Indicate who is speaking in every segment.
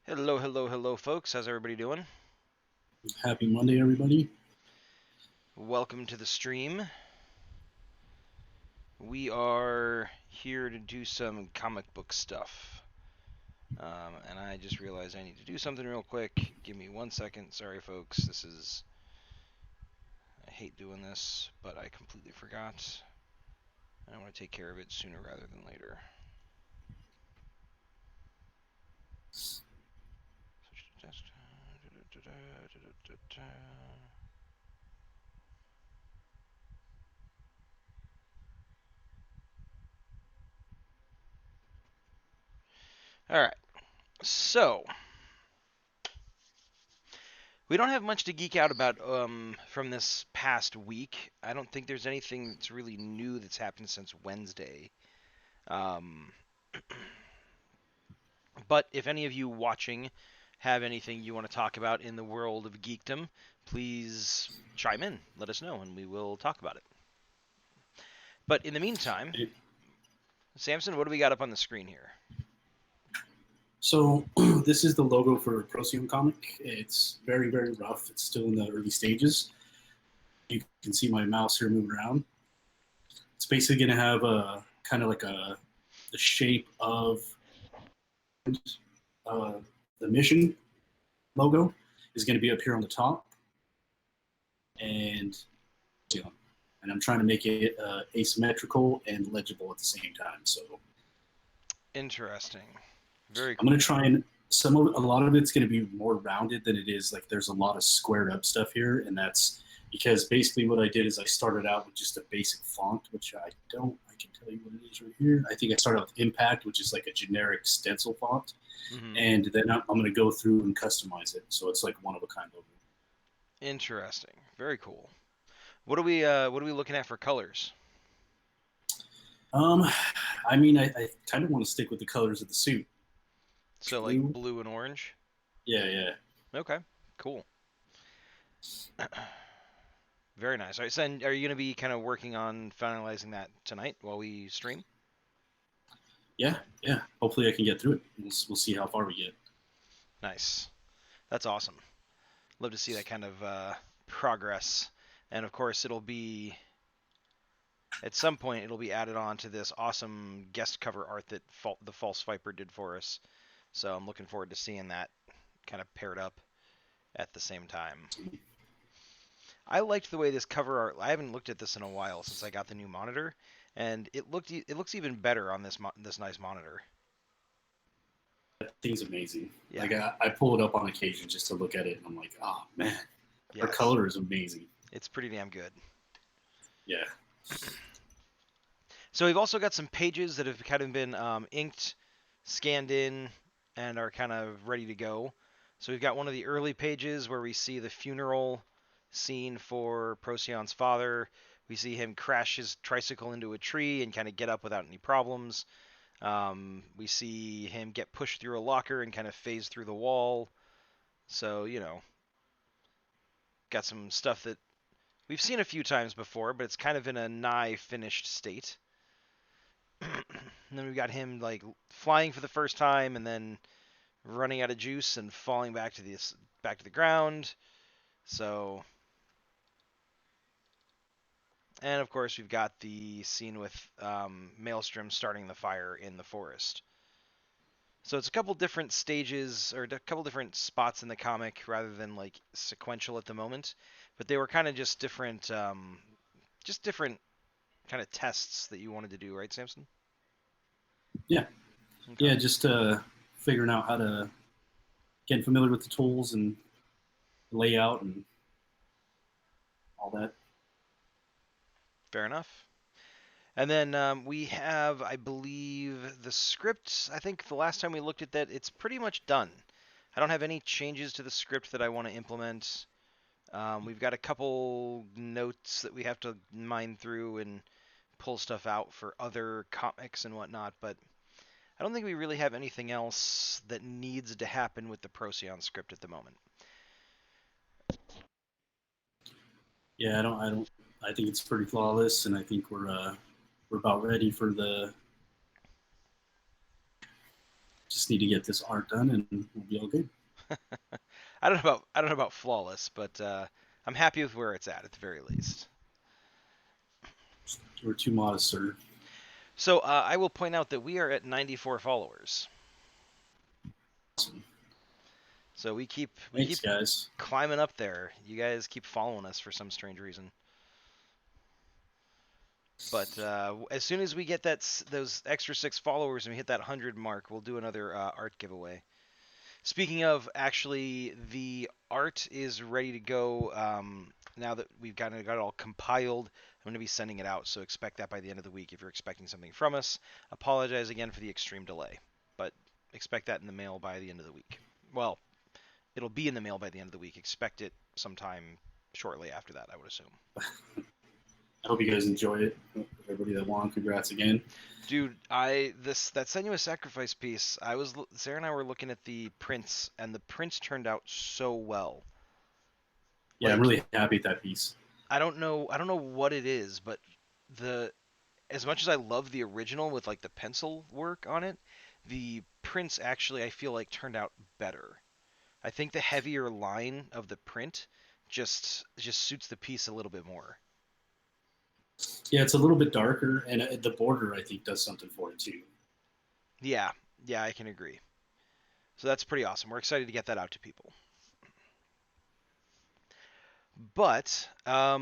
Speaker 1: Hello, hello, hello, folks. How's everybody doing?
Speaker 2: Happy Monday, everybody.
Speaker 1: Welcome to the stream. We are here to do some comic book stuff. And I just realized I need to do something real quick. Give me 1 second. Sorry, folks. I hate doing this, but I completely forgot. I want to take care of it sooner rather than later. All right. So, we don't have much to geek out about from this past week. I don't think there's anything that's really new that's happened since Wednesday. Um, but if any of you watching have anything you want to talk about in the world of geekdom, please chime in. Let us know, and we will talk about it. But in the meantime, Samson, what do we got up on the screen here?
Speaker 2: So this is the logo for Procyon comic. It's very, very rough. It's still in the early stages. You can see my mouse here moving around. It's basically going to have a kind of like the shape of uh, the mission logo is going to be up here on the top, and you know, and I'm trying to make it asymmetrical and legible at the same time. So
Speaker 1: Interesting. Very
Speaker 2: I'm going to
Speaker 1: cool.
Speaker 2: try and a lot of it's going to be more rounded than it is. Like there's a lot of squared up stuff here, and that's because basically what I did is I started out with just a basic font, which I can tell you what it is right here. I think I started out with Impact, which is like a generic stencil font,
Speaker 1: Mm-hmm.
Speaker 2: and then I'm going to go through and customize it so it's like one of a kind logo.
Speaker 1: Interesting. Very cool. What are we looking at for colors?
Speaker 2: Um, I mean, I kind of want to stick with the colors of the suit.
Speaker 1: So like
Speaker 2: Blue,
Speaker 1: blue and orange.
Speaker 2: yeah, yeah,
Speaker 1: Okay. Cool. Very nice. All right, so are you going to be kind of working on finalizing that tonight while we stream?
Speaker 2: yeah, yeah. Hopefully, I can get through it. We'll see how far we get.
Speaker 1: Nice. That's awesome. Love to see that kind of progress. And of course, it'll be at some point it'll be added on to this awesome guest cover art that the False Viper did for us. So I'm looking forward to seeing that kind of paired up at the same time. I liked the way this cover art. I haven't looked at this in a while since I got the new monitor, and it looks even better on this nice monitor.
Speaker 2: That thing's amazing.
Speaker 1: Yeah.
Speaker 2: Like I pull it up on occasion just to look at it, and I'm like, oh man, her
Speaker 1: Yes.
Speaker 2: color is amazing.
Speaker 1: It's pretty damn good.
Speaker 2: Yeah,
Speaker 1: So we've also got some pages that have kind of been inked, scanned in, and are kind of ready to go. So we've got one of the early pages where we see the funeral scene for Procyon's father. We see him crash his tricycle into a tree and kind of get up without any problems. We see him get pushed through a locker and kind of phase through the wall. So, got some stuff that we've seen a few times before, but it's kind of in a nigh finished state. And then we've got him like flying for the first time and then running out of juice and falling back to the ground. So, and of course we've got the scene with Maelstrom starting the fire in the forest. So it's a couple different stages or a couple different spots in the comic rather than like sequential at the moment, but they were kind of just different kind of tests that you wanted to do, right, Samson?
Speaker 2: yeah,
Speaker 1: Okay.
Speaker 2: yeah. Just figuring out how to get familiar with the tools and layout and all that.
Speaker 1: Fair enough. And then we have, I believe, the script. I think the last time we looked at that, it's pretty much done. I don't have any changes to the script that I want to implement. We've got a couple notes that we have to mine through and pull stuff out for other comics and whatnot, but I don't think we really have anything else that needs to happen with the Procyon script at the moment.
Speaker 2: Yeah, I think it's pretty flawless, and I think we're about ready for the just need to get this art done, and we'll be all good.
Speaker 1: I don't know about flawless, but I'm happy with where it's at the very least.
Speaker 2: We're too modest, sir.
Speaker 1: So I will point out that we are at 94 followers.
Speaker 2: Awesome.
Speaker 1: So we
Speaker 2: Thanks,
Speaker 1: keep
Speaker 2: guys.
Speaker 1: climbing up there. You guys keep following us for some strange reason. But as soon as we get those extra 6 followers and we hit that 100 mark, we'll do another art giveaway. Speaking of, actually, the art is ready to go. Now that we've got it all compiled, I'm going to be sending it out. So expect that by the end of the week. If you're expecting something from us, apologize again for the extreme delay, but expect that in the mail by the end of the week. Well, it'll be in the mail by the end of the week. Expect it sometime shortly after that, I would assume.
Speaker 2: I hope you guys enjoy it. Everybody that won, congrats again.
Speaker 1: Dude, I this that Senua's Sacrifice piece. Sarah and I were looking at the prints, and the prints turned out so well.
Speaker 2: Yeah, I'm
Speaker 1: Like,
Speaker 2: really happy at that piece.
Speaker 1: I don't know what it is, but the as much as I love the original with like the pencil work on it, the prints actually I feel like turned out better. I think the heavier line of the print just suits the piece a little bit more.
Speaker 2: Yeah, it's a little bit darker, and the border I think does something for it too.
Speaker 1: Yeah, yeah, I can agree. So that's pretty awesome. We're excited to get that out to people. But I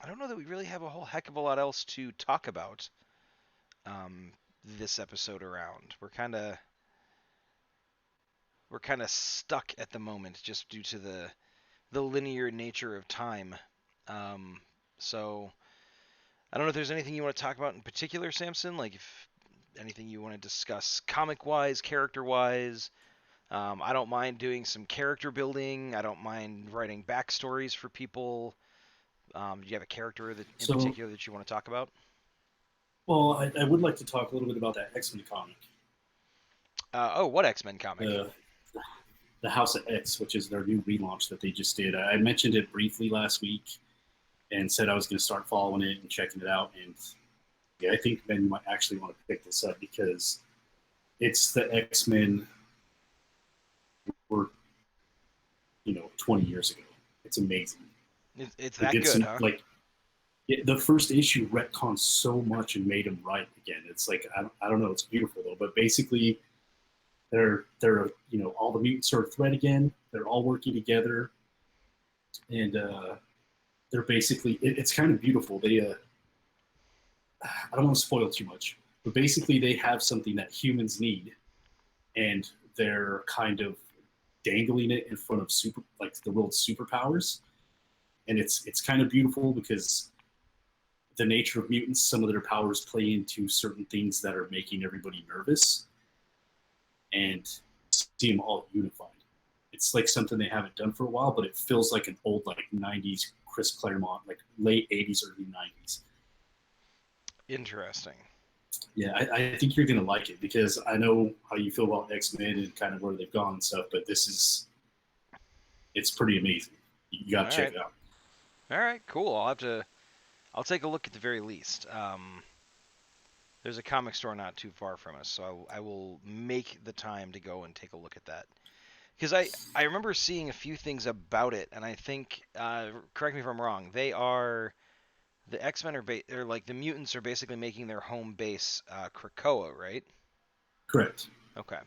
Speaker 1: don't know that we really have a whole heck of a lot else to talk about um, this episode around. We're kind of stuck at the moment just due to the linear nature of time. Um, so I don't know if there's anything you want to talk about in particular, Samson. Like if anything you want to discuss comic wise, character wise. I don't mind doing some character building. I don't mind writing backstories for people. Do you have a character that in
Speaker 2: So,
Speaker 1: particular that you want to talk about?
Speaker 2: well, I would like to talk a little bit about that X-Men comic,
Speaker 1: Oh, what X-Men comic?
Speaker 2: the the House of X, which is their new relaunch that they just did. I mentioned it briefly last week and said I was going to start following it and checking it out. And yeah, I think Ben might actually want to pick this up because it's the X-Men were 20 years ago. It's amazing.
Speaker 1: It's
Speaker 2: They
Speaker 1: that
Speaker 2: did
Speaker 1: good,
Speaker 2: some
Speaker 1: huh?
Speaker 2: the first issue retconned so much and made him right again. It's like I don't know. It's beautiful though. But basically, they're all the mutants are a threat again. They're all working together, and they're basically it's kind of beautiful. I don't want to spoil too much, but basically they have something that humans need, and they're kind of dangling it in front of the world's superpowers, and it's kind of beautiful because the nature of mutants, some of their powers play into certain things that are making everybody nervous, and see them all unified. It's like something they haven't done for a while, but it feels like an old like '90s Chris Claremont, like late '80s, early '90s.
Speaker 1: Interesting.
Speaker 2: Yeah, I think you're gonna like it because I know how you feel about X-Men and kind of where they've gone and stuff, but it's pretty amazing. You
Speaker 1: All
Speaker 2: got to check
Speaker 1: right.
Speaker 2: it out.
Speaker 1: All right. Cool. I'll take a look at the very least. There's a comic store not too far from us, so I will make the time to go and take a look at that. Because I remember seeing a few things about it, and I think correct me if I'm wrong. The X-Men or like the mutants are basically making their home base Krakoa, right?
Speaker 2: Correct.
Speaker 1: Okay,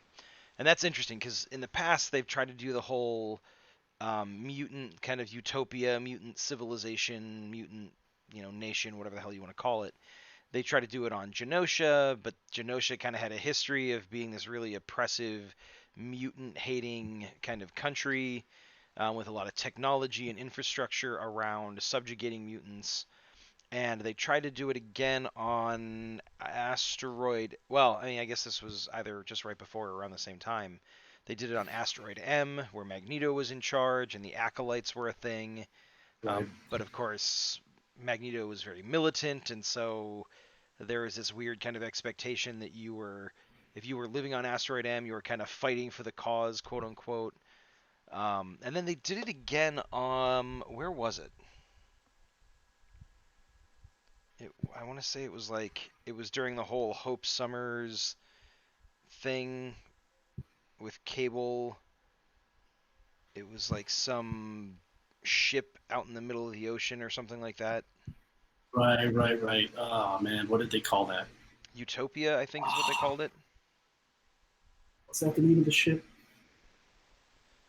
Speaker 1: and that's interesting because in the past they've tried to do the whole mutant kind of utopia, mutant civilization, mutant nation, whatever the hell you want to call it. They tried to do it on Genosha, but Genosha kind of had a history of being this really oppressive, mutant-hating kind of country with a lot of technology and infrastructure around subjugating mutants. And they tried to do it again on Asteroid. Well, I mean, I guess this was either just right before or around the same time. They did it on Asteroid M, where Magneto was in charge and the Acolytes were a thing.
Speaker 2: Right.
Speaker 1: But of course, Magneto was very militant, and so there was this weird kind of expectation that if you were living on Asteroid M, you were kind of fighting for the cause, quote unquote. And then they did it again. Where was it? I want to say it was during the whole Hope Summers thing with Cable. It was like some ship out in the middle of the ocean or something like that.
Speaker 2: Right, right, right. Oh man, what did they call that?
Speaker 1: Utopia, I think, is what they
Speaker 2: Oh,
Speaker 1: called it.
Speaker 2: what's that the name of the ship?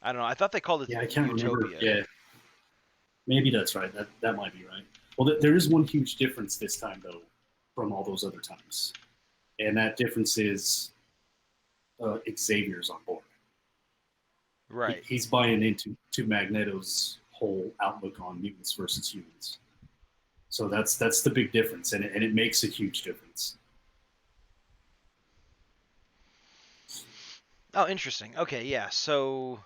Speaker 1: I don't know. I thought they called it
Speaker 2: Yeah, I can't remember.
Speaker 1: Utopia.
Speaker 2: Yeah, maybe that's right. That might be right. Well, there is one huge difference this time though from all those other times, and that difference is Xavier's on board.
Speaker 1: Right.
Speaker 2: He's buying into Magneto's whole outlook on mutants versus humans. So that's the big difference, and it makes a huge difference.
Speaker 1: Oh, interesting. Okay, yeah. So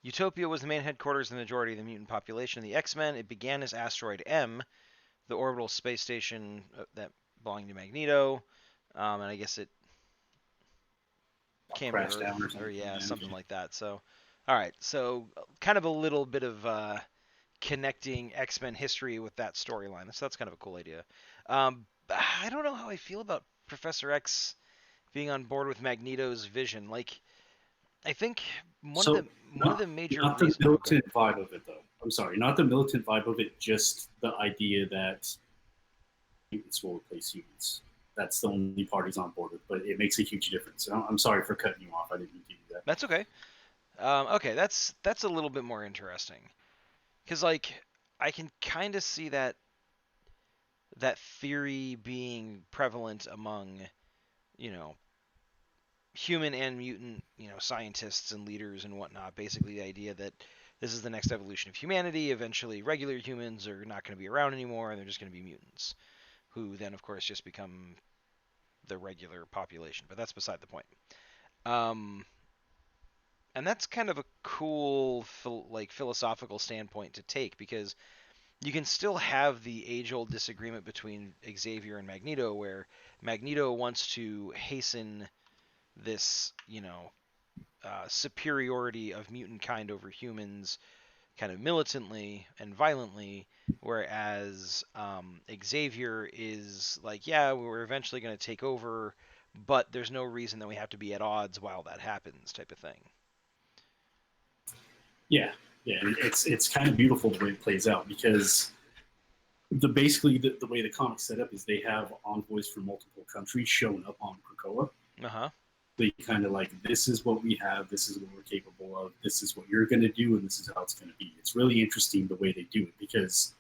Speaker 1: Utopia was the main headquarters of the majority of the mutant population of the X-Men. It began as Asteroid M, the orbital space station that belonged to Magneto, and I guess it came to
Speaker 2: Crash down or
Speaker 1: Earth, or
Speaker 2: something.
Speaker 1: yeah,
Speaker 2: Man.
Speaker 1: something like that. So, all right. So, kind of a little bit of connecting X-Men history with that storyline. So that's kind of a cool idea. I don't know how I feel about Professor X being on board with Magneto's vision. Like, I think one of
Speaker 2: So
Speaker 1: the one of
Speaker 2: not
Speaker 1: the major
Speaker 2: not the
Speaker 1: reasons. Oh, go ahead.
Speaker 2: militant vibe of it though. I'm sorry, not the militant vibe of it. Just the idea that mutants will replace humans. That's the only parties on board with, but it makes a huge difference. I'm sorry for cutting you off. I didn't mean to do that.
Speaker 1: That's okay. Okay, that's a little bit more interesting because like I can kind of see that theory being prevalent among you know human and mutant scientists and leaders and whatnot. Basically, the idea that this is the next evolution of humanity. Eventually, regular humans are not going to be around anymore, and they're just going to be mutants, who then, of course, just become the regular population. But that's beside the point. Um, and that's kind of a cool, philosophical standpoint to take because you can still have the age-old disagreement between Xavier and Magneto, where Magneto wants to hasten this, superiority of mutant kind over humans, kind of militantly and violently, whereas Xavier is like, yeah, we're eventually going to take over, but there's no reason that we have to be at odds while that happens, type of thing.
Speaker 2: Yeah, yeah. It's kind of beautiful the way it plays out because basically the way the comics set up is they have envoys from multiple countries showing up on Krakoa.
Speaker 1: Uh huh.
Speaker 2: They kind of like, this is what we have, this is what we're capable of, this is what you're going to do, and this is how it's going to be. It's really interesting the way they do it because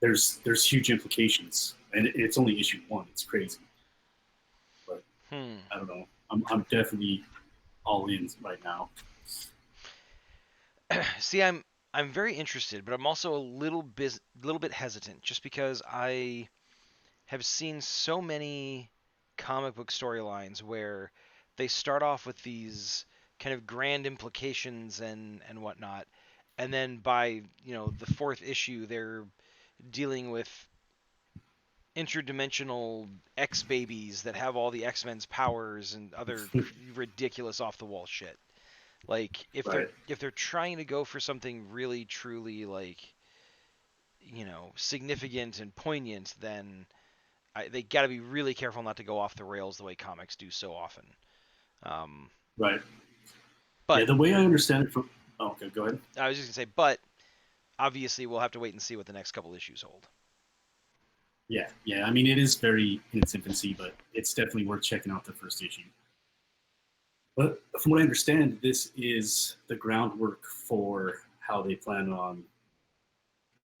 Speaker 2: there's huge implications, and it's only issue one. It's crazy, but
Speaker 1: Hmm.
Speaker 2: I don't know. I'm definitely all in right now.
Speaker 1: See, I'm very interested, but I'm also little bit hesitant, just because I have seen so many comic book storylines where they start off with these kind of grand implications and whatnot, and then by the fourth issue they're dealing with interdimensional X babies that have all the X Men's powers and other ridiculous off the wall shit. Like
Speaker 2: Right,
Speaker 1: if they're trying to go for something really truly like significant and poignant, then they got to be really careful not to go off the rails the way comics do so often. Um,
Speaker 2: right. Yeah,
Speaker 1: but
Speaker 2: the way I understand it from. Oh, okay, go ahead.
Speaker 1: I was just gonna say, but obviously we'll have to wait and see what the next couple issues hold.
Speaker 2: Yeah, yeah. I mean, it is very in its infancy, but it's definitely worth checking out the first issue. But from what I understand, this is the groundwork for how they plan on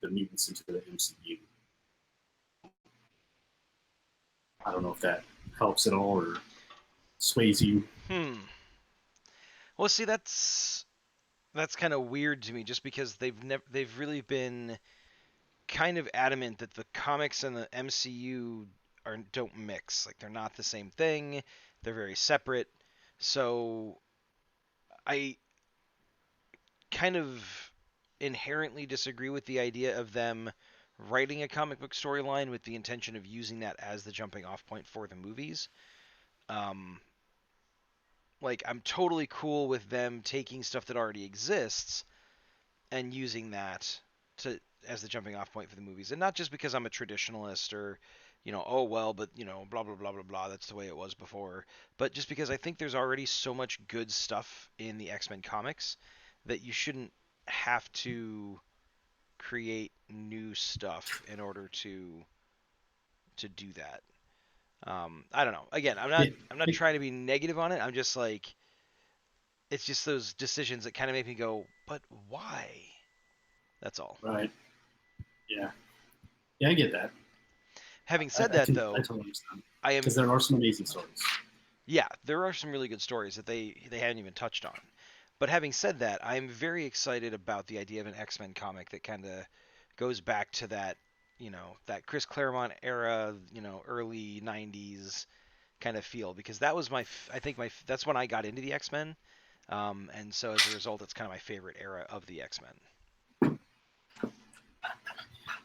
Speaker 2: the mutants into the MCU. I don't know if that helps at all or sways you.
Speaker 1: Hmm. Well, see, that's kind of weird to me, just because they've really been kind of adamant that the comics and the MCU don't mix. Like they're not the same thing. They're very separate. So I kind of inherently disagree with the idea of them writing a comic book storyline with the intention of using that as the jumping off point for the movies. Um, like I'm totally cool with them taking stuff that already exists and using that to as the jumping off point for the movies, and not just because I'm a traditionalist or oh well, but blah blah blah blah blah. That's the way it was before. But just because I think there's already so much good stuff in the X-Men comics that you shouldn't have to create new stuff in order to do that. I don't know. Again,
Speaker 2: Yeah,
Speaker 1: I'm not trying to be negative on it. I'm just like it's just those decisions that kind of make me go, but why? That's all.
Speaker 2: right. Yeah, yeah, I get that.
Speaker 1: Having
Speaker 2: I,
Speaker 1: said
Speaker 2: I
Speaker 1: that,
Speaker 2: can, I
Speaker 1: though,
Speaker 2: totally understand
Speaker 1: I
Speaker 2: because
Speaker 1: am
Speaker 2: there are some amazing stories.
Speaker 1: yeah, there are some really good stories that they haven't even touched on. But having said that, I'm very excited about the idea of an X-Men comic that kind of goes back to that, that Chris Claremont era, early '90s kind of feel because that was I think that's when I got into the X-Men. And so as a result, it's kind of my favorite era of the X-Men.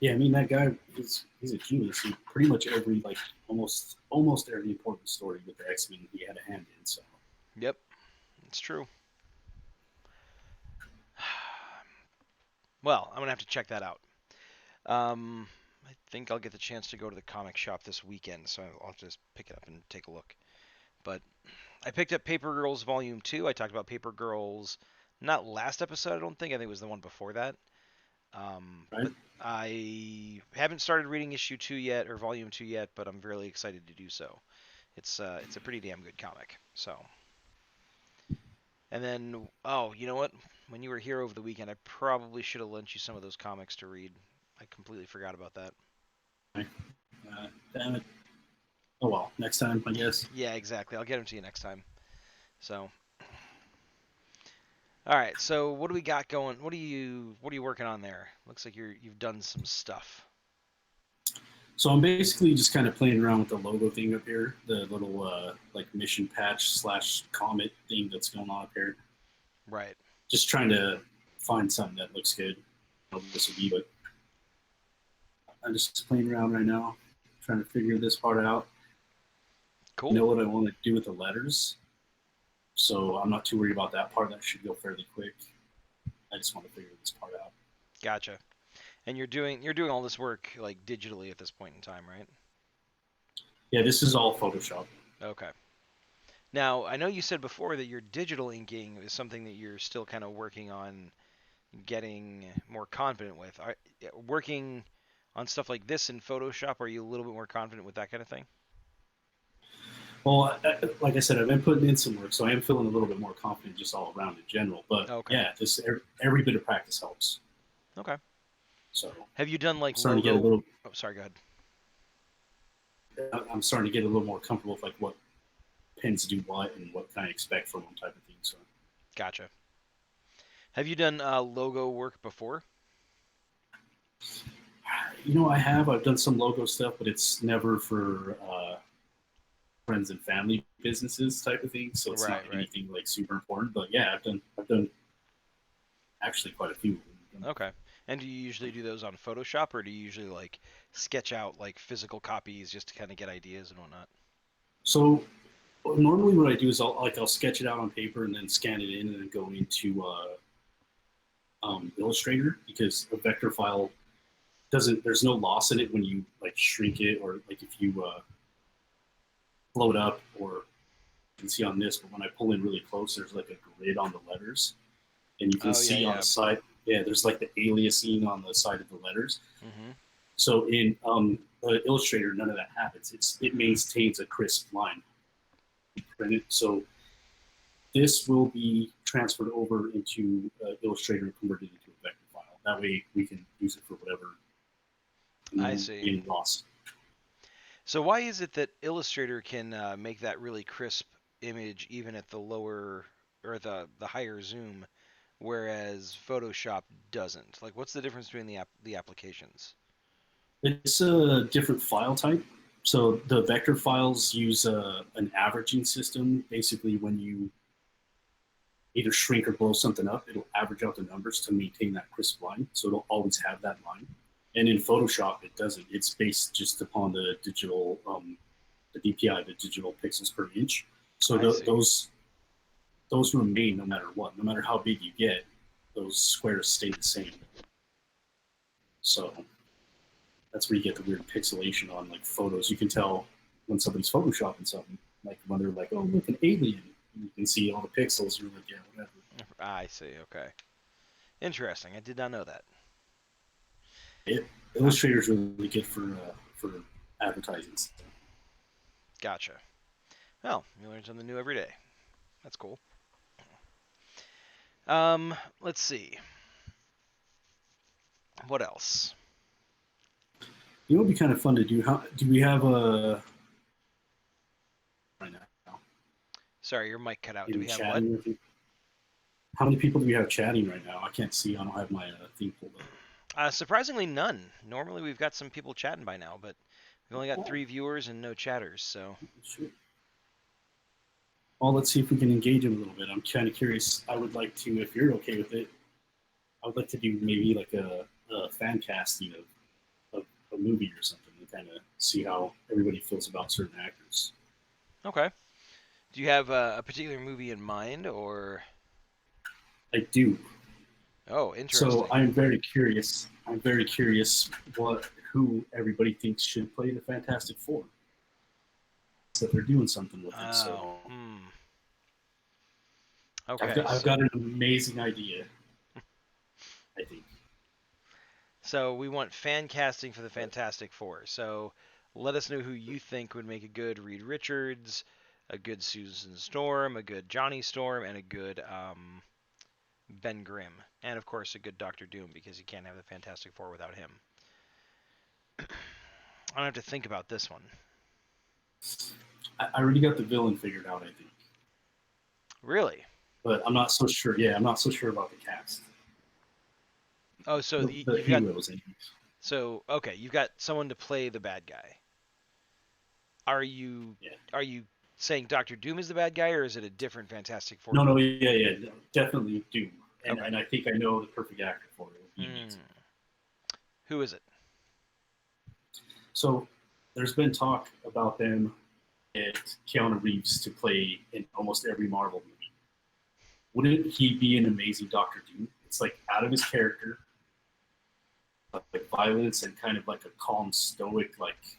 Speaker 2: Yeah, I mean that guy he's a genius. He pretty much every like almost every important story with the X Men he had a hand in. So
Speaker 1: Yep, it's true. Well, I'm gonna have to check that out. I think I'll get the chance to go to the comic shop this weekend, so I'll just pick it up and take a look. But I picked up Paper Girls Volume 2. I talked about Paper Girls not last episode, I don't think. I think it was the one before that.
Speaker 2: right,
Speaker 1: But I haven't started reading issue 2 yet or volume 2 yet, but I'm really excited to do so. It's a pretty damn good comic. So, and then you know what? When you were here over the weekend, I probably should have lent you some of those comics to read. I completely forgot about that.
Speaker 2: damn it. Oh well, next time I guess.
Speaker 1: Yeah, exactly. I'll get them to you next time. So, all right. So, what do we got going? What are you working on there? Looks like you've done some stuff.
Speaker 2: So I'm basically just kind of playing around with the logo thing up here, the little like mission patch slash comet thing that's going on up here.
Speaker 1: Right.
Speaker 2: Just trying to find something that looks good. I don't know what this will be, but I'm just playing around right now, trying to figure this part out.
Speaker 1: Cool.
Speaker 2: Know what I want to do with the letters, so I'm not too worried about that part. That should go fairly quick. I just want to figure this part out.
Speaker 1: Gotcha. And you're doing all this work like digitally at this point in time, right?
Speaker 2: Yeah, this is all Photoshop.
Speaker 1: Okay. Now, I know you said before that your digital inking is something that you're still kind of working on getting more confident with. Working on stuff like this in Photoshop, are you a little bit more confident with that kind of thing?
Speaker 2: Well, like I said, I've been putting in some work, so I am feeling a little bit more confident just all around in general. But
Speaker 1: Okay.
Speaker 2: yeah, this every bit of practice helps.
Speaker 1: Okay.
Speaker 2: So
Speaker 1: Have you done
Speaker 2: I'm
Speaker 1: like
Speaker 2: starting to get a
Speaker 1: logo?
Speaker 2: little.
Speaker 1: Oh, sorry. Go ahead.
Speaker 2: I'm starting to get a little more comfortable with like what pins do what and what can I expect from one type of thing. So
Speaker 1: Gotcha. Have you done logo work before?
Speaker 2: I've done some logo stuff, but it's never for friends and family businesses type of thing. So it's not
Speaker 1: Right. Right.
Speaker 2: anything like super important. But yeah, I've done actually quite a few.
Speaker 1: Okay. And do you usually do those on Photoshop, or do you usually like sketch out like physical copies just to kind of get ideas and whatnot?
Speaker 2: So normally what I do is I'll sketch it out on paper and then scan it in and then go into Illustrator because a vector file doesn't. There's no loss in it when you like shrink it or like if you blow it up or you can see on this. But when I pull in really close, there's like a grid on the letters, and you can
Speaker 1: Oh yeah,
Speaker 2: see on
Speaker 1: yeah.
Speaker 2: the side. Yeah, there's like the aliasing on the side of the letters.
Speaker 1: Mm-hmm.
Speaker 2: So in Illustrator, none of that happens. It maintains a crisp line. So this will be transferred over into Illustrator and converted into a vector file. That way we can use it for whatever and there
Speaker 1: I
Speaker 2: won't
Speaker 1: see.
Speaker 2: be any loss.
Speaker 1: So why is it that Illustrator can make that really crisp image even at the lower or the higher zoom, whereas Photoshop doesn't? Like, what's the difference between the applications?
Speaker 2: It's a different file type. So the vector files use an averaging system. Basically, when you either shrink or blow something up, it'll average out the numbers to maintain that crisp line. So it'll always have that line. And in Photoshop, it doesn't. It's based just upon the digital, the DPI, the digital pixels per inch. So
Speaker 1: I see.
Speaker 2: those remain no matter what. No matter how big you get, those squares stay the same. So that's where you get the weird pixelation on like photos. You can tell when somebody's photoshopping something, like when they're like, "Oh, look, an alien." You can see all the pixels. You're like, "Yeah, whatever."
Speaker 1: I see. Okay. Interesting. I did not know that. Uh,
Speaker 2: Illustrator's really good for advertising stuff.
Speaker 1: Gotcha. Well, you learn something new every day. That's cool. Let's see. What else?
Speaker 2: You know, it'd be kind of fun to do. How do we have a right now
Speaker 1: Sorry, your mic cut out. Do
Speaker 2: in
Speaker 1: we have what?
Speaker 2: chatting with you? How many people do we have chatting right now? I can't see. I don't have my thing pulled up.
Speaker 1: Surprisingly, none. Normally, we've got some people chatting by now, but we've only got
Speaker 2: Oh,
Speaker 1: 3 viewers and no chatters. So,
Speaker 2: sure. Well, let's see if we can engage him a little bit. I'm kind of curious. I would like to, if you're okay with it, I would like to do maybe like a fan casting of a movie or something and kind of see how everybody feels about certain actors.
Speaker 1: okay. Do you have a particular movie in mind, or?
Speaker 2: I do.
Speaker 1: Oh,
Speaker 2: So
Speaker 1: interesting.
Speaker 2: I'm very curious. I'm very curious what who everybody thinks should play the Fantastic Four. So they're doing something with it. So
Speaker 1: Oh, hmm.
Speaker 2: I've
Speaker 1: Okay,
Speaker 2: got I've got an amazing idea. I think.
Speaker 1: so we want fan casting for the Fantastic Four. So let us know who you think would make a good Reed Richards, a good Susan Storm, a good Johnny Storm, and a good Ben Grimm, and of course a good Doctor Doom because you can't have the Fantastic Four without him. I don't have to think about this one.
Speaker 2: I already got the villain figured out. I think,
Speaker 1: Really?
Speaker 2: but I'm not so sure. Yeah, I'm not so sure about the cast.
Speaker 1: Oh, so
Speaker 2: The
Speaker 1: you've got
Speaker 2: heroes, anyways.
Speaker 1: so okay, you've got someone to play the bad guy. Are you
Speaker 2: Yeah.
Speaker 1: are you saying Doctor Doom is the bad guy, or is it a different Fantastic Four
Speaker 2: No, no,
Speaker 1: villain?
Speaker 2: yeah, yeah, no, definitely Doom. And
Speaker 1: Okay.
Speaker 2: and I think I know the perfect actor for it. It would be
Speaker 1: Hmm.
Speaker 2: amazing.
Speaker 1: Who is it?
Speaker 2: So there's been talk about them get Keanu Reeves to play in almost every Marvel movie. Wouldn't he be an amazing Doctor Doom? It's like out of his character, like violence and kind of like a calm, stoic, like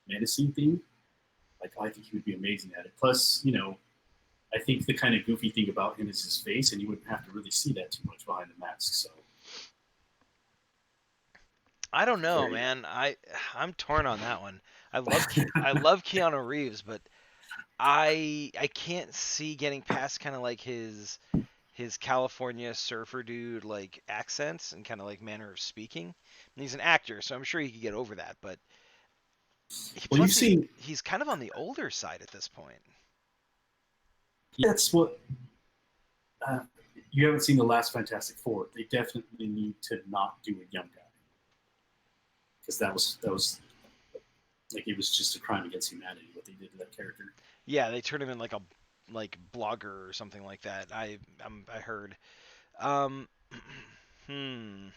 Speaker 2: menacing thing. Like I think he would be amazing at it. Plus, I think the kind of goofy thing about him is his face, and you wouldn't have to really see that too much behind the mask. So
Speaker 1: I don't know,
Speaker 2: there you go.
Speaker 1: man. I'm torn on that one. I love Keanu Reeves, but I can't see getting past kind of like his California surfer dude like accents and kind of like manner of speaking. And he's an actor, so I'm sure he could get over that. But
Speaker 2: Well, you've
Speaker 1: plus
Speaker 2: seen
Speaker 1: he's kind of on the older side at this point.
Speaker 2: that's what uh, you haven't seen the last Fantastic Four. They definitely need to not do a young guy because that was like it was just a crime against humanity what they did to that character.
Speaker 1: Yeah, they turned him in like a like blogger or something like that. I heard. Um, hmm.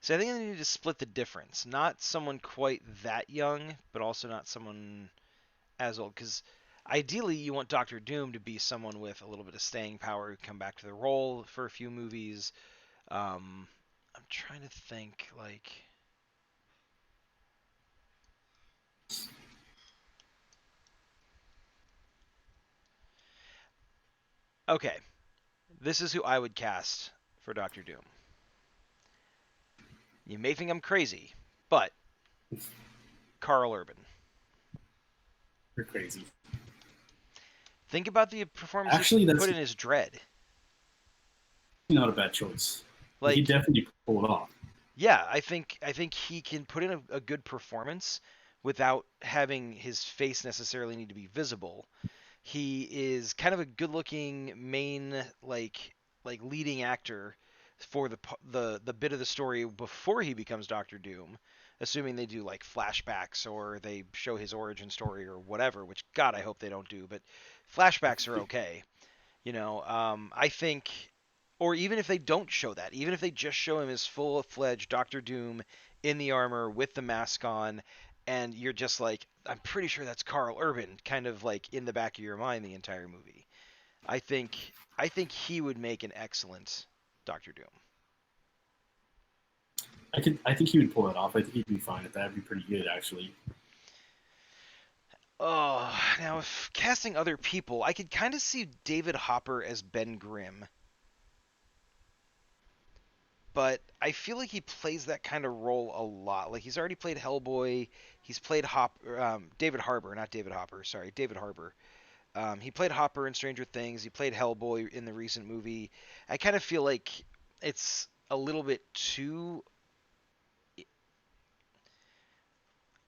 Speaker 1: So I think they need to split the difference. Not someone quite that young, but also not someone as old. Because ideally, you want Doctor Doom to be someone with a little bit of staying power, who come back to the role for a few movies. I'm trying to think. Like, okay, this is who I would cast for Doctor Doom. You may think I'm crazy, but Carl Urban.
Speaker 2: They're crazy.
Speaker 1: Think about the performance he
Speaker 2: Actually,
Speaker 1: put
Speaker 2: that's
Speaker 1: in his Dread.
Speaker 2: not a bad choice. He could
Speaker 1: Like,
Speaker 2: definitely pull it off.
Speaker 1: yeah, I think he can put in a good performance without having his face necessarily need to be visible. He is kind of a good-looking main like leading actor for the bit of the story before he becomes Doctor Doom, assuming they do like flashbacks or they show his origin story or whatever, which God I hope they don't do, but flashbacks are okay. I think, or even if they don't show that, even if they just show him as full-fledged Doctor Doom in the armor with the mask on, and you're just like, I'm pretty sure that's Carl Urban, kind of like in the back of your mind the entire movie. I think he would make an excellent Doctor Doom.
Speaker 2: I think he would pull it off. I think he'd be fine at that. That'd be pretty good, actually.
Speaker 1: Oh, now if casting other people, I could kind of see David Hopper as Ben Grimm, but I feel like he plays that kind of role a lot. Like he's already played Hellboy, he's played David Harbour, not David Hopper, sorry, David Harbour. He played Hopper in Stranger Things. He played Hellboy in the recent movie. I kind of feel like it's a little bit too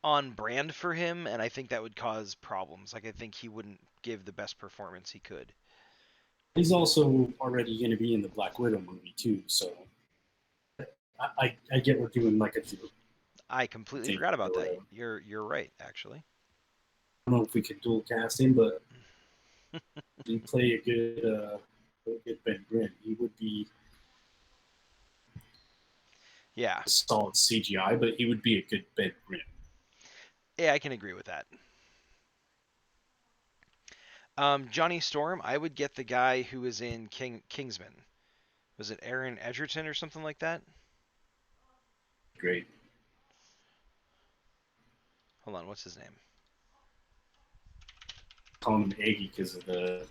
Speaker 1: on brand for him, and I think that would cause problems. Like I think he wouldn't give the best performance he could.
Speaker 2: He's also already going to be in the Black Widow movie too, so I get we're doing like a
Speaker 1: I completely
Speaker 2: thing
Speaker 1: forgot about
Speaker 2: or
Speaker 1: that.
Speaker 2: whatever.
Speaker 1: You're right, actually.
Speaker 2: I don't know if we could dual cast him, but he play a good Ben Grimm. He would be
Speaker 1: Yeah,
Speaker 2: a solid CGI, but he would be a good Ben Grimm.
Speaker 1: yeah, I can agree with that. Johnny Storm, I would get the guy who was in Kingsman. Was it Aaron Edgerton or something like that?
Speaker 2: Great.
Speaker 1: Hold on, what's his name?
Speaker 2: Call him Aggie because of the.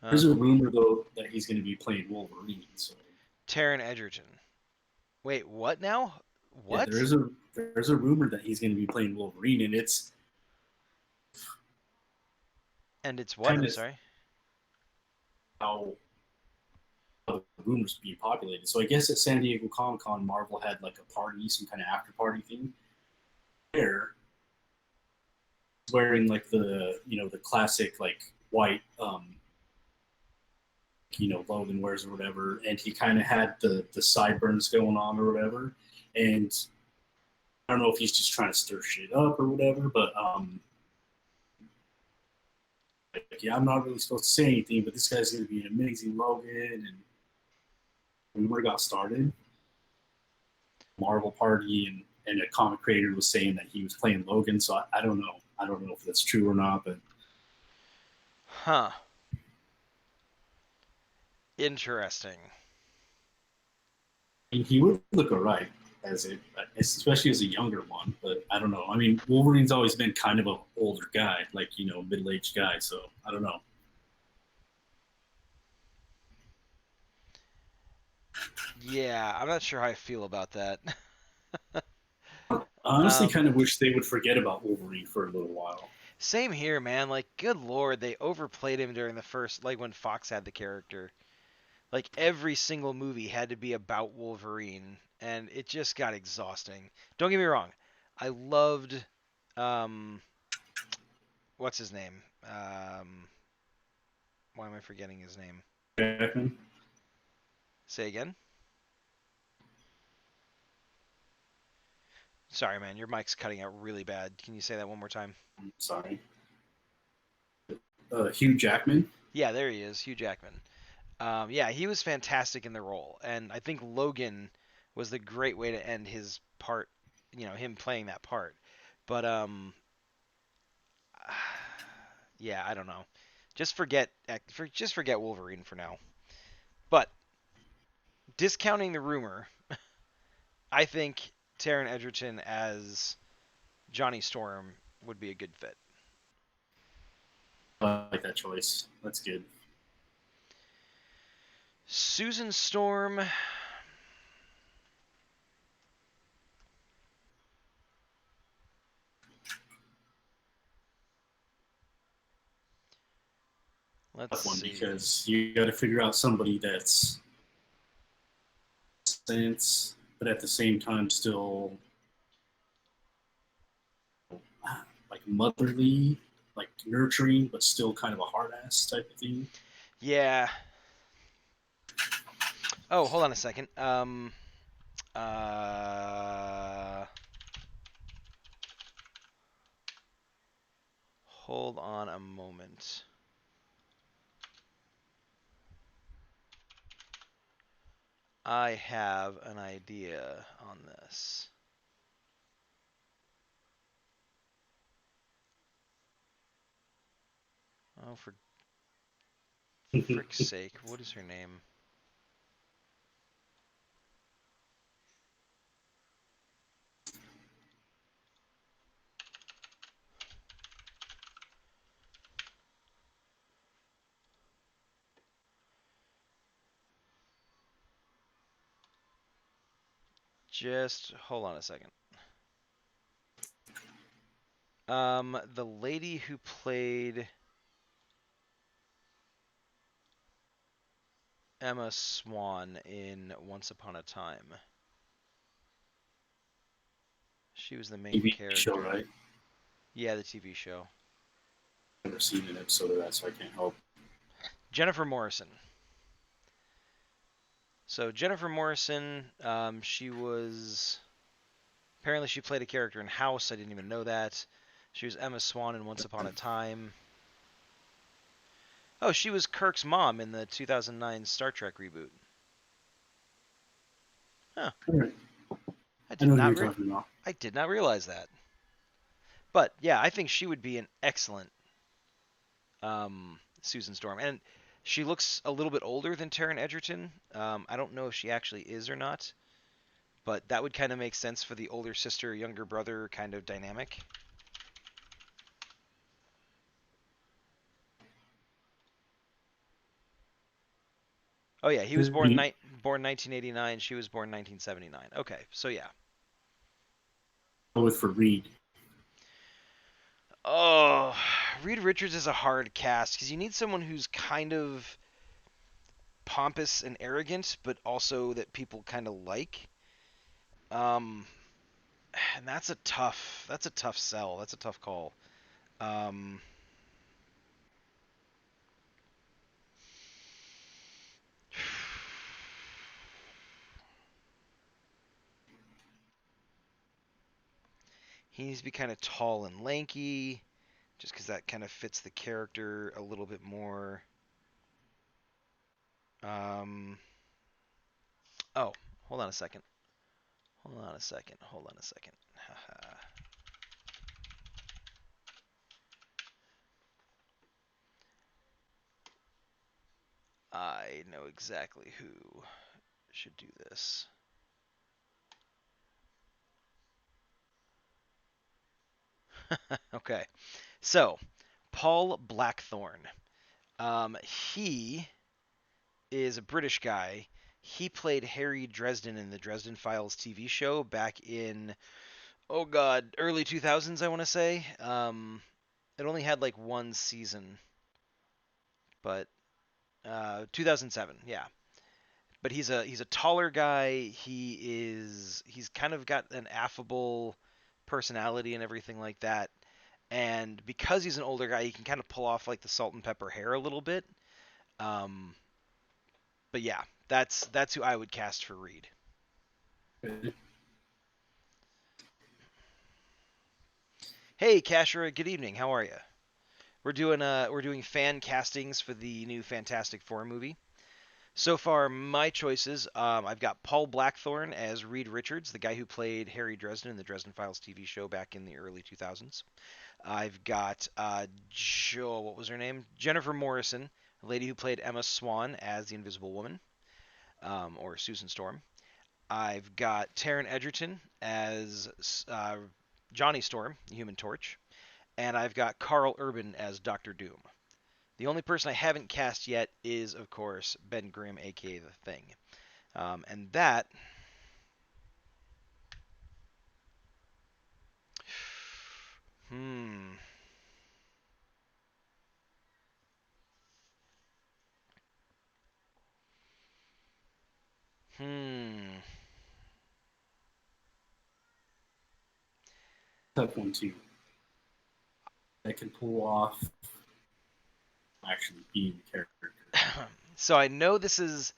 Speaker 1: Uh,
Speaker 2: There's a rumor though that he's going to be playing Wolverine. So
Speaker 1: Taron Egerton. Wait, what now?
Speaker 2: yeah,
Speaker 1: What?
Speaker 2: there's a rumor that he's going to be playing Wolverine, and it's
Speaker 1: And it's what?
Speaker 2: kind
Speaker 1: I'm
Speaker 2: of
Speaker 1: sorry.
Speaker 2: how the rumors being populated. So I guess at San Diego Comic Con, Marvel had like a party, some kind of after party thing. There, wearing like the classic like white Logan wears or whatever, and he kind of had the sideburns going on or whatever, and I don't know if he's just trying to stir shit up or whatever, but like, yeah, I'm not really supposed to say anything, but this guy's going to be an amazing Logan, and rumor got started. Marvel party and a comic creator was saying that he was playing Logan. So I don't know. I don't know if that's true or not, but
Speaker 1: Huh. Interesting.
Speaker 2: he would look alright as it, especially as a younger one. But I don't know. I mean, Wolverine's always been kind of an older guy, like middle aged guy. So I don't know.
Speaker 1: Yeah, I'm not sure how I feel about that.
Speaker 2: I honestly
Speaker 1: um,
Speaker 2: kind of wish they would forget about Wolverine for a little while.
Speaker 1: Same here, man. Like, good lord, they overplayed him during the first, like when Fox had the character. Like every single movie had to be about Wolverine, and it just got exhausting. Don't get me wrong, I loved, um, what's his name? Why am I forgetting his name?
Speaker 2: Jackman,
Speaker 1: Say again. Sorry, man, your mic's cutting out really bad. Can you say that one more time?
Speaker 2: I'm sorry, Hugh Jackman.
Speaker 1: Yeah, there he is, Hugh Jackman. Yeah, he was fantastic in the role, and I think Logan was the great way to end his part. Him playing that part. But yeah, I don't know. Just forget Wolverine for now. But discounting the rumor, I think Taron Egerton as Johnny Storm would be a good fit.
Speaker 2: I like that choice. That's good.
Speaker 1: Susan Storm. Let's
Speaker 2: Tough one
Speaker 1: see.
Speaker 2: because you got to figure out somebody that's sense, but at the same time still like motherly, like nurturing, but still kind of a hard ass type of thing.
Speaker 1: Yeah. Oh, hold on a second. Hold on a moment. I have an idea on this. Oh, for frick's sake, what is her name? Just hold on a second. The lady who played Emma Swan in Once Upon a Time. She was the main
Speaker 2: TV show,
Speaker 1: character.
Speaker 2: right?
Speaker 1: Yeah, the TV show.
Speaker 2: I've never seen an episode of that, so I can't help.
Speaker 1: Jennifer Morrison. So Jennifer Morrison, she was apparently she played a character in House. I didn't even know that. She was Emma Swan in Once Upon a Time. Oh, she was Kirk's mom in the 2009 Star Trek reboot. Huh.
Speaker 2: All right.
Speaker 1: I
Speaker 2: I
Speaker 1: did
Speaker 2: know who
Speaker 1: not
Speaker 2: you're
Speaker 1: re-
Speaker 2: talking about.
Speaker 1: I did not realize that. But yeah, I think she would be an excellent Susan Storm, and she looks a little bit older than Taron Egerton. I don't know if she actually is or not, but that would kind of make sense for the older sister, younger brother kind of dynamic. Oh yeah, he was born 1989. She was born 1979. Okay, so yeah.
Speaker 2: Go with for Reed.
Speaker 1: Oh, Reed Richards is a hard cast because you need someone who's kind of pompous and arrogant, but also that people kind of like. Um, and that's a tough sell. That's a tough call. Um, he needs to be kind of tall and lanky, just because that kind of fits the character a little bit more. Um, oh, hold on a second. Hold on a second. Hold on a second. I know exactly who should do this. Okay, so Paul Blackthorne. He is a British guy. He played Harry Dresden in the Dresden Files TV show back in, oh god, early 2000s, I want to say. It only had like one season, but 2007, yeah. But he's a taller guy. He's kind of got an affable personality and everything like that. And because he's an older guy, he can kind of pull off like the salt and pepper hair a little bit. Um, but yeah, that's who I would cast for Reed. Hey, Kashra, good evening. How are you? We're doing fan castings for the new Fantastic Four movie. So far, my choices. I've got Paul Blackthorne as Reed Richards, the guy who played Harry Dresden in the Dresden Files TV show back in the early 2000s. I've got what was her name? Jennifer Morrison, the lady who played Emma Swan as the Invisible Woman, or Susan Storm. I've got Taron Egerton as Johnny Storm, the Human Torch, and I've got Carl Urban as Doctor Doom. The only person I haven't cast yet is, of course, Ben Grimm, aka the Thing, and that. Hmm. Hmm.
Speaker 2: Tough one too. That can pull off actually being the character.
Speaker 1: So I know this is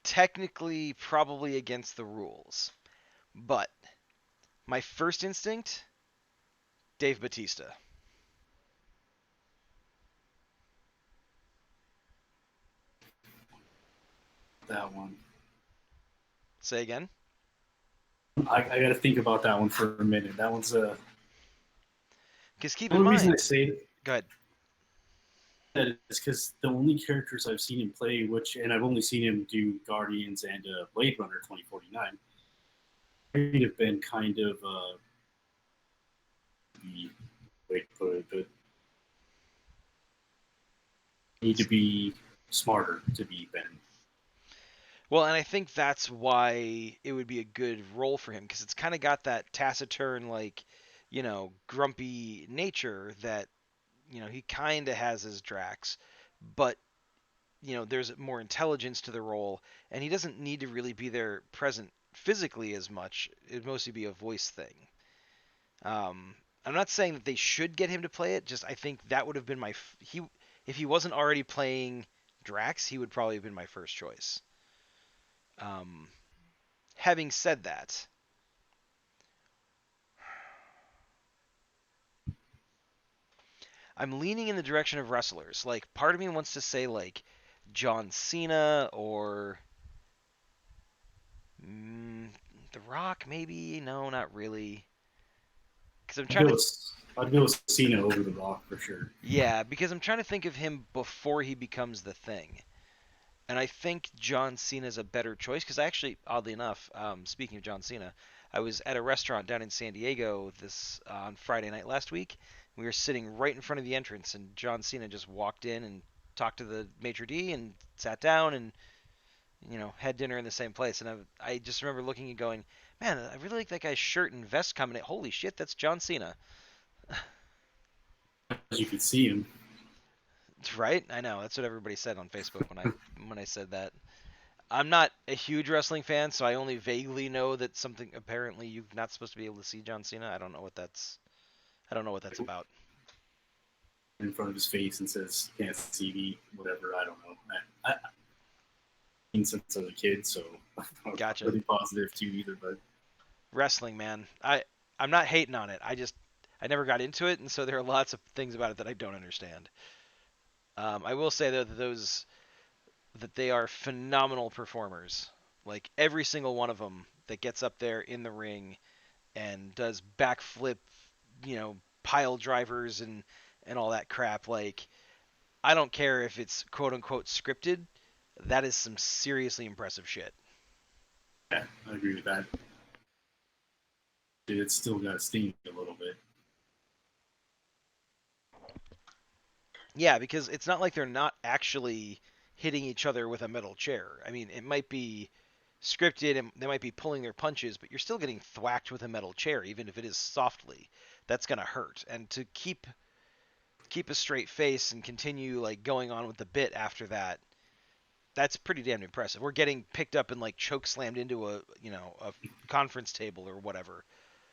Speaker 1: technically probably against the rules, but my first instinct, Dave Batista.
Speaker 2: That one.
Speaker 1: Say again.
Speaker 2: I got to think about that one for a minute. That one's a.
Speaker 1: Because keep
Speaker 2: The
Speaker 1: in
Speaker 2: only reason I
Speaker 1: mind,
Speaker 2: say
Speaker 1: go ahead.
Speaker 2: that is because the only characters I've seen him play, and I've only seen him do Guardians and Blade Runner 2049, kind of been kind of the way to put it, but need to be smarter to be Ben.
Speaker 1: Well, and I think that's why it would be a good role for him because it's kind of got that taciturn, like, grumpy nature that, he kind of has as Drax, but there's more intelligence to the role, and he doesn't need to really be there present physically as much. It'd mostly be a voice thing. Um, I'm not saying that they should get him to play it. Just I think that would have been he if he wasn't already playing Drax, he would probably have been my first choice. Um, Having said that, I'm leaning in the direction of wrestlers. Like part of me wants to say like John Cena or mm, The Rock, maybe. No, not really. Because I'm
Speaker 2: I'd
Speaker 1: trying
Speaker 2: go
Speaker 1: to
Speaker 2: with I'd go with Cena over The Rock for sure.
Speaker 1: Yeah, because I'm trying to think of him before he becomes the Thing. And I think John Cena is a better choice because actually, oddly enough, speaking of John Cena, I was at a restaurant down in San Diego this on Friday night last week. We were sitting right in front of the entrance, and John Cena just walked in and talked to the maitre d' and sat down and had dinner in the same place. And I just remember looking and going, man, I really like that guy's shirt and vest combination. Holy shit, that's John Cena.
Speaker 2: As you can see him.
Speaker 1: Right? I know. That's what everybody said on Facebook when I said that. I'm not a huge wrestling fan, so I only vaguely know that something apparently you're not supposed to be able to see John Cena. I don't know what that's about.
Speaker 2: In front of his face and says "can't see me," whatever. I don't know. I've seen since I was a kid, so I'm not
Speaker 1: Gotcha.
Speaker 2: really positive too either. But
Speaker 1: Wrestling, man. I'm not hating on it. I never got into it, and so there are lots of things about it that I don't understand. I will say though that they are phenomenal performers. Like every single one of them that gets up there in the ring and does backflip, pile drivers and all that crap. Like I don't care if it's quote unquote scripted. That is some seriously impressive shit.
Speaker 2: yeah, I agree with that. It's still got steam a little bit.
Speaker 1: Yeah, because it's not like they're not actually hitting each other with a metal chair. I mean, it might be scripted and they might be pulling their punches, but you're still getting thwacked with a metal chair, even if it is softly. That's gonna hurt. And to keep a straight face and continue like going on with the bit after that, that's pretty damn impressive. We're getting picked up and like choke slammed into a conference table or whatever.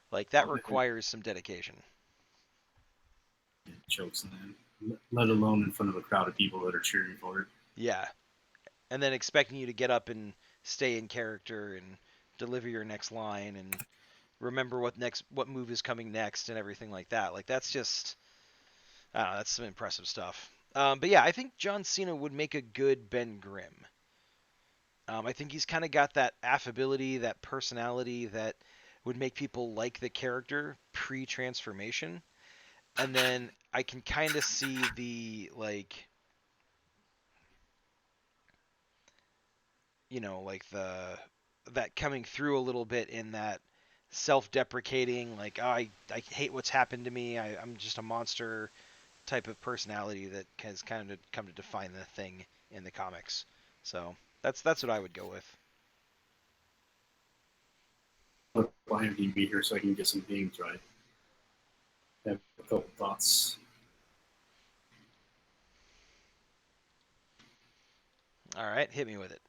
Speaker 1: Like that requires some dedication.
Speaker 2: It chokes them, let alone in front of a crowd of people that are cheering for it.
Speaker 1: Yeah, and then expecting you to get up and stay in character and deliver your next line and remember what move is coming next and everything like that. Like that's just I don't know, that's some impressive stuff. But yeah, I think John Cena would make a good Ben Grimm. I think he's kind of got that affability, that personality that would make people like the character pre-transformation. And then I can kind of see the like like that coming through a little bit in that self-deprecating, like oh, I hate what's happened to me. I'm just a monster type of personality that has kind of come to define the Thing in the comics. So that's what I would go with.
Speaker 2: But I have DB here so I can get some games right. I have a couple thoughts.
Speaker 1: All right, hit me with it.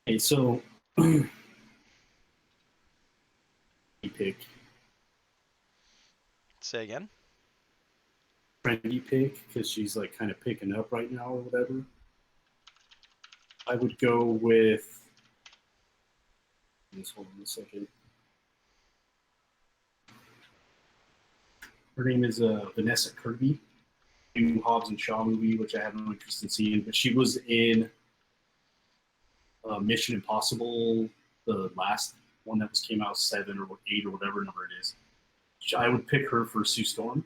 Speaker 2: Okay, so pick
Speaker 1: Say again.
Speaker 2: trendy pick because she's like kind of picking up right now or whatever. I would go with. Just hold on a second. Her name is Vanessa Kirby. New Hobbs and Shaw movie, which I have no interest in seeing, but she was in Mission Impossible, the last one that came out 7 or 8 or whatever number it is. I would pick her for Sue Storm.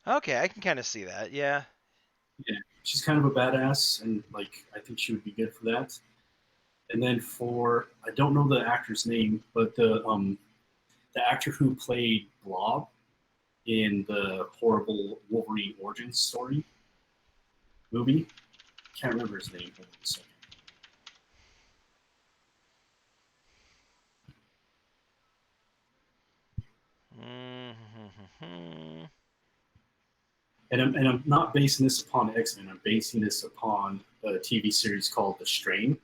Speaker 1: Okay, I can kind of see that. Yeah.
Speaker 2: Yeah, she's kind of a badass, and like I think she would be good for that. And then for I don't know the actor's name, but the actor who played Blob in the horrible Wolverine origin story movie, can't remember his name. Hold on a second.
Speaker 1: Mm-hmm.
Speaker 2: And I'm not basing this upon X-Men. I'm basing this upon a TV series called The Strain,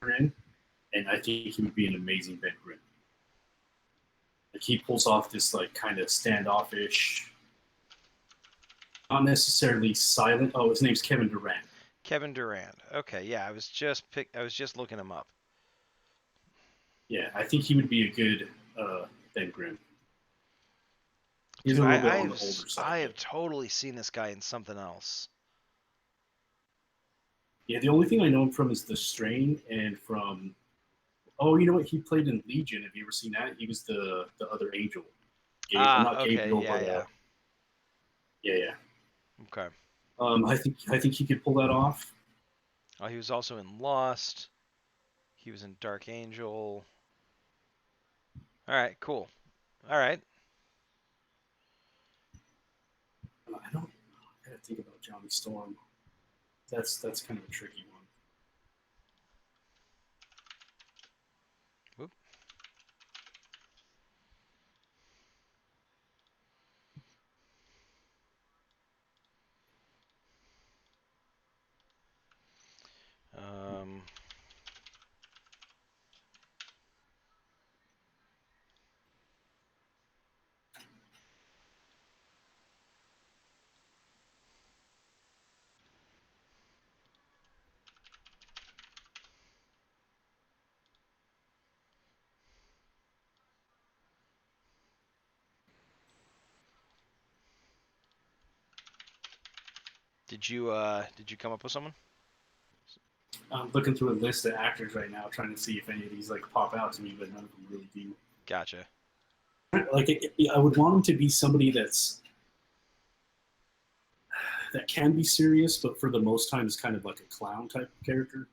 Speaker 2: and I think he would be an amazing Ben Grimm. Like he pulls off this like kind of standoffish, not necessarily silent. Oh, his name's Kevin Durant.
Speaker 1: Kevin Durant. Okay, yeah, I was just looking him up.
Speaker 2: Yeah, I think he would be a good Ben Grimm. He's
Speaker 1: Dude,
Speaker 2: a little bit on the older
Speaker 1: I
Speaker 2: side,
Speaker 1: have
Speaker 2: but
Speaker 1: totally seen this guy in something else.
Speaker 2: yeah, the only thing I know him from is The Strain and from oh, you know what? He played in Legion. Have you ever seen that? He was the other angel.
Speaker 1: Ah,
Speaker 2: Not
Speaker 1: okay,
Speaker 2: Gabriel,
Speaker 1: yeah,
Speaker 2: but
Speaker 1: yeah.
Speaker 2: yeah, yeah.
Speaker 1: Okay.
Speaker 2: I think he could pull that off.
Speaker 1: Oh, he was also in Lost. He was in Dark Angel. All right, cool. All right.
Speaker 2: I don't. I gotta think about Johnny Storm. That's kind of a tricky one.
Speaker 1: Whoop. Um, did you come up with someone?
Speaker 2: I'm looking through a list of actors right now, trying to see if any of these like pop out to me, but none of them really do.
Speaker 1: Gotcha.
Speaker 2: Like, I would want him to be somebody that can be serious, but for the most time is kind of like a clown type of character.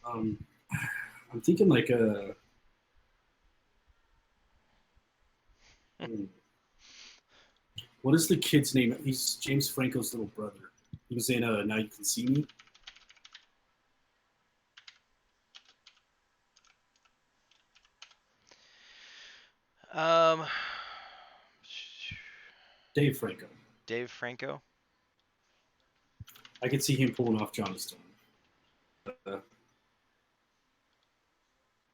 Speaker 2: Um, I'm thinking like a. Hmm, what is the kid's name? He's James Franco's little brother. He was in Now You Can See Me.
Speaker 1: Um,
Speaker 2: Dave Franco.
Speaker 1: Dave Franco.
Speaker 2: I could see him pulling off Johnny Storm. Uh,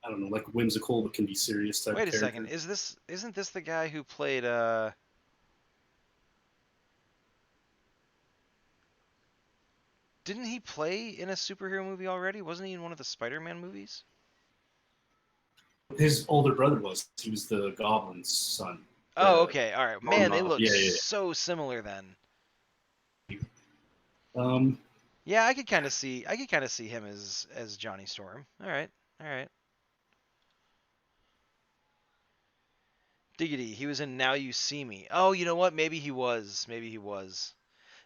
Speaker 2: I don't know, like whimsical but can be serious type of
Speaker 1: Wait a second.
Speaker 2: character.
Speaker 1: Isn't this the guy who played didn't he play in a superhero movie already? Wasn't he in one of the Spider-Man movies?
Speaker 2: His older brother was. He was the Goblin's son.
Speaker 1: Oh,
Speaker 2: The
Speaker 1: okay. All right. Man, they
Speaker 2: Norma.
Speaker 1: look
Speaker 2: Yeah, yeah.
Speaker 1: so similar then.
Speaker 2: Yeah. Um,
Speaker 1: Yeah, I could kind of see him as Johnny Storm. All right. All right. Diggity, he was in Now You See Me. Oh, you know what? Maybe he was. Maybe he was.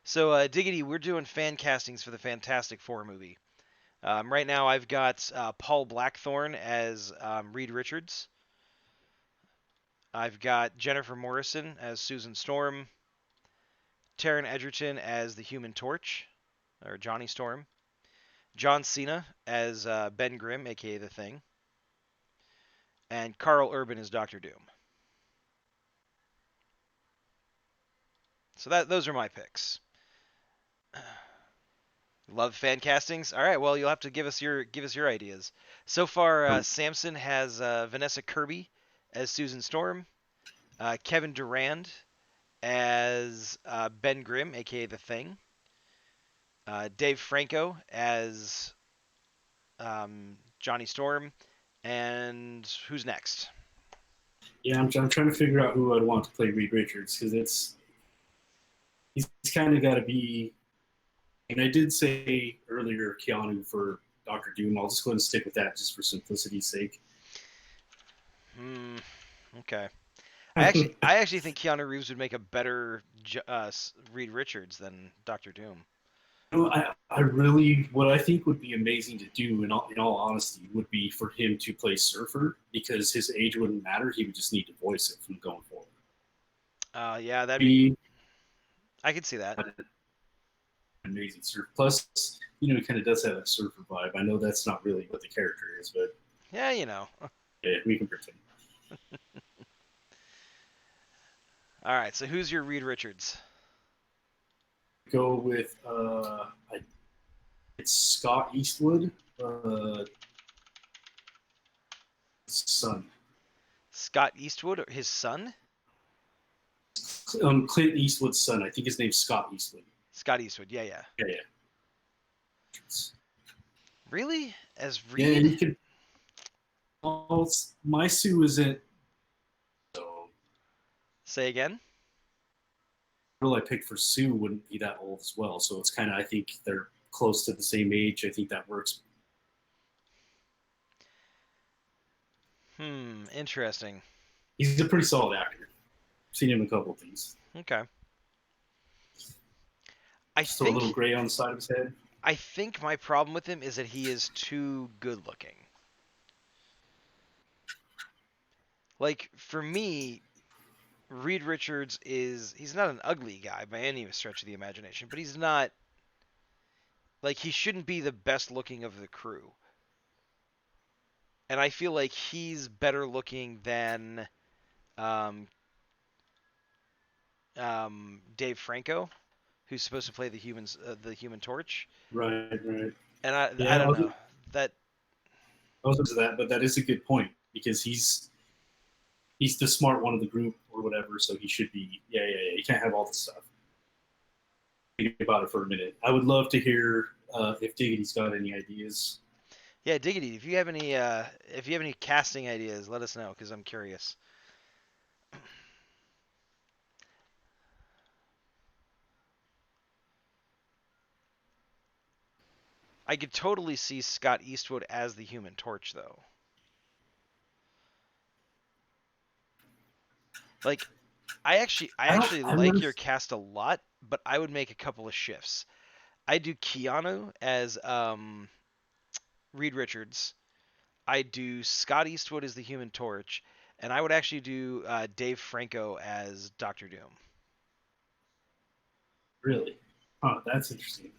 Speaker 1: So, Diggity, we're doing fan castings for the Fantastic Four movie. Right now, I've got Paul Blackthorne as Reed Richards. I've got Jennifer Morrison as Susan Storm. Taron Egerton as the Human Torch, or Johnny Storm. John Cena as Ben Grimm, aka The Thing. And Carl Urban as Doctor Doom. So those are my picks. Love fan castings. All right, well you'll have to give us your ideas. So far, Samson has Vanessa Kirby as Susan Storm, Kevin Durand as Ben Grimm, aka The Thing, Dave Franco as Johnny Storm, and who's next?
Speaker 2: yeah, I'm trying to figure out who I'd want to play Reed Richards because he's kind of got to be. And I did say earlier Keanu for Doctor Doom. I'll just go ahead and stick with that just for simplicity's sake.
Speaker 1: Hmm. Okay. I actually think Keanu Reeves would make a better Reed Richards than Doctor Doom.
Speaker 2: I really, what I think would be amazing to do, in all honesty, would be for him to play Surfer because his age wouldn't matter. He would just need to voice it from going forward.
Speaker 1: Yeah, that'd be.
Speaker 2: Be
Speaker 1: I could see that.
Speaker 2: an amazing Surfer. Plus, he kind of does have that Surfer vibe. I know that's not really what the character is, but
Speaker 1: Yeah, you know.
Speaker 2: yeah, we can pretend.
Speaker 1: All right, so who's your Reed Richards?
Speaker 2: Go with it's Scott Eastwood, son.
Speaker 1: Scott Eastwood, or his son?
Speaker 2: Clint Eastwood's son. I think his name's Scott Eastwood.
Speaker 1: Scott Eastwood. Yeah, yeah.
Speaker 2: Yeah, yeah.
Speaker 1: Really? As
Speaker 2: Yeah, and
Speaker 1: Reed?
Speaker 2: you could. Well, my Sue isn't. So,
Speaker 1: Say again?
Speaker 2: the girl I picked for Sue wouldn't be that old as well. So it's kind of. I think they're close to the same age. I think that works.
Speaker 1: Interesting.
Speaker 2: He's a pretty solid actor. Seen him in a couple of things.
Speaker 1: Okay. I
Speaker 2: Still a little
Speaker 1: think
Speaker 2: gray on the side of his head.
Speaker 1: I think my problem with him is that he is too good looking. Like for me, Reed Richards he's not an ugly guy by any stretch of the imagination, but he's not like he shouldn't be the best looking of the crew. And I feel like he's better looking than um, Dave Franco, who's supposed to play the Human Torch.
Speaker 2: Right, right.
Speaker 1: And I
Speaker 2: Yeah,
Speaker 1: don't know that.
Speaker 2: I was into that, but that is a good point because he's the smart one of the group or whatever, so he should be. Yeah, yeah, yeah. He can't have all this stuff. Think about it for a minute. I would love to hear if Diggity's got any ideas.
Speaker 1: Yeah, Diggity, if you have any casting ideas, let us know because I'm curious. I could totally see Scott Eastwood as the Human Torch, though. Like, I
Speaker 2: I don't.
Speaker 1: actually
Speaker 2: I've
Speaker 1: like
Speaker 2: never.
Speaker 1: your cast a lot, but I would make a couple of shifts. I do Keanu as Reed Richards. I do Scott Eastwood as the Human Torch, and I would actually do Dave Franco as Doctor Doom.
Speaker 2: Really. Huh, that's interesting.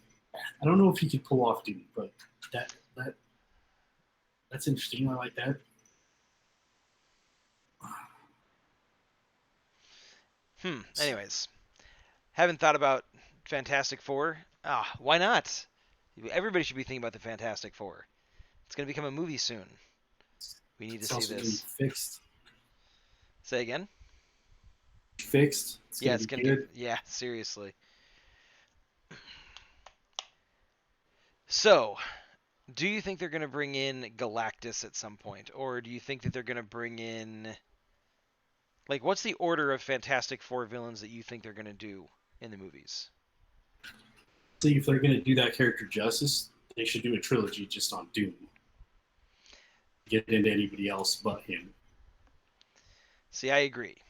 Speaker 2: I don't know if he could pull off Doom, but that that's interesting. I like that.
Speaker 1: Anyways, haven't thought about Fantastic Four. Why not? Everybody should be thinking about the Fantastic Four. It's going to become a movie soon. We need to
Speaker 2: It's
Speaker 1: see
Speaker 2: also going to be
Speaker 1: this.
Speaker 2: fixed.
Speaker 1: Say again?
Speaker 2: Fixed. It's
Speaker 1: Yeah,
Speaker 2: going
Speaker 1: it's
Speaker 2: to be
Speaker 1: going to be.
Speaker 2: good.
Speaker 1: Yeah, seriously. So, do you think they're going to bring in Galactus at some point? Or do you think that they're going to bring in. Like, what's the order of Fantastic Four villains that you think they're going to do in the movies?
Speaker 2: See, if they're going to do that character justice, they should do a trilogy just on Doom. Get into anybody else but him.
Speaker 1: See, I agree.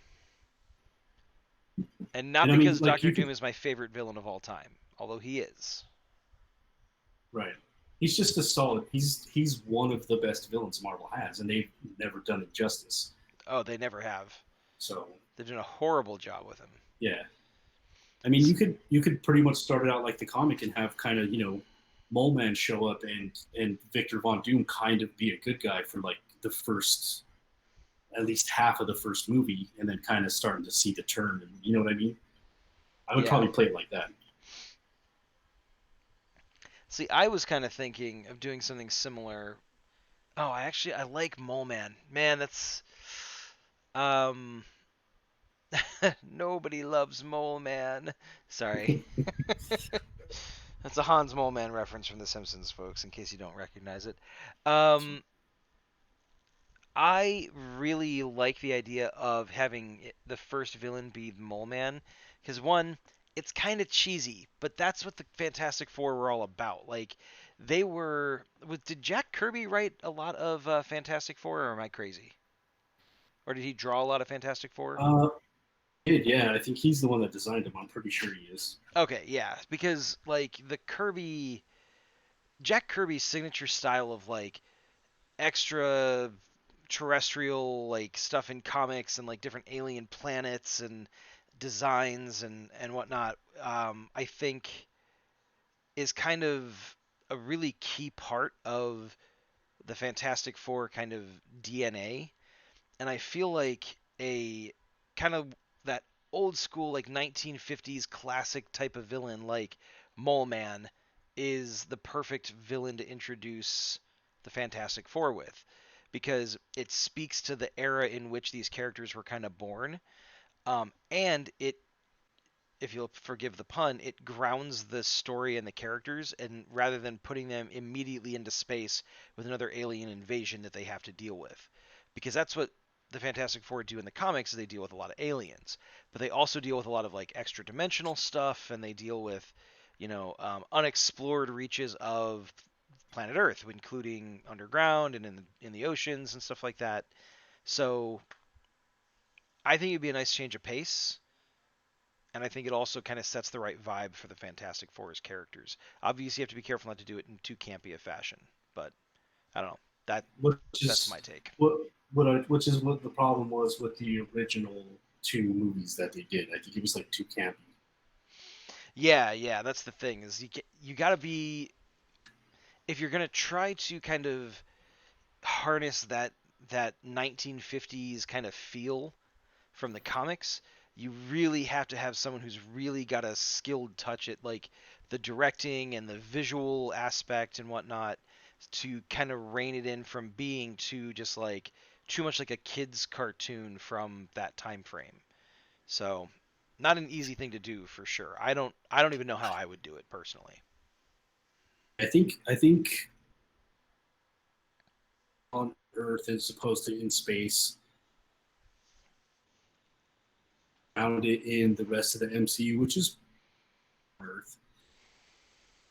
Speaker 1: And not
Speaker 2: And I mean,
Speaker 1: because
Speaker 2: like
Speaker 1: Doctor
Speaker 2: you
Speaker 1: Doom
Speaker 2: could,
Speaker 1: is my favorite villain of all time, although he is.
Speaker 2: right? He's just a solid. He's one of the best villains Marvel has, and they've never done it justice.
Speaker 1: Oh, they never have.
Speaker 2: So
Speaker 1: They've done a horrible job with him.
Speaker 2: yeah, I mean, you could pretty much start it out like the comic and have kind of Mole Man show up and Victor Von Doom kind of be a good guy for like the first at least half of the first movie, and then kind of starting to see the turn. And you know what I mean? I would
Speaker 1: Yeah.
Speaker 2: probably play it like that.
Speaker 1: See, I was kind of thinking of doing something similar. Oh, I like Mole Man. Man, that's um nobody loves Mole Man. Sorry. That's a Hans Mole Man reference from The Simpsons, folks, in case you don't recognize it. Um I really like the idea of having the first villain be Mole Man because one, it's kind of cheesy, but that's what the Fantastic Four were all about. Like they were. Did Jack Kirby write a lot of Fantastic Four, or am I crazy? or did he draw a lot of Fantastic Four?
Speaker 2: Uh, yeah, I think he's the one that designed him. I'm pretty sure he is.
Speaker 1: Okay, yeah, because like the Kirby, Jack Kirby's signature style of like extra terrestrial like stuff in comics and like different alien planets and designs and whatnot, I think is kind of a really key part of the Fantastic Four kind of DNA. And I feel like a kind of that old school like 1950s classic type of villain like Mole Man is the perfect villain to introduce the Fantastic Four with, because it speaks to the era in which these characters were kind of born, and it, if you'll forgive the pun, it grounds the story and the characters, and rather than putting them immediately into space with another alien invasion that they have to deal with, because that's what the Fantastic Four do in the comics. Is they deal with a lot of aliens, but they also deal with a lot of like extra dimensional stuff, and they deal with, unexplored reaches of planet Earth, including underground and in the oceans and stuff like that. So I think it'd be a nice change of pace, and I think it also kind of sets the right vibe for the Fantastic Four's characters. Obviously, you have to be careful not to do it in too campy a fashion, but I don't know. That
Speaker 2: Which
Speaker 1: that's my
Speaker 2: is
Speaker 1: take.
Speaker 2: which is what the problem was with the original two movies that they did. I think it was like too campy.
Speaker 1: Yeah, yeah, that's the thing, is you got to be, if you're gonna try to kind of harness that 1950s kind of feel from the comics, you really have to have someone who's really got a skilled touch at like the directing and the visual aspect and whatnot, to kind of rein it in from being too much like a kid's cartoon from that time frame. So, not an easy thing to do for sure. I don't even know how I would do it personally.
Speaker 2: I think on Earth as opposed to in space, found it in the rest of the MCU, which is Earth,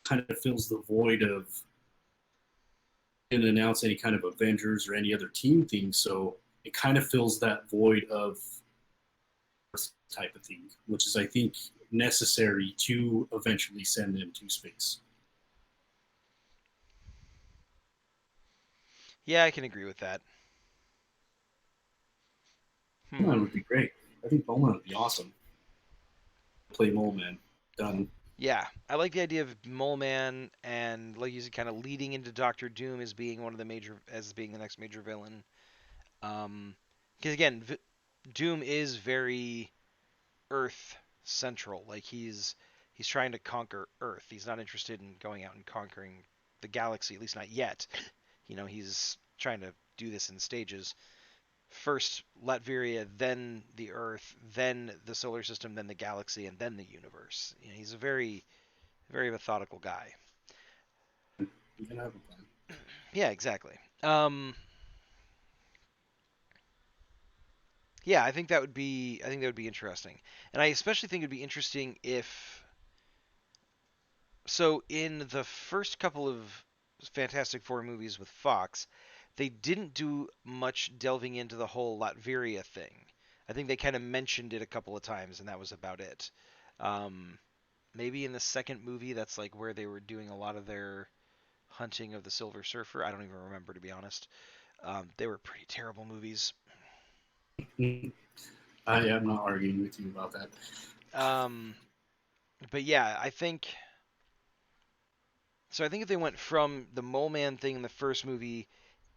Speaker 2: kind of fills the void of, didn't announce any kind of Avengers or any other team thing, so it kind of fills that void of Earth type of thing, which is I think necessary to eventually send them to space.
Speaker 1: Yeah, I can agree with that.
Speaker 2: Bowman
Speaker 1: Hmm.
Speaker 2: would be great. I think Bowman would be awesome. Play Mole Man. Done.
Speaker 1: Yeah, I like the idea of Mole Man, and like you said, kind of leading into Doctor Doom as being one of the major, as being the next major villain. Because again, Doom is very Earth central. Like he's trying to conquer Earth. He's not interested in going out and conquering the galaxy, at least not yet. He's trying to do this in stages. First Latveria, then the Earth, then the solar system, then the galaxy, and then the universe. He's a very, very methodical guy.
Speaker 2: You can have a plan.
Speaker 1: Yeah, exactly. Um, yeah, I think that would be interesting, and I especially think it'd be interesting if, so in the first couple of Fantastic Four movies with Fox, they didn't do much delving into the whole Latveria thing. I think they kind of mentioned it a couple of times, and that was about it. Um, Maybe in the second movie, that's like where they were doing a lot of their hunting of the Silver Surfer. I don't even remember, to be honest. They were pretty terrible movies.
Speaker 2: I am not arguing with you about that.
Speaker 1: Um, but yeah, I think so. I think if they went from the Mole Man thing in the first movie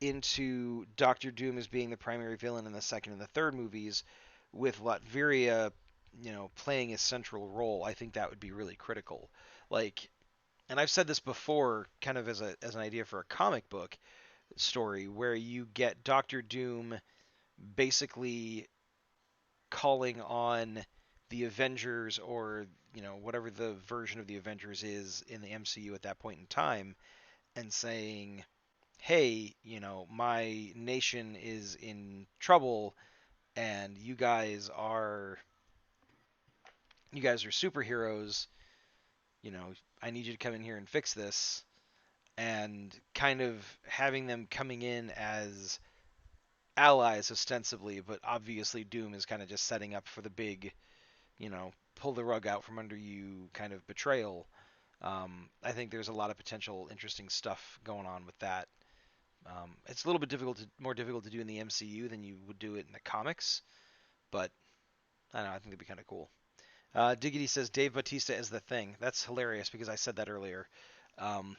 Speaker 1: into Doctor Doom as being the primary villain in the second and the third movies, with Latveria, playing a central role, I think that would be really critical. Like, and I've said this before, kind of as an idea for a comic book story, where you get Doctor Doom basically calling on the Avengers, or whatever the version of the Avengers is in the MCU at that point in time, and saying, "Hey, my nation is in trouble, and you guys are superheroes. You know, I need you to come in here and fix this." And kind of having them coming in as allies ostensibly, but obviously Doom is kind of just setting up for the big, pull the rug out from under you kind of betrayal. I think there's a lot of potential interesting stuff going on with that. It's a little bit more difficult to do in the MCU than you would do it in the comics, but I don't know. I think it'd be kind of cool. Diggity says Dave Bautista is the Thing. That's hilarious because I said that earlier. Um,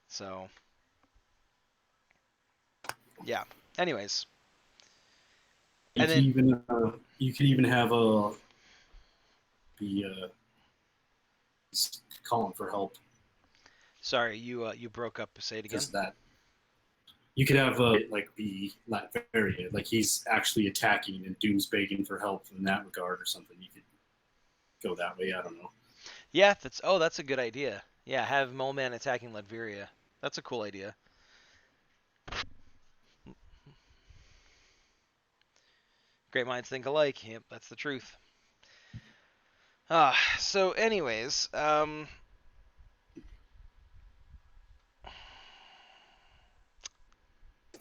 Speaker 1: so yeah. Anyways,
Speaker 2: You
Speaker 1: and
Speaker 2: could
Speaker 1: then
Speaker 2: even have the calling for help
Speaker 1: sorry, you broke up. Say it again.
Speaker 2: because that you could have like be Latveria, like he's actually attacking and Doom's begging for help in that regard or something. You could go that way. I don't know.
Speaker 1: Yeah, that's a good idea. Yeah, have Mole Man attacking Latveria. That's a cool idea. Great minds think alike. Yep, that's the truth. So anyways,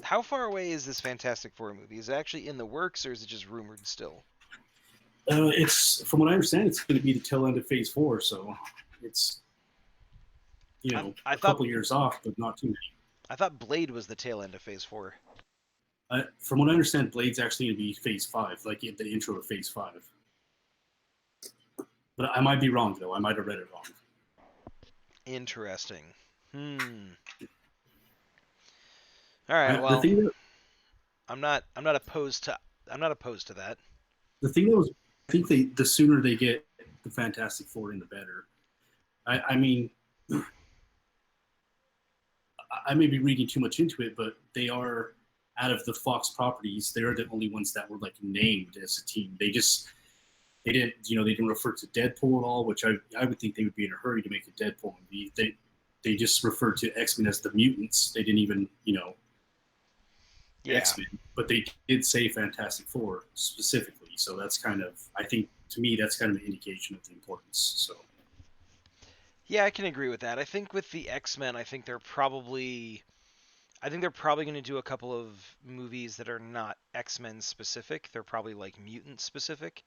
Speaker 1: how far away is this Fantastic Four movie? Is it actually in the works or is it just rumored still?
Speaker 2: It's from what I understand, it's going to be the tail end of Phase 4, so it's
Speaker 1: I
Speaker 2: a
Speaker 1: thought
Speaker 2: couple years off, but not too many.
Speaker 1: I thought Blade was the tail end of Phase 4.
Speaker 2: From what I understand, Blade's actually going to be Phase 5, like the intro of Phase 5. But I might be wrong though. I might have read it wrong.
Speaker 1: Interesting. Hmm. All right.
Speaker 2: The
Speaker 1: Well,
Speaker 2: thing that
Speaker 1: I'm not opposed to that.
Speaker 2: the thing that was, I think the sooner they get the Fantastic Four in, the better. I mean, I may be reading too much into it, but they are out of the Fox properties. They're the only ones that were like named as a team. They didn't refer to Deadpool at all, which I would think they would be in a hurry to make a Deadpool movie. They just referred to X-Men as the mutants. They didn't even
Speaker 1: Yeah.
Speaker 2: X-Men, but they did say Fantastic Four specifically. So that's kind of, I think, to me, that's kind of an indication of the importance. So
Speaker 1: Yeah, I can agree with that. I think with the X-Men, I think they're probably going to do a couple of movies that are not X-Men specific. They're probably like mutant specific.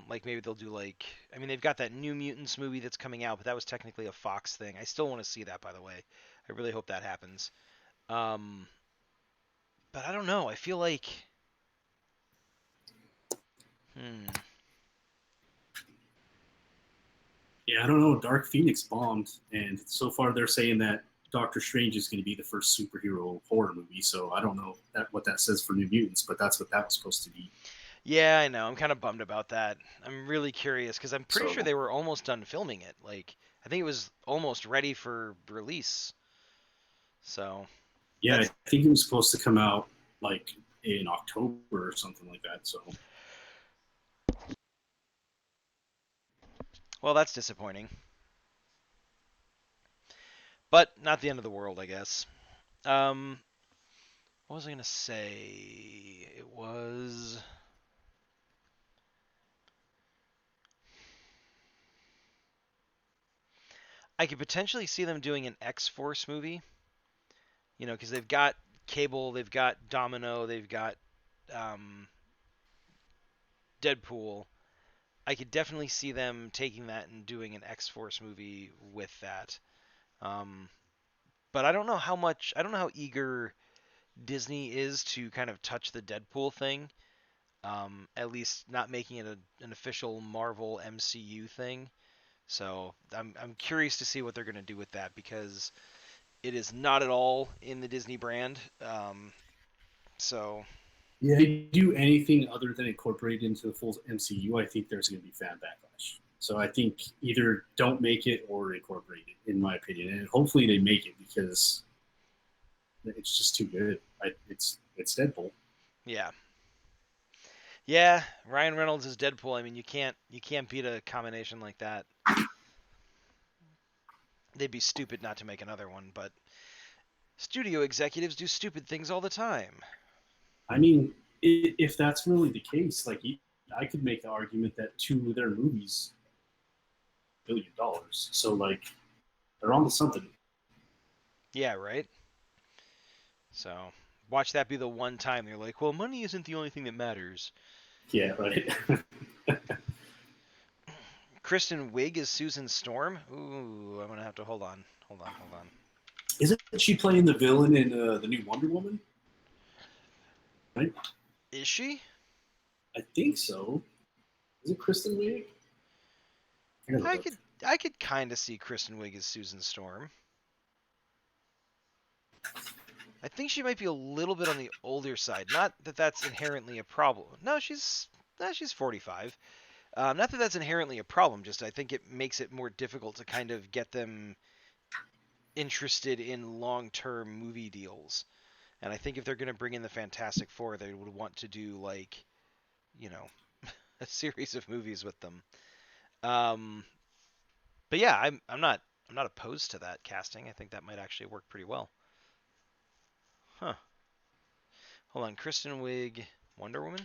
Speaker 1: Like maybe they'll do like, I mean, they've got that New Mutants movie that's coming out, but that was technically a Fox thing. I still want to see that, by the way. I really hope that happens. Um, but I don't know. I feel like, hmm,
Speaker 2: yeah, I don't know. Dark Phoenix bombed, and so far they're saying that Doctor Strange is going to be the first superhero horror movie. So I don't know what that says for New Mutants, but that's what that was supposed to be.
Speaker 1: yeah, I know. I'm kind of bummed about that. I'm really curious because I'm pretty sure
Speaker 2: So
Speaker 1: they were almost done filming it. Like, I think it was almost ready for release. So
Speaker 2: yeah,
Speaker 1: that's
Speaker 2: I think it was supposed to come out like in October or something like that. So
Speaker 1: well, that's disappointing, but not the end of the world, I guess. Um, what was I gonna say? It was I could potentially see them doing an X Force movie. Because they've got Cable, they've got Domino, they've got um, Deadpool. I could definitely see them taking that and doing an X Force movie with that. Um, but I don't know how much, I don't know how eager Disney is to kind of touch the Deadpool thing. At least not making it an official Marvel MCU thing. So I'm curious to see what they're going to do with that because it is not at all in the Disney brand. So
Speaker 2: yeah, if they do anything other than incorporate it into the full MCU, I think there's going to be fan backlash. So I think either don't make it or incorporate it, in my opinion, and hopefully they make it because it's just too good. It's Deadpool.
Speaker 1: yeah, yeah. Ryan Reynolds is Deadpool. I mean, you can't beat a combination like that. They'd be stupid not to make another one, but studio executives do stupid things all the time.
Speaker 2: I mean, if that's really the case, like I could make the argument that two of their movies $1 billion. So like they're on to something.
Speaker 1: Yeah, right. So watch that be the one time they're like, well, money isn't the only thing that matters.
Speaker 2: Yeah, right.
Speaker 1: Kristen Wiig is Susan Storm. Ooh, I'm gonna have to hold on.
Speaker 2: Isn't she playing the villain in the new Wonder Woman? Right?
Speaker 1: Is she?
Speaker 2: I think so. Is it Kristen Wiig? I gotta
Speaker 1: I
Speaker 2: look.
Speaker 1: could I could kind of see Kristen Wiig as Susan Storm. I think she might be a little bit on the older side. Not that that's inherently a problem. No, she's 45. Not that that's inherently a problem. Just I think it makes it more difficult to kind of get them interested in long-term movie deals. And I think if they're going to bring in the Fantastic Four, they would want to do like, you know, a series of movies with them. Um, but yeah, I'm not opposed to that casting. I think that might actually work pretty well. Huh. Hold on, Kristen Wiig, Wonder Woman.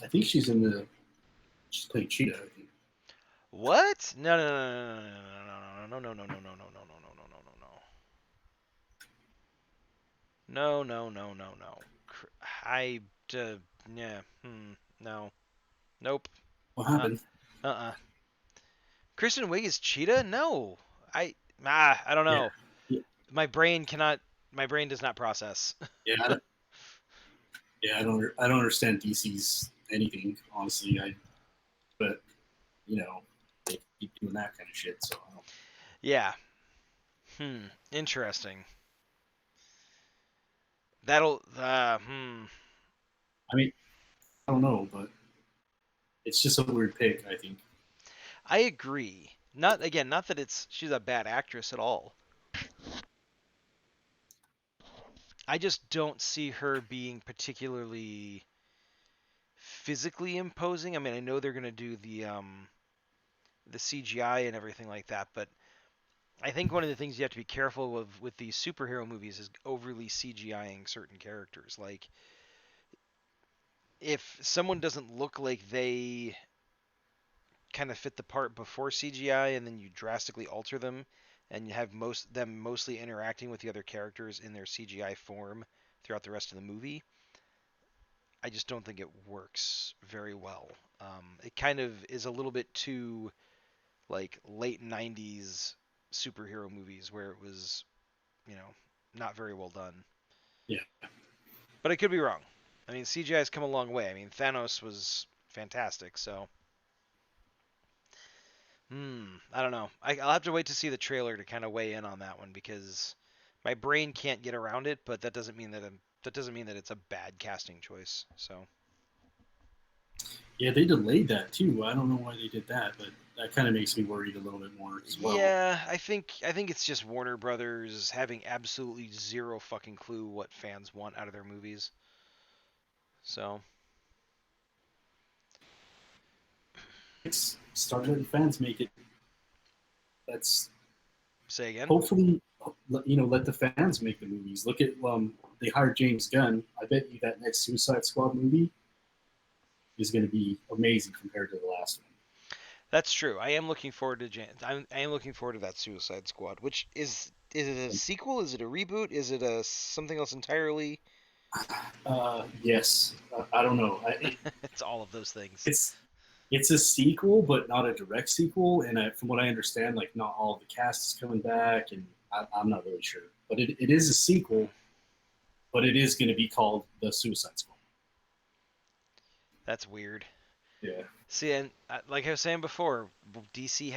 Speaker 2: I think she's in the. She's playing Cheetah. I think.
Speaker 1: What? No. No. I yeah. No. Nope.
Speaker 2: What
Speaker 1: Uh.
Speaker 2: happened?
Speaker 1: Uh. Kristen Wiig is Cheetah? No. I don't
Speaker 2: Yeah,
Speaker 1: know.
Speaker 2: yeah,
Speaker 1: My brain cannot. My brain does not process.
Speaker 2: yeah. Yeah, I don't understand DC's anything honestly. But you know, they keep doing that kind of shit. So I don't.
Speaker 1: Yeah. Interesting. That'll.
Speaker 2: I mean, I don't know, but it's just a weird pick. I think.
Speaker 1: I agree. Not that she's a bad actress at all. I just don't see her being particularly physically imposing. I mean, I know they're gonna do the CGI and everything like that, but I think one of the things you have to be careful with these superhero movies is overly CGIing certain characters. Like if someone doesn't look like they kind of fit the part before CGI and then you drastically alter them and you have mostly interacting with the other characters in their CGI form throughout the rest of the movie, I just don't think it works very well. It kind of is a little bit too like late '90s superhero movies where it was, you know, not very well done.
Speaker 2: Yeah.
Speaker 1: But I could be wrong. I mean, CGI has come a long way. I mean, Thanos was fantastic, so I don't know. I'll have to wait to see the trailer to kind of weigh in on that one because my brain can't get around it. But that doesn't mean that it's a bad casting choice. So
Speaker 2: Yeah, they delayed that too. I don't know why they did that, but that kind of makes me worried a little bit more as well.
Speaker 1: yeah, I think it's just Warner Brothers having absolutely zero fucking clue what fans want out of their movies. So
Speaker 2: It's start letting fans make it. That's
Speaker 1: say again.
Speaker 2: hopefully let the fans make the movies. Look at they hired James Gunn. I bet you that next Suicide Squad movie is going to be amazing compared to the last one.
Speaker 1: That's true. I am looking forward to I am looking forward to that Suicide Squad. Which is it a sequel? Is it a reboot? Is it a something else entirely?
Speaker 2: Yes, I don't know.
Speaker 1: It's all of those things.
Speaker 2: It's it's a sequel, but not a direct sequel. And from what I understand, like not all of the cast is coming back, and I'm not really sure. But it is a sequel, but it is going to be called the Suicide Squad.
Speaker 1: That's weird.
Speaker 2: Yeah,
Speaker 1: See, and like I was saying before, DC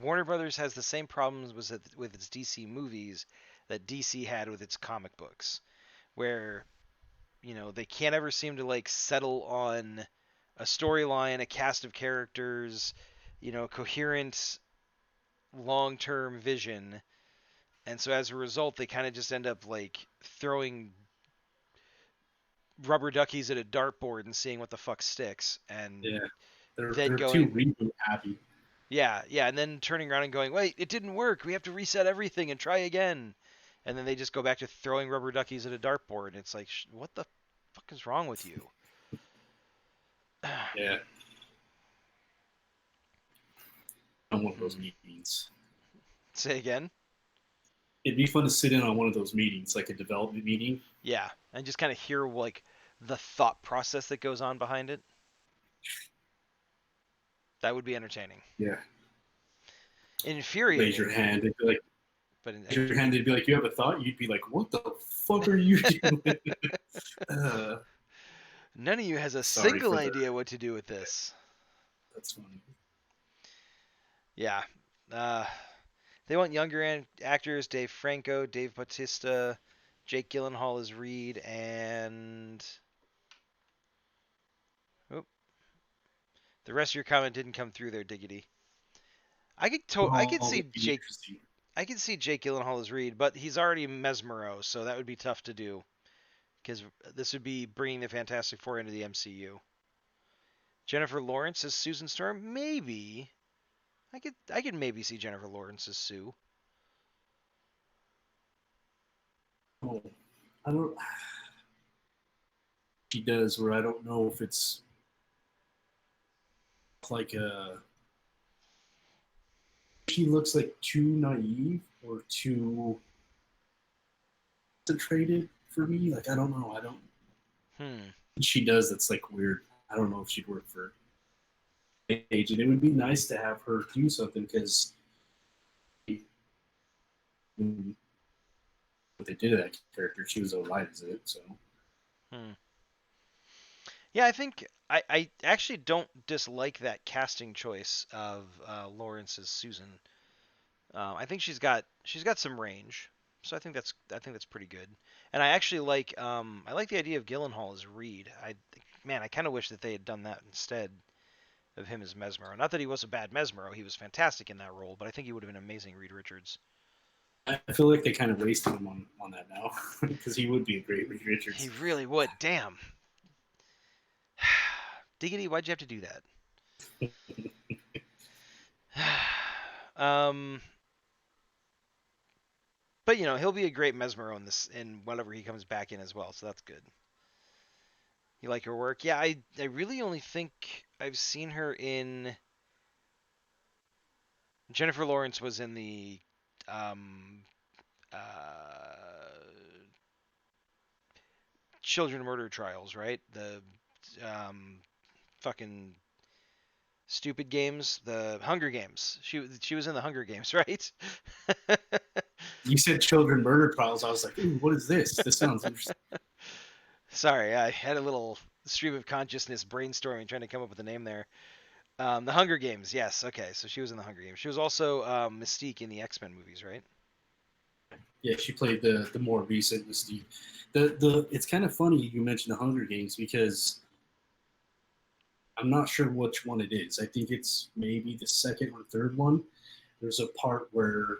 Speaker 1: Warner Brothers has the same problems with its DC movies that DC had with its comic books, where they can't ever seem to like settle on a storyline, a cast of characters, coherent long-term vision, and so as a result, they kind of just end up like throwing rubber duckies at a dartboard and seeing what the fuck sticks, and
Speaker 2: yeah.
Speaker 1: then
Speaker 2: They're too
Speaker 1: going,
Speaker 2: reboot happy.
Speaker 1: yeah, and then turning around and going, wait, it didn't work. We have to reset everything and try again. And then they just go back to throwing rubber duckies at a dartboard. And it's like, what the fuck is wrong with you?
Speaker 2: Yeah, I'm one of those meetings.
Speaker 1: Say again.
Speaker 2: It'd be fun to sit in on one of those meetings, like a development meeting.
Speaker 1: Yeah, and just kind of hear like the thought process that goes on behind it. That would be entertaining.
Speaker 2: Yeah, raise your
Speaker 1: Infuriating,
Speaker 2: hand. They'd be like,
Speaker 1: but
Speaker 2: raise your hand.
Speaker 1: entertaining.
Speaker 2: They'd be like, "You have a thought?" You'd be like, "What the fuck are you doing?" uh,
Speaker 1: None of you has a
Speaker 2: sorry
Speaker 1: single
Speaker 2: for the.
Speaker 1: idea what to do with this.
Speaker 2: That's funny.
Speaker 1: Yeah. Uh, they want younger actors: Dave Franco, Dave Bautista, Jake Gyllenhaal as Reed, and oop, the rest of your comment didn't come through there, Diggity. I could
Speaker 2: Oh,
Speaker 1: see
Speaker 2: would be
Speaker 1: Jake
Speaker 2: interesting.
Speaker 1: I could see Jake Gyllenhaal as Reed, but he's already Mesmero, so that would be tough to do because this would be bringing the Fantastic Four into the MCU. Jennifer Lawrence as Susan Storm, maybe. I could maybe see Jennifer Lawrence as Sue.
Speaker 2: Oh, I don't. She does where I don't know if it's like a. She looks like too naive or too concentrated for me. Like I don't know. I don't.
Speaker 1: Hmm.
Speaker 2: She does. That's like weird. I don't know if she'd work for age, and it would be nice to have her do something because what they did to that character, she was alright as it. So
Speaker 1: Hmm. Yeah, I think I actually don't dislike that casting choice of Lawrence as Susan. I think she's got some range, so I think that's pretty good. And I like the idea of Gyllenhaal as Reed. I kind of wish that they had done that instead of him as Mesmero. Not that he was a bad Mesmero, he was fantastic in that role, but I think he would have been amazing Reed Richards.
Speaker 2: I feel like they kind of wasted him on that now because he would be a great Reed
Speaker 1: He
Speaker 2: Richards.
Speaker 1: really would. Damn. Diggity, why'd you have to do that? um, but he'll be a great Mesmero in whatever he comes back in as well, so that's good. You like her work? Yeah, I really only think I've seen her in Jennifer Lawrence was in the um children murder trials, right? The um fucking stupid games, the Hunger Games. She was in the Hunger Games, right?
Speaker 2: You said children murder trials. I was like, ooh, what is this? This sounds interesting.
Speaker 1: Sorry, I had a little stream of consciousness brainstorming trying to come up with a name there. The Hunger Games, yes. Okay, so she was in the Hunger Games. She was also Mystique in the X-Men movies, right?
Speaker 2: Yeah, she played the more recent Mystique. The it's kind of funny you mentioned the Hunger Games because I'm not sure which one it is. I think it's maybe the second or third one. There's a part where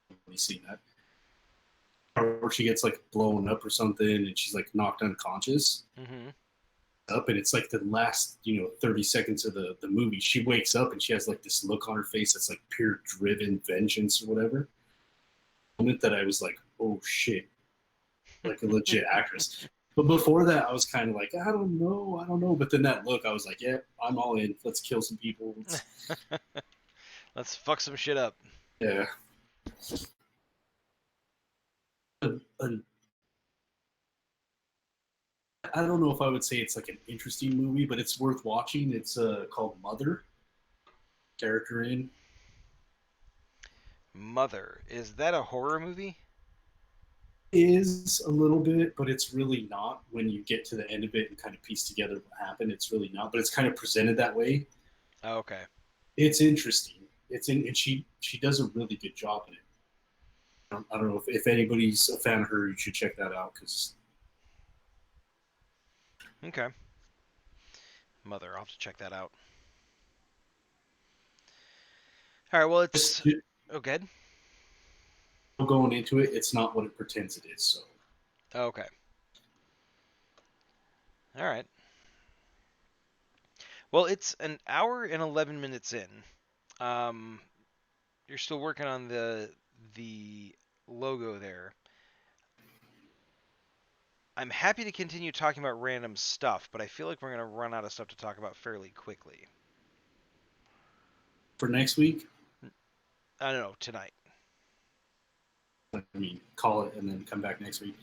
Speaker 2: let me see that part where she gets like blown up or something and she's like knocked unconscious
Speaker 1: Mm-hmm.
Speaker 2: up and it's like the last 30 seconds of the movie she wakes up and she has like this look on her face that's like pure driven vengeance or whatever. The moment that I was like, oh shit, like a legit actress. But before that, I was kind of like, I don't know. But then that look, I was like, yeah, I'm all in. Let's kill some people.
Speaker 1: Let's fuck some shit up.
Speaker 2: Yeah. And I don't know if I would say it's like an interesting movie, but it's worth watching. It's called Mother. Character in
Speaker 1: Mother. Is that a horror movie?
Speaker 2: is a little bit, but it's really not. When you get to the end of it and kind of piece together what happened, it's really not. But it's kind of presented that way.
Speaker 1: Oh, okay.
Speaker 2: It's interesting. It's in, and she does a really good job in it. I don't know if anybody's a fan of her, you should check that out because
Speaker 1: Okay. Mother. I'll have to check that out. All right. Well,
Speaker 2: just
Speaker 1: it's oh good.
Speaker 2: going into it, it's not what it pretends it is. So
Speaker 1: Okay. All right. Well, it's an hour and 11 minutes in. Um, you're still working on the logo there. I'm happy to continue talking about random stuff, but I feel like we're gonna run out of stuff to talk about fairly quickly.
Speaker 2: for next week,
Speaker 1: I don't know tonight.
Speaker 2: I mean, call it and then come back next week.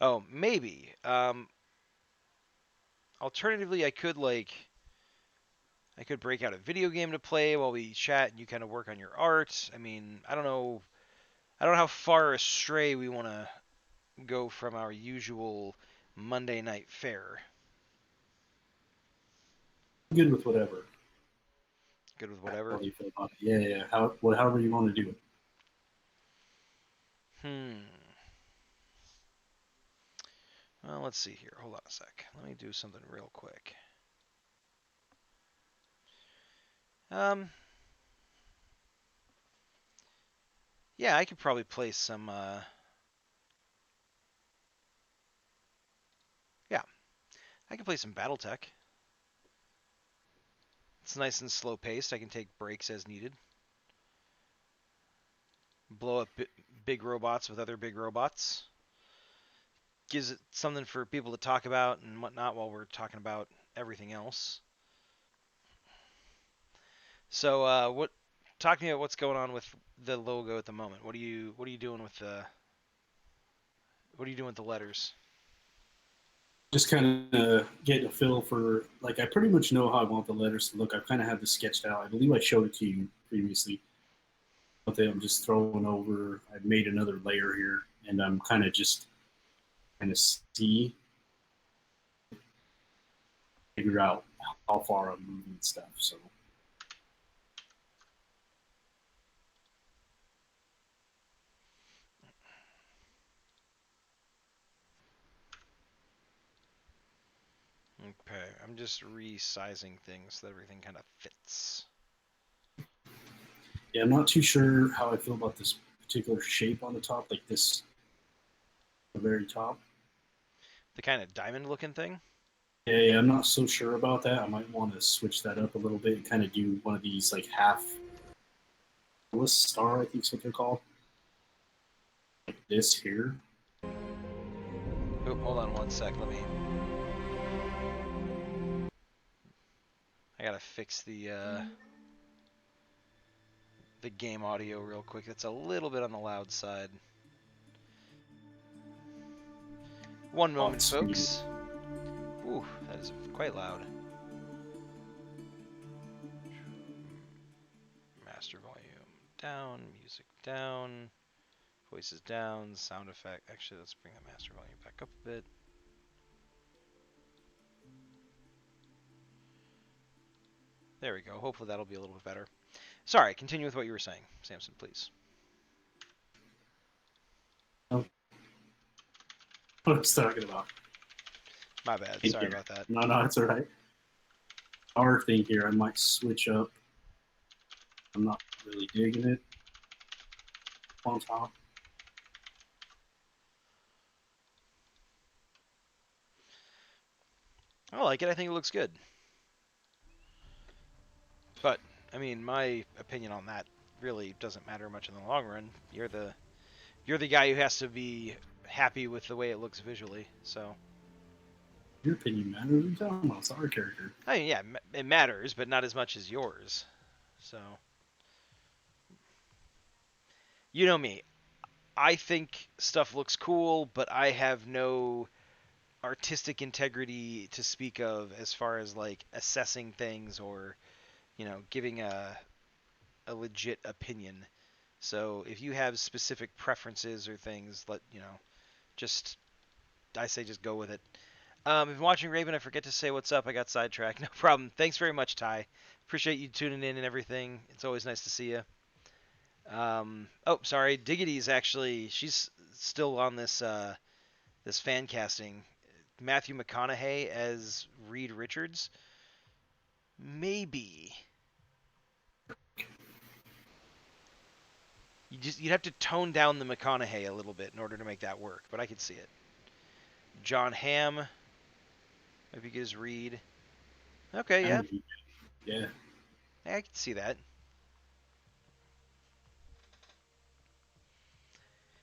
Speaker 1: Oh, maybe. Alternatively, I could break out a video game to play while we chat and you kind of work on your art. I mean, I don't know. I don't know how far astray we want to go from our usual Monday night fare.
Speaker 2: I'm good with whatever.
Speaker 1: Good with
Speaker 2: How
Speaker 1: whatever.
Speaker 2: do you feel about it? Yeah, yeah. However you want to do it.
Speaker 1: Hmm. Well, let's see here. Hold on a sec. Let me do something real quick. Um. Yeah, I could probably play some. Yeah, I could play some BattleTech. It's nice and slow paced. I can take breaks as needed. Blow up big robots with other big robots. Gives it something for people to talk about and whatnot while we're talking about everything else. So, what? Talk to me about what's going on with the logo at the moment. What are you doing with the what are you doing with the letters?
Speaker 2: Just kind of get a feel for, like, I pretty much know how I want the letters to look. I kind of have this sketched out. I believe I showed it to you previously. But then I'm just throwing over. I've made another layer here, and I'm kind of just kind of see, figure out how far I'm moving and stuff. So
Speaker 1: Okay, I'm just resizing things so that everything kind of fits.
Speaker 2: yeah, I'm not too sure how I feel about this particular shape on the top, like this, the very top.
Speaker 1: The kind of diamond looking thing.
Speaker 2: Yeah, yeah, I'm not so sure about that. I might want to switch that up a little bit and kind of do one of these like half star, I think is what they're called. Like this here.
Speaker 1: Oh, hold on one sec. I gotta fix the game audio real quick. It's a little bit on the loud side. One
Speaker 2: Off
Speaker 1: moment,
Speaker 2: screen.
Speaker 1: folks. Ooh, that is quite loud. Master volume down, music down, voices down, sound effect. Actually, let's bring the master volume back up a bit. There we go. Hopefully that'll be a little bit better. Sorry, continue with what you were saying, Samson, please.
Speaker 2: Oh, what I was talking about.
Speaker 1: My bad.
Speaker 2: Thank
Speaker 1: Sorry
Speaker 2: you.
Speaker 1: about that.
Speaker 2: No, no, it's all right. Our thing here, I might switch up. I'm not really digging it on top.
Speaker 1: I like it. I think it looks good. But I mean, my opinion on that really doesn't matter much in the long run. You're the guy who has to be happy with the way it looks visually. So
Speaker 2: Your opinion matters. What are you talking about? It's our character.
Speaker 1: I mean, yeah, it matters, but not as much as yours. So you know me. I think stuff looks cool, but I have no artistic integrity to speak of as far as like assessing things or giving a legit opinion. So if you have specific preferences or things, just I say just go with it. If you're watching Raven, I forget to say what's up. I got sidetracked. No problem. Thanks very much, Ty. Appreciate you tuning in and everything. It's always nice to see you. Oh, sorry. Diggity's actually she's still on this fan casting. Matthew McConaughey as Reed Richards. Maybe you'd have to tone down the McConaughey a little bit in order to make that work, but I could see it. John Hamm, maybe get his Reed. Okay,
Speaker 2: That
Speaker 1: yeah,
Speaker 2: would be, yeah.
Speaker 1: I can see that.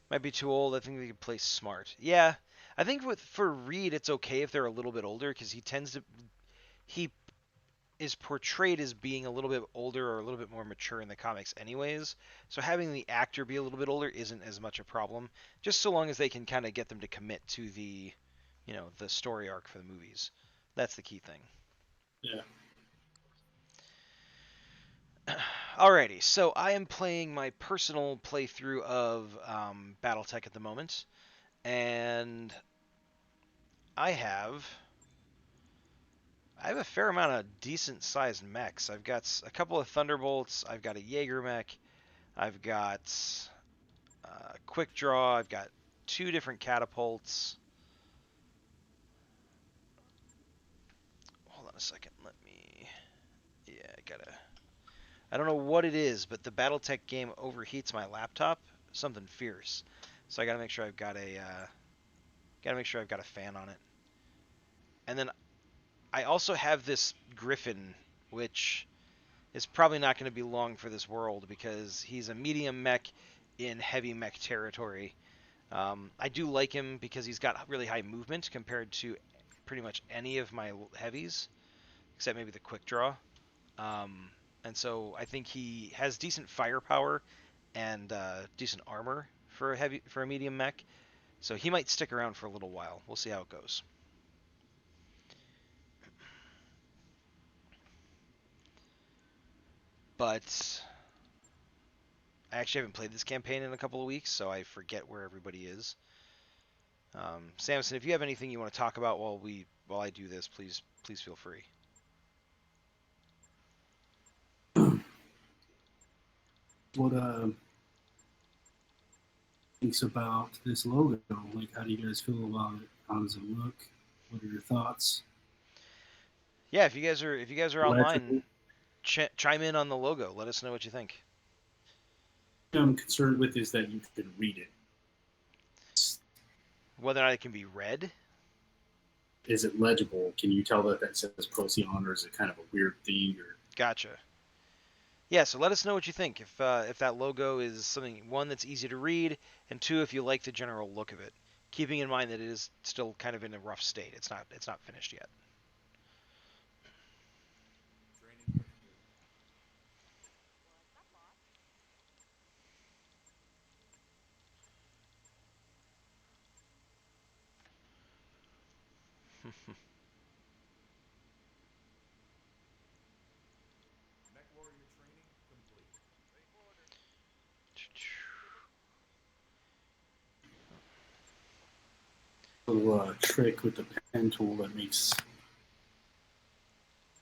Speaker 1: Might be too old. I think they could play smart. Yeah, I think for Reed, it's okay if they're a little bit older because he is portrayed as being a little bit older or a little bit more mature in the comics anyways. So having the actor be a little bit older isn't as much a problem, just so long as they can kind of get them to commit to the, the story arc for the movies. That's the key thing.
Speaker 2: Yeah.
Speaker 1: Alrighty, so I am playing my personal playthrough of BattleTech at the moment, and I have I have a fair amount of decent sized mechs. I've got a couple of Thunderbolts. I've got a Jaeger mech. I've got quick draw. I've got two different catapults. Hold on a second. Let me. Yeah, I gotta. I don't know what it is, but the BattleTech game overheats my laptop. Something fierce. So I gotta make sure I've got a. Gotta make sure I've got a fan on it. And then I also have this Griffin, which is probably not going to be long for this world because he's a medium mech in heavy mech territory. I do like him because he's got really high movement compared to pretty much any of my heavies, except maybe the quick draw. Um, and so I think he has decent firepower and decent armor for a medium mech. So he might stick around for a little while. We'll see how it goes. But I actually haven't played this campaign in a couple of weeks, so I forget where everybody is. Samson, if you have anything you want to talk about while I do this, please feel free.
Speaker 2: What thinks about this logo? Like, how do you guys feel about it? How does it look? What are your thoughts?
Speaker 1: Yeah, if you guys are online,
Speaker 2: Legible.
Speaker 1: chime in on the logo. Let us know what you think.
Speaker 2: What I'm concerned with is that you can read it.
Speaker 1: Whether or not it can be read.
Speaker 2: Is it legible? Can you tell that that says Procyon, or is it kind of a weird thing? Or
Speaker 1: Gotcha. Yeah, so let us know what you think. If that logo is something, one, that's easy to read, and two, if you like the general look of it, keeping in mind that it is still kind of in a rough state. It's not finished yet.
Speaker 2: a little trick with the pen tool that makes.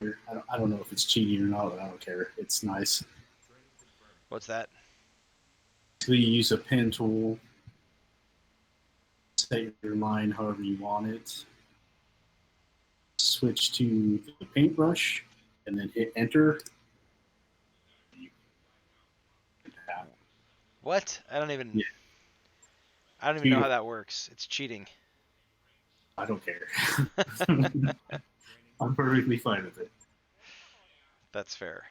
Speaker 2: I don't know if it's cheating or not, but I don't care. It's nice.
Speaker 1: What's that?
Speaker 2: Basically, you use a pen tool, set your line however you want it, switch to the paintbrush, and then hit enter.
Speaker 1: What?
Speaker 2: Yeah,
Speaker 1: I don't even know how
Speaker 2: beautiful.
Speaker 1: that works. It's cheating.
Speaker 2: I don't care. I'm perfectly fine with it.
Speaker 1: That's fair.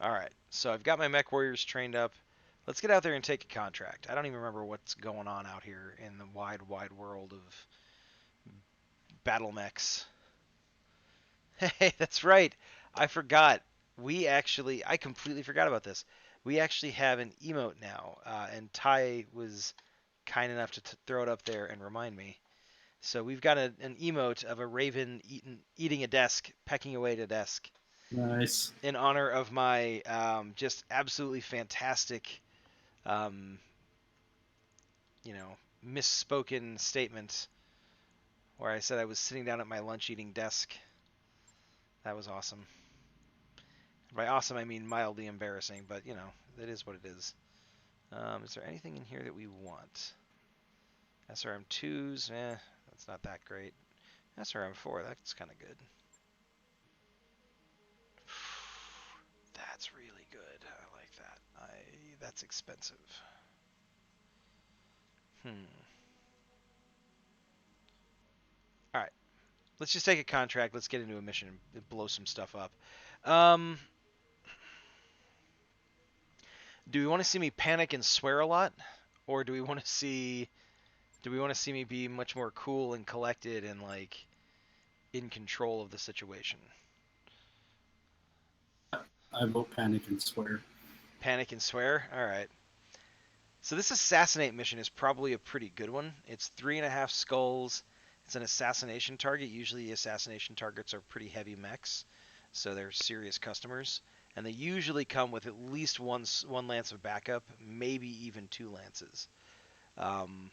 Speaker 1: All right, so I've got my mech warriors trained up. Let's get out there and take a contract. I don't even remember what's going on out here in the wide, wide world of battle mechs. Hey, that's right. I forgot. I completely forgot about this. We actually have an emote now, and Ty was kind enough to throw it up there and remind me. So we've got an emote of a raven eating a desk, pecking away at a desk,
Speaker 2: Nice.
Speaker 1: in honor of my just absolutely fantastic, um, misspoken statement where I said I was sitting down at my lunch eating desk. That was awesome. By awesome, I mean mildly embarrassing, but it is what it is. Is there anything in here that we want? SRM2s, that's not that great. SRM4, that's kind of good. That's really good. I like that. That's expensive. Hmm. All right. Let's just take a contract. Let's get into a mission and blow some stuff up. Um, do we want to see me panic and swear a lot, Or do we want to see me be much more cool and collected and like in control of the situation?
Speaker 2: I vote panic and swear.
Speaker 1: Panic and swear? All right. So this assassinate mission is probably a pretty good one. It's 3.5 skulls. It's an assassination target. Usually assassination targets are pretty heavy mechs, so they're serious customers. And they usually come with at least one lance of backup, maybe even two lances. Um,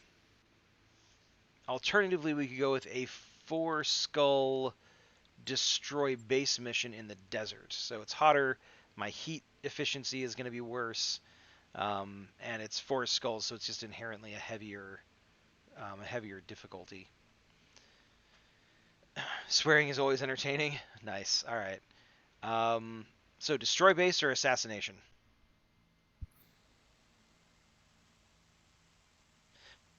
Speaker 1: Alternatively, we could go with a 4 skull destroy base mission in the desert. So it's hotter. My heat efficiency is going to be worse. And it's 4 skulls, so it's just inherently a heavier difficulty. Swearing is always entertaining. Nice. All right. So destroy base or assassination?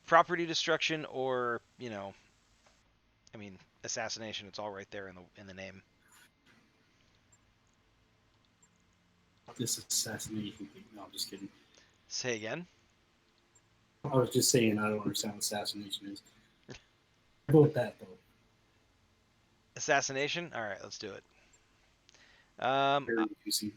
Speaker 1: Property destruction or I mean assassination. It's all right there in the name.
Speaker 2: This assassination thing. No, I'm just kidding.
Speaker 1: Say again.
Speaker 2: I was just saying I don't understand what assassination is. I vote that though.
Speaker 1: Assassination. All right, let's do it. Um,
Speaker 2: Very juicy.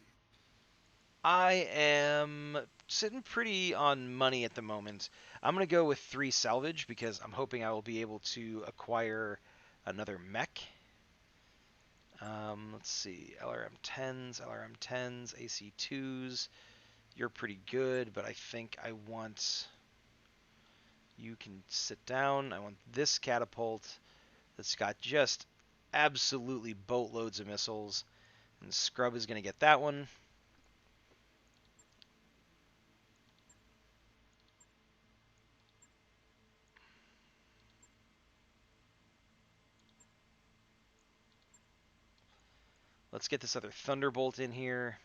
Speaker 1: I am sitting pretty on money at the moment. I'm gonna go with 3 salvage because I'm hoping I will be able to acquire another mech. Let's see, LRM 10s, LRM 10s, AC 2s. You're pretty good, but I think I want. You can sit down. I want this catapult that's got just absolutely boatloads of missiles. And Scrub is going to get that one. Let's get this other Thunderbolt in here.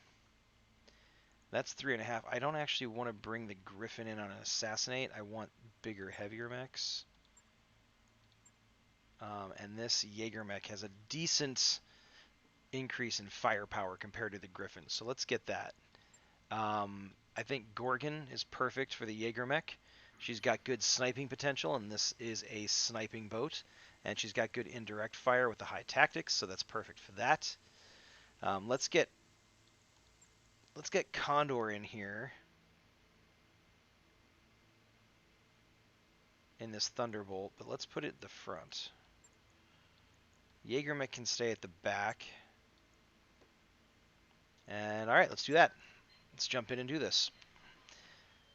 Speaker 1: That's 3.5. I don't actually want to bring the Griffin in on an Assassinate. I want bigger, heavier mechs. And this Jaeger mech has a decent increase in firepower compared to the Griffin. So let's get that. I think Gorgon is perfect for the Jaeger mech. She's got good sniping potential, and this is a sniping boat. And she's got good indirect fire with the high tactics, so that's perfect for that. Let's get Condor in here in this Thunderbolt, but let's put it at the front. Jaeger mech can stay at the back. And all right, let's do that. Let's jump in and do this.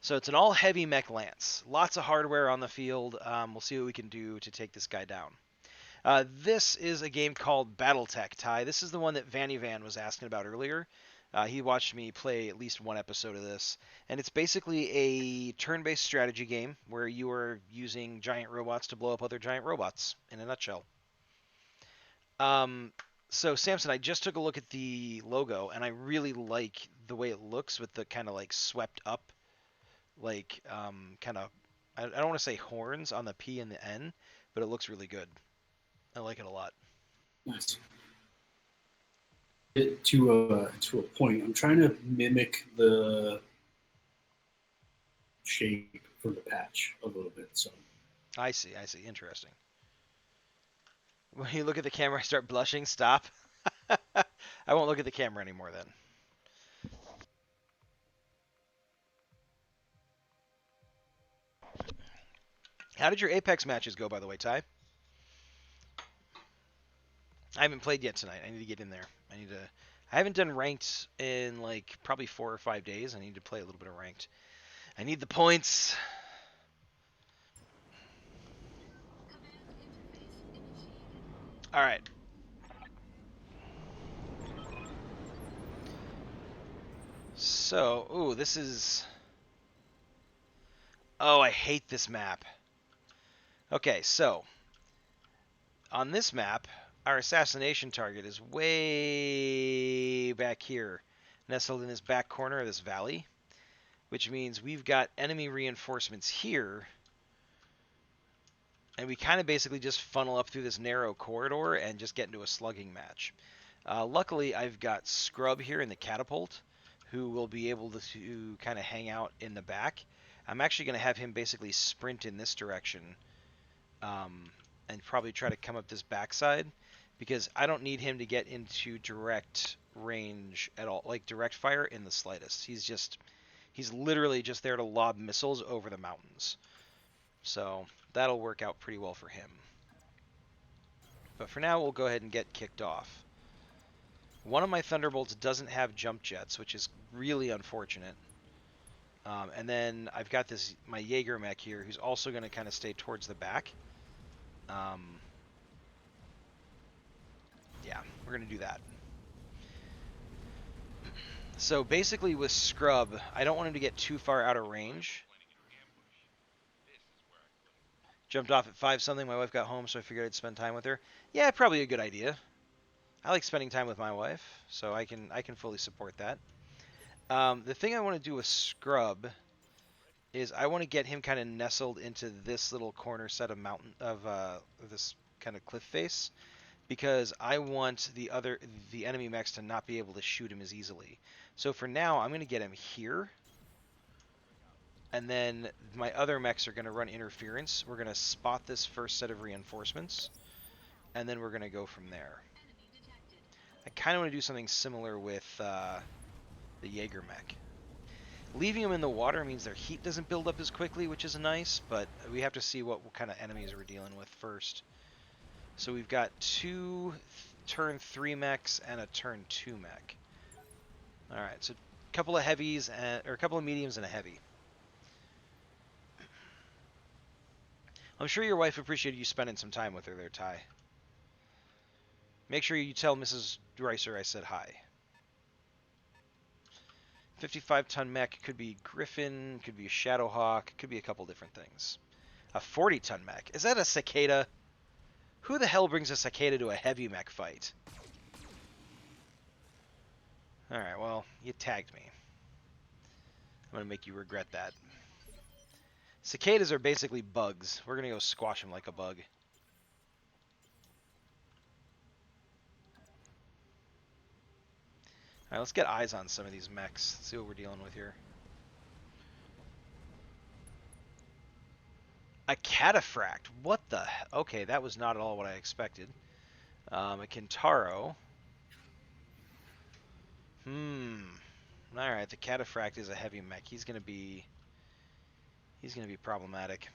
Speaker 1: So it's an all heavy mech lance. Lots of hardware on the field. We'll see what we can do to take this guy down. This is a game called BattleTech, Ty. This is the one that Vanny Van was asking about earlier. He watched me play at least one episode of this, and it's basically a turn-based strategy game where you are using giant robots to blow up other giant robots, in a nutshell. Um, so Samson, I just took a look at the logo, and I really like the way it looks with the kind of like swept up, like kind of, I don't want to say horns on the P and the N, but it looks really good. I like it a lot.
Speaker 2: Nice. To a point. I'm trying to mimic the shape for the patch a little bit. So
Speaker 1: I see. I see. Interesting. When you look at the camera, I start blushing. Stop. I won't look at the camera anymore then. How did your Apex matches go, by the way, Ty? I haven't played yet tonight. I need to get in there. I need to. I haven't done ranked in like probably 4 or 5 days. I need to play a little bit of ranked. I need the points. All right. So, ooh, this is. Oh, I hate this map. Okay, so on this map, our assassination target is way back here, nestled in this back corner of this valley, which means we've got enemy reinforcements here, and we kind of basically just funnel up through this narrow corridor and just get into a slugging match. Luckily, I've got Scrub here in the catapult, who will be able to kind of hang out in the back. I'm actually going to have him basically sprint in this direction, and probably try to come up this backside, because I don't need him to get into direct range at all, like direct fire in the slightest. He's literally just there to lob missiles over the mountains. So that'll work out pretty well for him. But for now, we'll go ahead and get kicked off. One of my Thunderbolts doesn't have jump jets, which is really unfortunate. And then I've got my Jaeger mech here, who's also going to kind of stay towards the back. Yeah, we're going to do that. So basically with Scrub, I don't want him to get too far out of range. Jumped off at 5 something. My wife got home, so I figured I'd spend time with her. Yeah, probably a good idea. I like spending time with my wife, so I can fully support that. The thing I want to do with Scrub is I want to get him kind of nestled into this little corner set of this kind of cliff face, because I want the enemy mechs to not be able to shoot him as easily. So for now, I'm going to get him here, and then my other mechs are going to run interference. We're going to spot this first set of reinforcements, and then we're going to go from there. I kind of want to do something similar with the Jaeger mech. Leaving them in the water means their heat doesn't build up as quickly, which is nice, but we have to see what kind of enemies we're dealing with first. So we've got 2 turn 3 mechs and a turn 2 mech. Alright, so a couple of heavies, or a couple of mediums and a heavy. I'm sure your wife appreciated you spending some time with her there, Ty. Make sure you tell Mrs. Ricer I said hi. 55-ton mech could be Griffin, could be a Shadowhawk, could be a couple different things. A 40-ton mech. Is that a Cicada? Who the hell brings a Cicada to a heavy mech fight? Alright, well, you tagged me. I'm going to make you regret that. Cicadas are basically bugs. We're going to go squash them like a bug. Alright, let's get eyes on some of these mechs. Let's see what we're dealing with here. A Cataphract. What the hell? Okay, that was not at all what I expected. A Kintaro. Alright, the Cataphract is a heavy mech. He's gonna be problematic.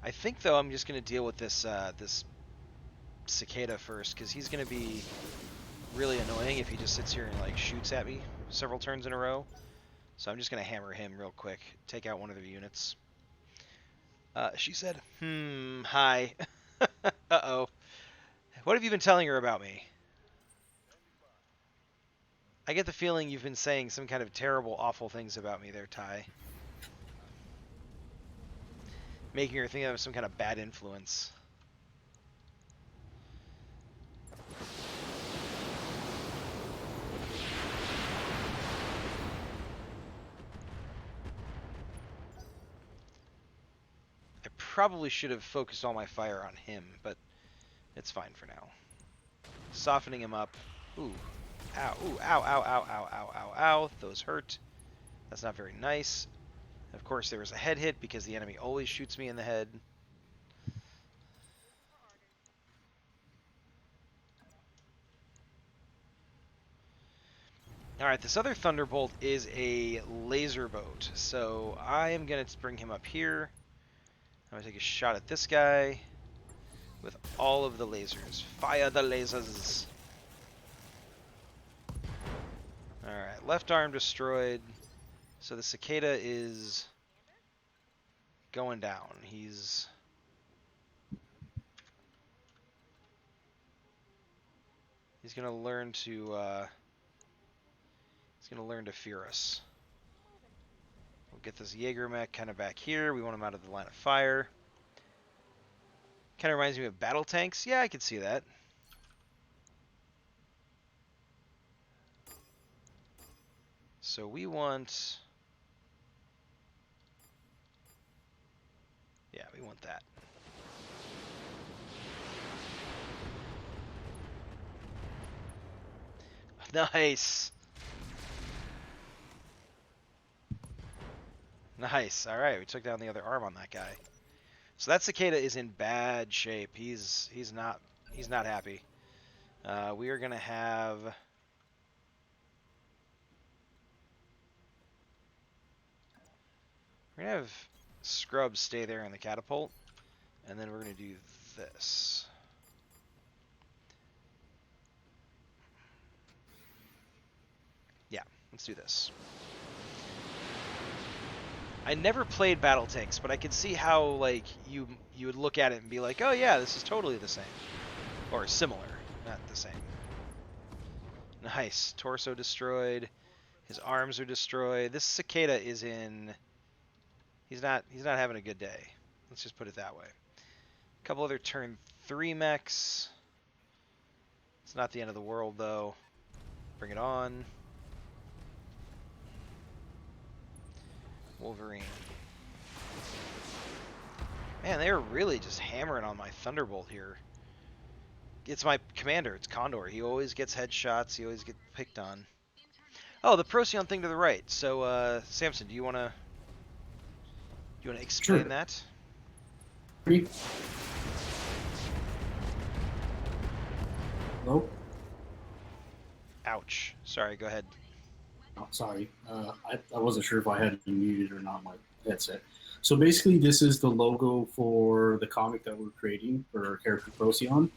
Speaker 1: I think though I'm just gonna deal with this this Cicada first, because he's gonna be really annoying if he just sits here and like shoots at me several turns in a row. So I'm just gonna hammer him real quick, take out one of their units. She said, hi. Uh-oh. What have you been telling her about me? I get the feeling you've been saying some kind of terrible, awful things about me there, Ty. Making her think I'm some kind of bad influence. I probably should have focused all my fire on him, but it's fine for now. Softening him up. Ooh. Ow. Ooh. Ow, ow, ow, ow, ow, ow, ow. Those hurt. That's not very nice. Of course, there was a head hit because the enemy always shoots me in the head. Alright, this other Thunderbolt is a laser boat. So I am going to bring him up here. I'm going to take a shot at this guy with all of the lasers. Fire the lasers! Alright, left arm destroyed. So the Cicada is going down. He's going to learn to fear us. We'll get this Jaeger mech kind of back here. We want him out of the line of fire. Kind of reminds me of battle tanks. Yeah, I could see that. So we want... yeah, we want that. Nice! Nice. All right, we took down the other arm on that guy. So that cicada is in bad shape. He's not happy. We are gonna have Scrub stay there in the catapult, and then we're gonna do this. Yeah, let's do this. I never played battle tanks, but I could see how like you would look at it and be like, oh yeah, this is totally the same or similar, not the same. Nice. Torso destroyed. His arms are destroyed. This cicada is in. He's not having a good day. Let's just put it that way. A couple other turn 3 mechs. It's not the end of the world though. Bring it on. Wolverine. Man, they are really just hammering on my Thunderbolt here. It's my commander. It's Condor. He always gets headshots. He always gets picked on. Oh, the Procyon thing to the right. So, Samson, do you wanna explain
Speaker 2: Sure.
Speaker 1: that?
Speaker 2: Hello?
Speaker 1: Ouch. Sorry. Go ahead.
Speaker 2: Oh, sorry. I wasn't sure if I had been muted or not my headset. So basically, this is the logo for the comic that we're creating for our character Procyon.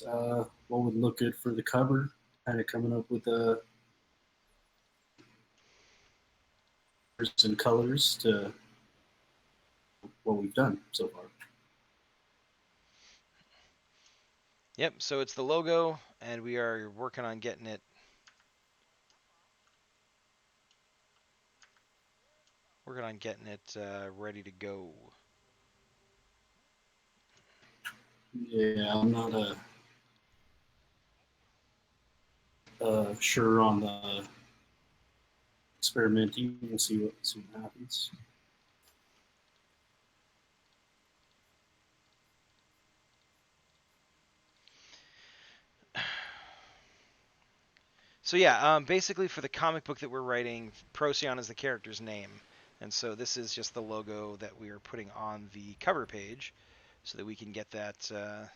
Speaker 2: What would look good for the cover? Kind of coming up with the and colors to what we've done so far.
Speaker 1: Yep. So it's the logo, and we are working on getting it. Ready to go.
Speaker 2: Yeah, I'm not sure on the experimenting. We'll see what happens.
Speaker 1: So yeah, basically for the comic book that we're writing, Procyon is the character's name, and so this is just the logo that we are putting on the cover page, so that we can get that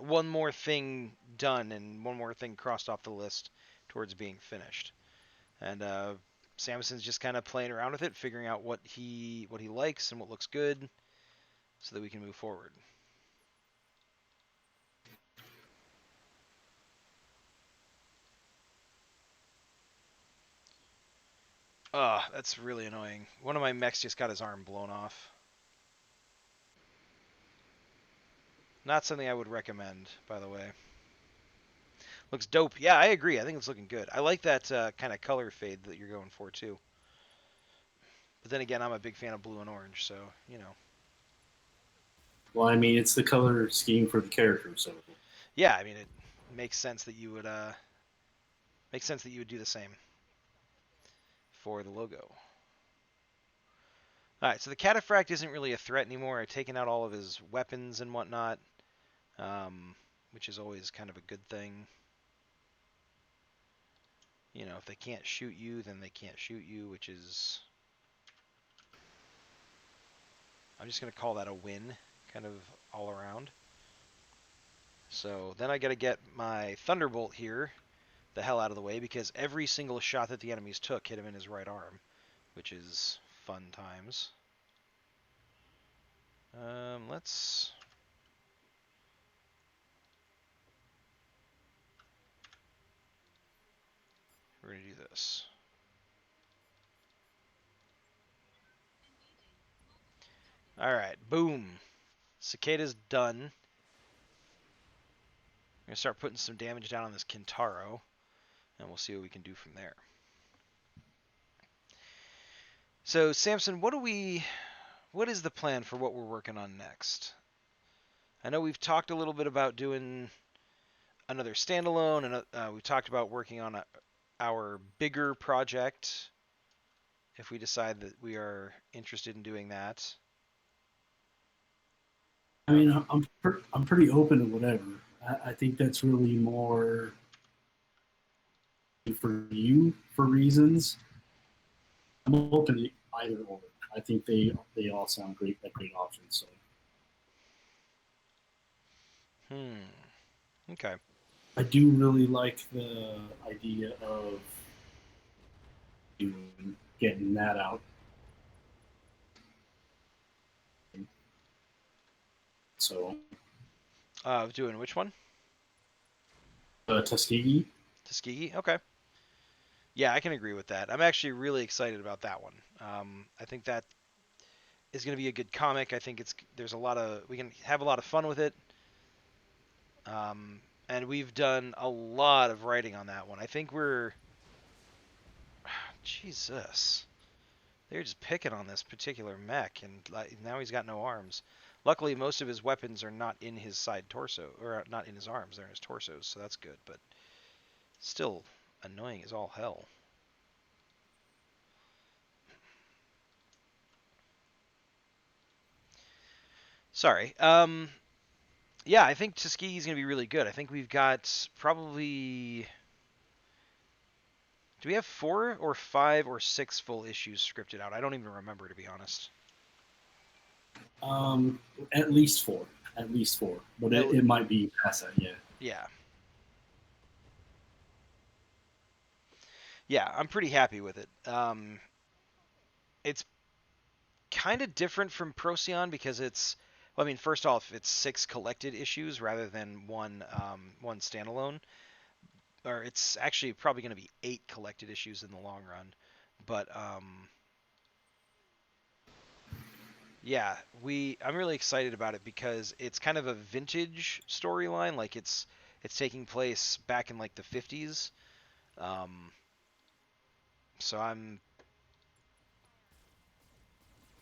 Speaker 1: one more thing done and one more thing crossed off the list towards being finished. And Samson's just kind of playing around with it, figuring out what he likes and what looks good, so that we can move forward. That's really annoying. One of my mechs just got his arm blown off. Not something I would recommend, by the way. Looks dope. Yeah, I agree. I think it's looking good. I like that kind of color fade that you're going for too. But then again, I'm a big fan of blue and orange, so you know.
Speaker 2: Well, I mean, it's the color scheme for the character, so
Speaker 1: Yeah, I mean it makes sense that you would do the same for the logo. All right, so the cataphract isn't really a threat anymore. I've taken out all of his weapons and whatnot, which is always kind of a good thing. You know, if they can't shoot you, then they can't shoot you, which is, I'm just going to call that a win, kind of all around. So then I got to get my Thunderbolt here the hell out of the way, because every single shot that the enemies took hit him in his right arm, which is fun times. Let's... We're going to do this. Alright, boom. Cicada's done. I'm going to start putting some damage down on this Kintaro, and we'll see what we can do from there. So, Samson, what is the plan for what we're working on next? I know we've talked a little bit about doing another standalone, and we talked about working on our bigger project if we decide that we are interested in doing that.
Speaker 2: I mean, I'm pretty open to whatever. I think that's really more for you for reasons. I'm open. either or. I think they all sound great, like great options. So
Speaker 1: Hmm. Okay.
Speaker 2: I do really like the idea of getting that out. So
Speaker 1: Doing which one?
Speaker 2: Tuskegee.
Speaker 1: Tuskegee. Okay. Yeah, I can agree with that. I'm actually really excited about that one. I think that is going to be a good comic. I think there's a lot of we can have a lot of fun with it. And we've done a lot of writing on that one. I think we're Jesus. They're just picking on this particular mech, and like, now he's got no arms. Luckily, most of his weapons are not in his side torso, or not in his arms. They're in his torso, so that's good. But still annoying as all hell. Sorry. Yeah, I think Tuskegee's gonna be really good. I think we've got probably. Do we have 4 or 5 or 6 full issues scripted out? I don't even remember, to be honest.
Speaker 2: Um, at least four, at least four, but
Speaker 1: At,
Speaker 2: it might be past that. Yeah.
Speaker 1: yeah, yeah, I'm pretty happy with it. It's kind of different from Procyon because it's, well, I mean, first off, it's 6 collected issues rather than one standalone. Or it's actually probably going to be 8 collected issues in the long run. But yeah, I'm really excited about it because it's kind of a vintage storyline. Like it's taking place back in like the 50s. Um, so I'm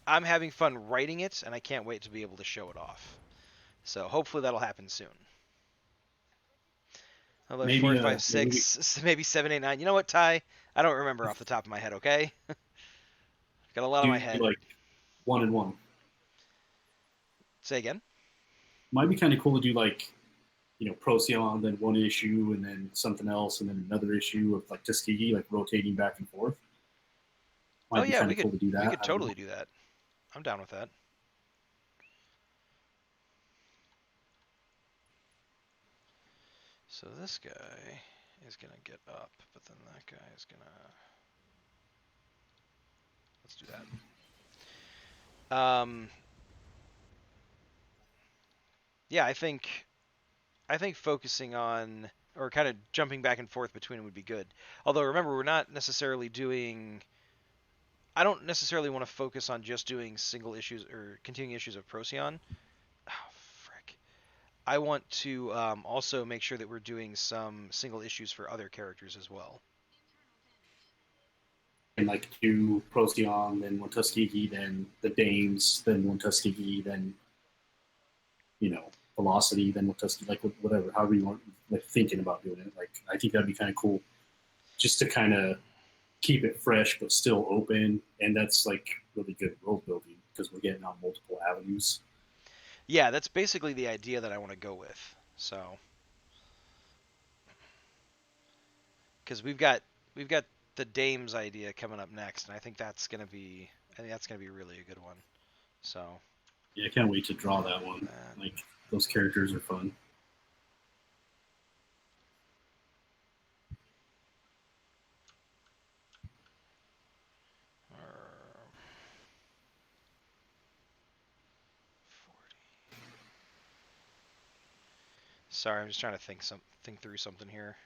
Speaker 1: having fun writing it, and I can't wait to be able to show it off. So hopefully that'll happen soon. Although four,
Speaker 2: Maybe
Speaker 1: five,
Speaker 2: maybe we
Speaker 1: six, maybe 7, 8, 9. You know what, Ty? I don't remember off the top of my head. Okay, got a lot on my
Speaker 2: do
Speaker 1: head.
Speaker 2: like one and one.
Speaker 1: Say again.
Speaker 2: Might be kind of cool to do like Procyon, then one issue, and then something else, and then another issue of like Tuskegee, like rotating back and forth.
Speaker 1: Oh
Speaker 2: Might be
Speaker 1: yeah,
Speaker 2: kind
Speaker 1: we
Speaker 2: of cool
Speaker 1: could
Speaker 2: to do
Speaker 1: we
Speaker 2: that.
Speaker 1: could
Speaker 2: I don't
Speaker 1: totally
Speaker 2: know.
Speaker 1: do that. I'm down with that. So this guy is gonna get up, but then that guy is gonna. Let's do that. Yeah, I think focusing on or kind of jumping back and forth between them would be good. Although remember, we're not necessarily doing. I don't necessarily want to focus on just doing single issues or continuing issues of Procyon. Oh, frick. I want to also make sure that we're doing some single issues for other characters as well.
Speaker 2: And like do Procyon, then one Tuskegee, then the Dames, then one Tuskegee, then Velocity, then one Tuskegee, like whatever, however you want, like thinking about doing it. Like I think that'd be kind of cool, just to kind of keep it fresh but still open, and that's like really good world building because we're getting on multiple avenues.
Speaker 1: Yeah, that's basically the idea that I want to go with. So, because we've got the Dames idea coming up next, and I think that's gonna be really a good one. So,
Speaker 2: Yeah, I can't wait to draw that one.
Speaker 1: that
Speaker 2: Like those characters are fun.
Speaker 1: or 40. Sorry, I'm just trying to think through something here.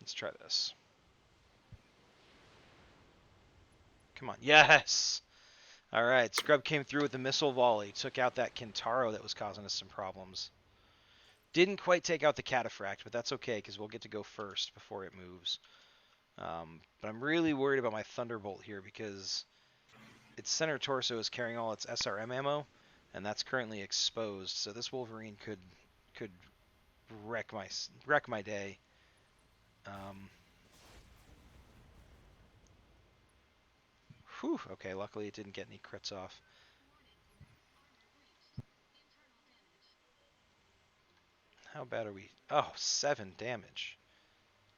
Speaker 1: Let's try this. Come on. Yes. All right. Scrub came through with the missile volley, took out that Kintaro that was causing us some problems. Didn't quite take out the Cataphract, but that's okay because we'll get to go first before it moves. But I'm really worried about my Thunderbolt here because its center torso is carrying all its SRM ammo, and that's currently exposed. So this Wolverine could wreck my day. Um, Whew. Okay. Luckily, it didn't get any crits off. How bad are we? Oh, 7 damage.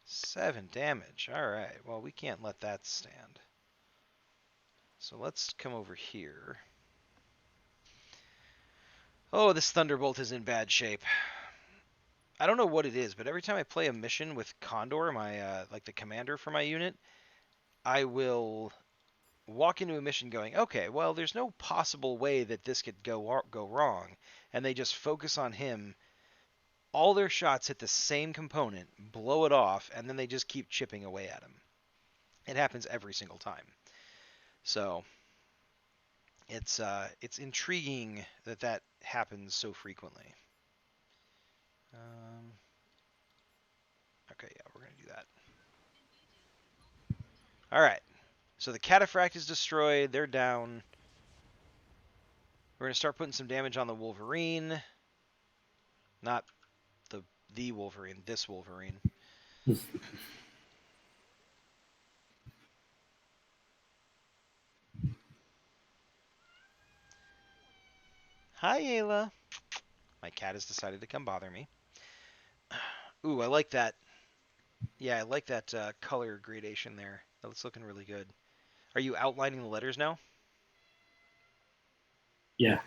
Speaker 1: 7 damage. Alright, well, we can't let that stand. So let's come over here. Oh, this Thunderbolt is in bad shape. I don't know what it is, but every time I play a mission with Condor, my like the commander for my unit, I will walk into a mission going, okay, well, there's no possible way that this could go wrong, and they just focus on him. All their shots hit the same component, blow it off, and then they just keep chipping away at him. It happens every single time. So it's intriguing that that happens so frequently. Um, okay, yeah, we're gonna do that. All right. So the cataphract is destroyed. They're down. We're gonna start putting some damage on the Wolverine. Not the Wolverine. This Wolverine. Hi, Ayla. My cat has decided to come bother me. Ooh, I like that. Yeah, I like that color gradation there. That's looking really good. Are you outlining the letters now?
Speaker 2: Yeah,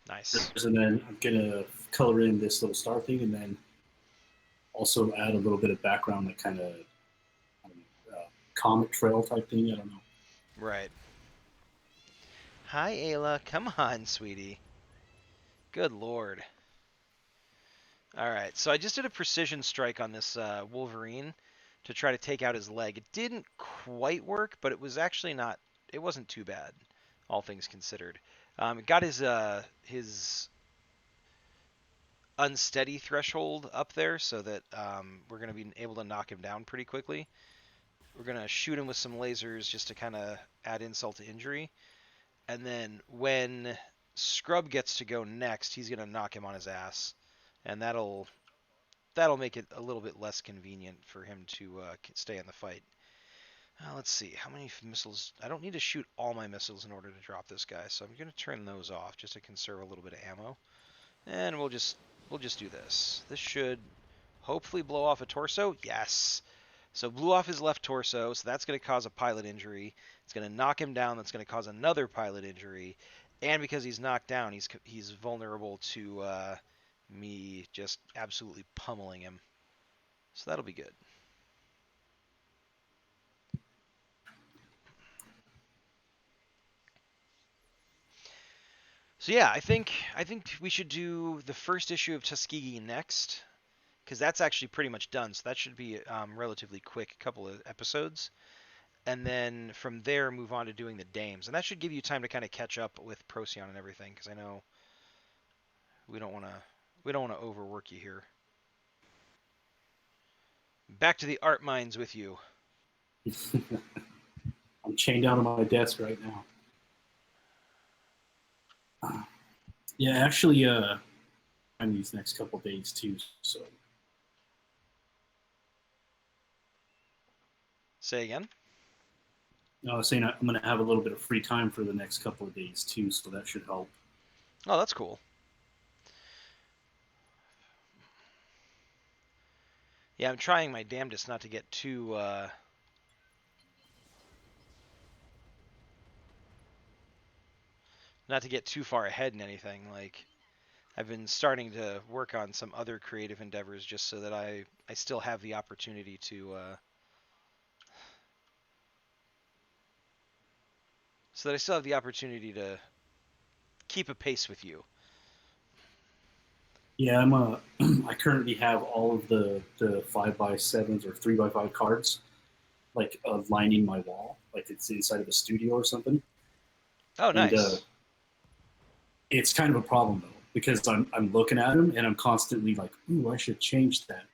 Speaker 1: Nice.
Speaker 2: and then I'm gonna color in this little star thing, and then also add a little bit of background, like kind of comic trail type thing. I don't know.
Speaker 1: Right. Hi, Ayla. Come on, sweetie. Good lord. All right, so I just did a precision strike on this Wolverine to try to take out his leg. It didn't quite work, but it was actually not. It wasn't too bad, all things considered. It got his unsteady threshold up there, so that we're going to be able to knock him down pretty quickly. We're going to shoot him with some lasers just to kind of add insult to injury, and then when Scrub gets to go next, he's going to knock him on his ass, and that'll make it a little bit less convenient for him to stay in the fight. Let's see, how many missiles? I don't need to shoot all my missiles in order to drop this guy, so I'm going to turn those off just to conserve a little bit of ammo. And we'll just do this. This should hopefully blow off a torso. Yes. So blew off his left torso, so that's going to cause a pilot injury. It's going to knock him down. That's going to cause another pilot injury. And because he's knocked down, he's vulnerable to me just absolutely pummeling him. So that'll be good. So yeah, I think we should do the first issue of Tuskegee next, because that's actually pretty much done. So that should be relatively quick, couple of episodes, and then from there move on to doing the dames, and that should give you time to kind of catch up with Procyon and everything, because I know we don't want to overwork you here. Back to the art mines with you.
Speaker 2: I'm chained down to my desk right now. Yeah, actually, I'm these next couple days too. So
Speaker 1: Say again.
Speaker 2: I was saying I'm going to have a little bit of free time for the next couple of days too, so that should help.
Speaker 1: Oh, that's cool. Yeah, I'm trying my damnedest not to get too far ahead in anything. Like I've been starting to work on some other creative endeavors just so that I still have the opportunity to keep a pace with you.
Speaker 2: Yeah, I currently have all of the 5x7s or 3x5 cards like lining my wall, like it's inside of a studio or something,
Speaker 1: Oh,
Speaker 2: and
Speaker 1: nice.
Speaker 2: it's kind of a problem though because I'm looking at them and I'm constantly like, ooh, I should change that.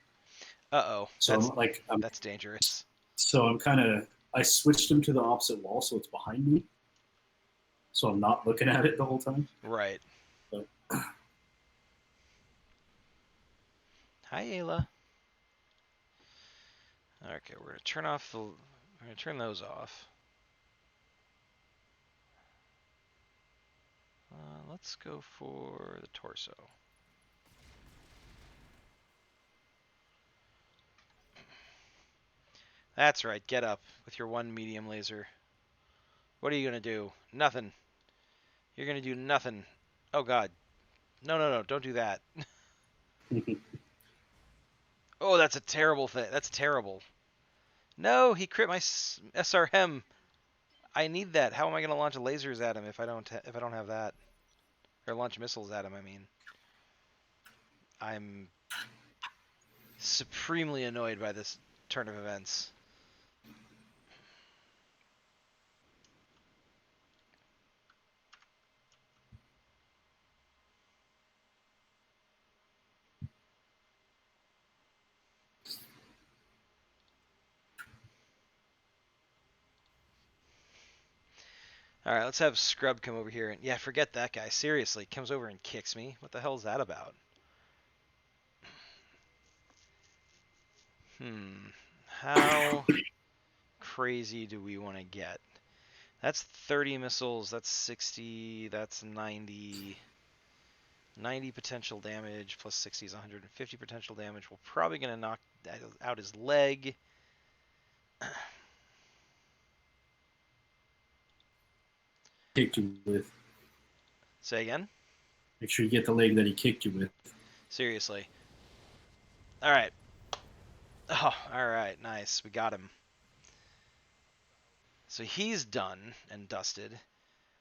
Speaker 1: Uh-oh.
Speaker 2: So
Speaker 1: That's
Speaker 2: I'm like,
Speaker 1: that's dangerous.
Speaker 2: I'm kind of I switched them to the opposite wall so it's behind me, so I'm not looking at it the whole time.
Speaker 1: Right.
Speaker 2: But
Speaker 1: Hi, Ayla. Okay, we're gonna turn those off. Let's go for the torso. That's right. Get up with your one medium laser. What are you gonna do? Nothing. You're gonna do nothing. Oh God. No, no, no. Don't do that. Oh, that's a terrible thing. That's terrible. No, he crit my SRM. I need that. How am I gonna launch lasers at him if I don't have that or launch missiles at him? I mean, I'm supremely annoyed by this turn of events. All right, let's have Scrub come over here and yeah, forget that guy. Seriously, comes over and kicks me. What the hell is that about? Hmm. How crazy do we want to get? That's 30 missiles. That's 60. That's 90. 90 potential damage plus 60 is 150 potential damage. We're probably going to knock out his leg.
Speaker 2: Kicked you with.
Speaker 1: Say again?
Speaker 2: Make sure you get the leg that he kicked you with.
Speaker 1: Seriously. All right. Oh, all right. Nice. We got him. So he's done and dusted.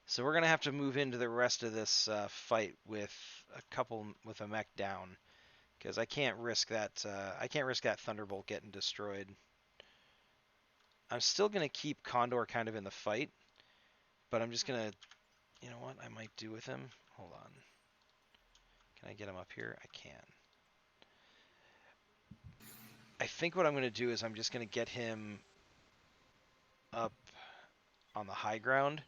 Speaker 1: So we're gonna have to move into the rest of this fight with a mech down because I can't risk that. I can't risk that Thunderbolt getting destroyed. I'm still gonna keep Condor kind of in the fight, but I'm just gonna. You know what I might do with him? Hold on. Can I get him up here? I can. I think what I'm gonna do is I'm just gonna get him up on the high ground.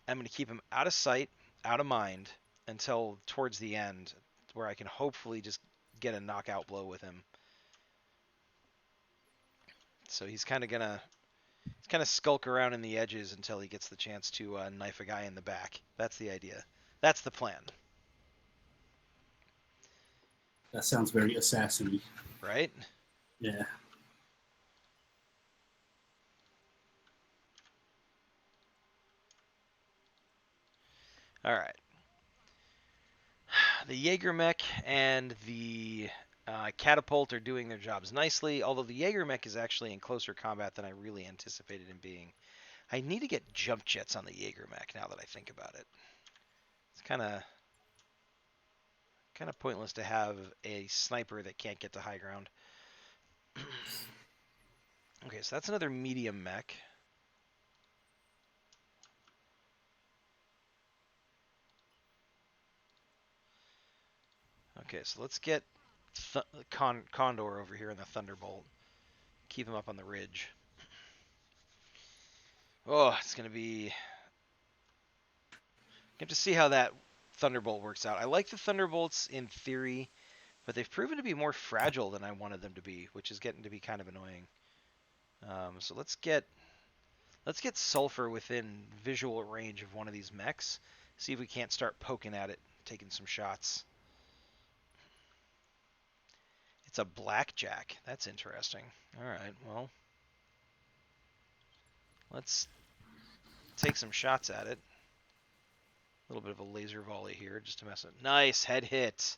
Speaker 1: I'm gonna keep him out of sight, out of mind until towards the end, where I can hopefully just get a knockout blow with him. So he's kind of skulk around in the edges until he gets the chance to knife a guy in the back. That's the idea. That's the plan,
Speaker 2: That sounds very assassin-y.
Speaker 1: right?
Speaker 2: Yeah.
Speaker 1: All right. The Jaeger mech and the catapult are doing their jobs nicely, although the Jaeger mech is actually in closer combat than I really anticipated him being. I need to get jump jets on the Jaeger mech now that I think about it. It's kind of pointless to have a sniper that can't get to high ground. Okay, so that's another medium mech. Okay, so let's get Condor over here in the Thunderbolt. Keep him up on the ridge. Oh, it's going to be... Get to see how that Thunderbolt works out. I like the Thunderbolts in theory, but they've proven to be more fragile than I wanted them to be, which is getting to be kind of annoying. So let's get Sulfur within visual range of one of these mechs. See if we can't start poking at it, taking some shots. It's a blackjack. That's interesting. All right, well, let's take some shots at it. A little bit of a laser volley here just to mess it. Nice head hit.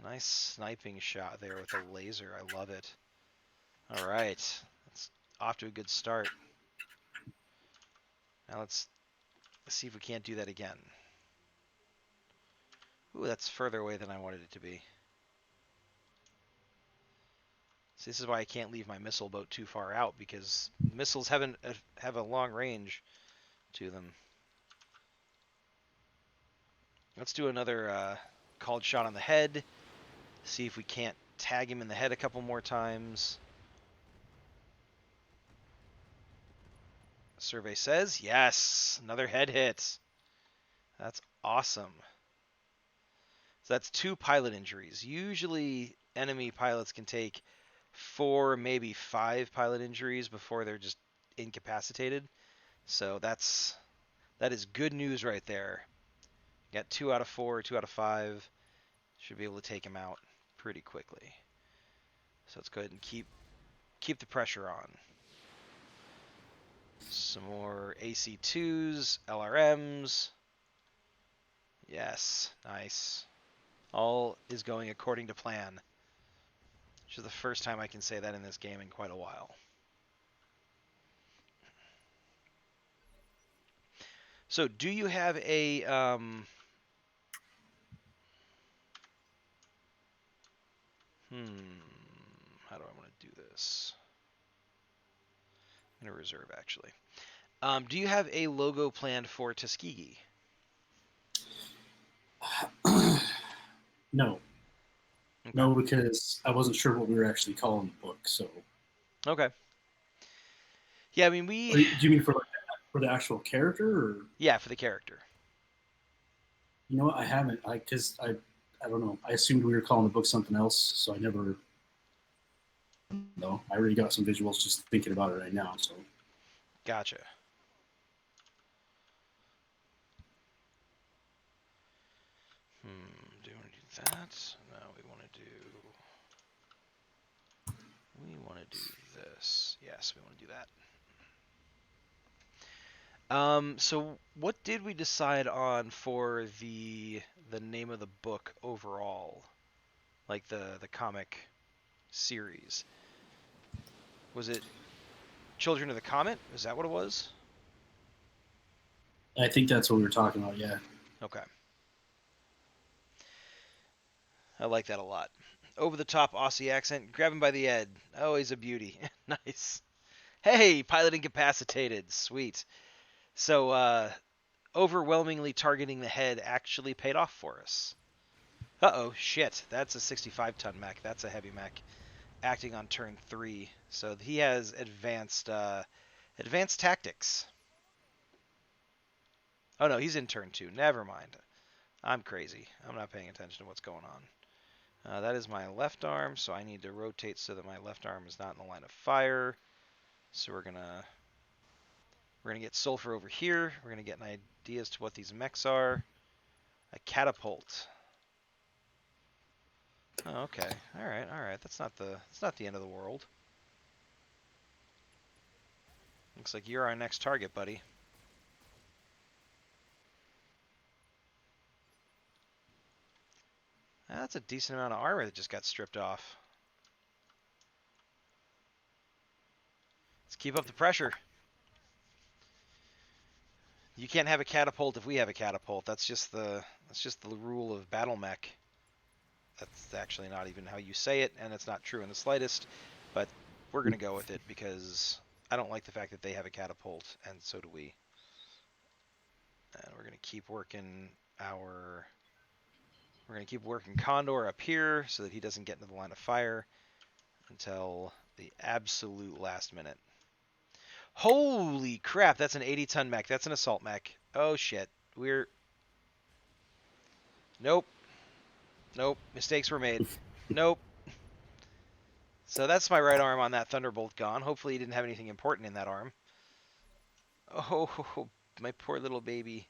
Speaker 1: Nice sniping shot there with a laser. I love it. All right, that's off to a good start. Now let's see if we can't do that again. Ooh, that's further away than I wanted it to be. See, this is why I can't leave my missile boat too far out because missiles have a long range to them. Let's do another called shot on the head. See if we can't tag him in the head a couple more times. Survey says yes, another head hit. That's awesome. So that's 2 pilot injuries. Usually enemy pilots can take 4, maybe 5 pilot injuries before they're just incapacitated. So that is good news right there. Got 2 out of 4, 2 out of 5. Should be able to take him out pretty quickly. So let's go ahead and keep keep the pressure on. Some more AC2s, LRMs. Yes, nice. All is going according to plan. Which is the first time I can say that in this game in quite a while. So, do you have a how do I want to do this? I'm gonna reserve actually. Do you have a logo planned for Tuskegee?
Speaker 2: No,
Speaker 1: Okay.
Speaker 2: no, because I wasn't sure what we were actually calling the book. So,
Speaker 1: Okay. Yeah, I mean we.
Speaker 2: do you mean for like for the actual character, or
Speaker 1: Yeah, for the character.
Speaker 2: you know what? I haven't. I don't know. I assumed we were calling the book something else, so I never. No, I already got some visuals just thinking about it right now. So,
Speaker 1: Gotcha. Do you want to do that? No, we want to do. We want to do this. Yes, we want to do that. So what did we decide on for the name of the book overall? Like the comic series. Was it Children of the Comet? Is that what it was?
Speaker 2: I think that's what we were talking about. Yeah.
Speaker 1: Okay. I like that a lot. Over the top Aussie accent, grab him by the head. Oh, he's a beauty. Nice. Hey, pilot incapacitated. Sweet. So, overwhelmingly targeting the head actually paid off for us. Uh-oh, shit. That's a 65-ton mech. That's a heavy mech. Acting on turn 3. So he has advanced tactics. Oh no, he's in turn 2. Never mind. I'm crazy. I'm not paying attention to what's going on. That is my left arm, so I need to rotate so that my left arm is not in the line of fire. So we're gonna get sulfur over here. We're gonna get an idea as to what these mechs are. A catapult. Oh, okay. All right. All right. That's not the end of the world. Looks like you're our next target, buddy. That's a decent amount of armor that just got stripped off. Let's keep up the pressure. You can't have a catapult if we have a catapult. That's just the rule of battle mech. That's actually not even how you say it, and it's not true in the slightest. But we're gonna go with it because I don't like the fact that they have a catapult, and so do we. And we're gonna keep working our. We're gonna keep working Condor up here so that he doesn't get into the line of fire until the absolute last minute. Holy crap! That's an 80-ton mech. That's an assault mech. Oh shit. We're nope. Nope. Mistakes were made. Nope. So that's my right arm on that Thunderbolt gone. Hopefully he didn't have anything important in that arm. Oh, my poor little baby.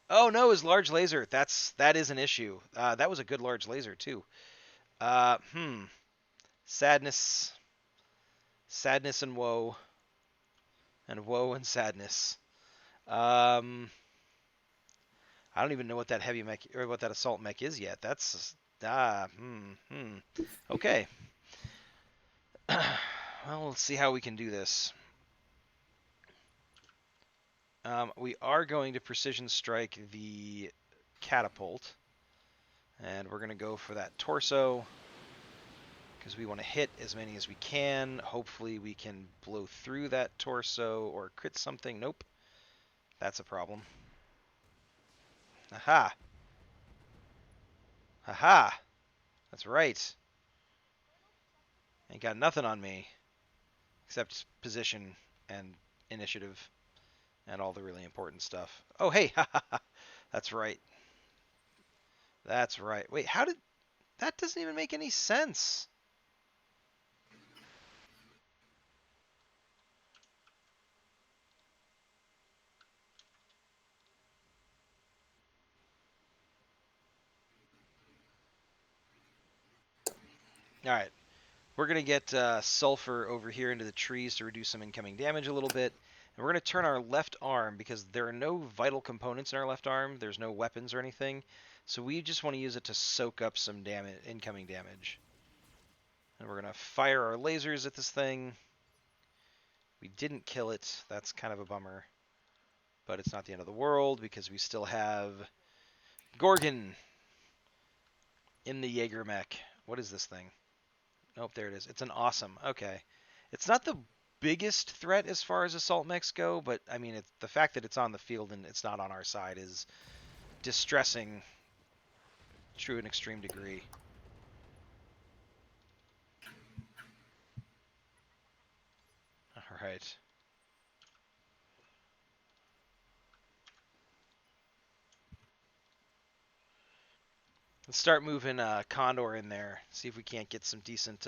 Speaker 1: Oh no, his large laser. That is an issue. That was a good large laser too. Uh, hmm. Sadness, sadness and woe and sadness. Um, I don't even know what that heavy mech or what that assault mech is yet. That's Okay. Well, let's see how we can do this. We are going to precision strike the catapult, and we're going to go for that torso because we want to hit as many as we can. Hopefully, we can blow through that torso or crit something. Nope, that's a problem. Aha! Aha! That's right. Ain't got nothing on me except position and initiative and all the really important stuff. Oh, hey! That's right. That's right. Wait, how did that doesn't even make any sense. All right. We're going to get sulfur over here into the trees to reduce some incoming damage a little bit. And we're going to turn our left arm, because there are no vital components in our left arm. There's no weapons or anything. So we just want to use it to soak up some damage, incoming damage. And we're going to fire our lasers at this thing. We didn't kill it. That's kind of a bummer. But it's not the end of the world, because we still have Gorgon in the Jaeger mech. What is this thing? Nope, there it is. It's an awesome. Okay. It's not the biggest threat as far as assault mechs go, but I mean, the fact that it's on the field and it's not on our side is distressing to an extreme degree. All right. Let's start moving Condor in there. See if we can't get some decent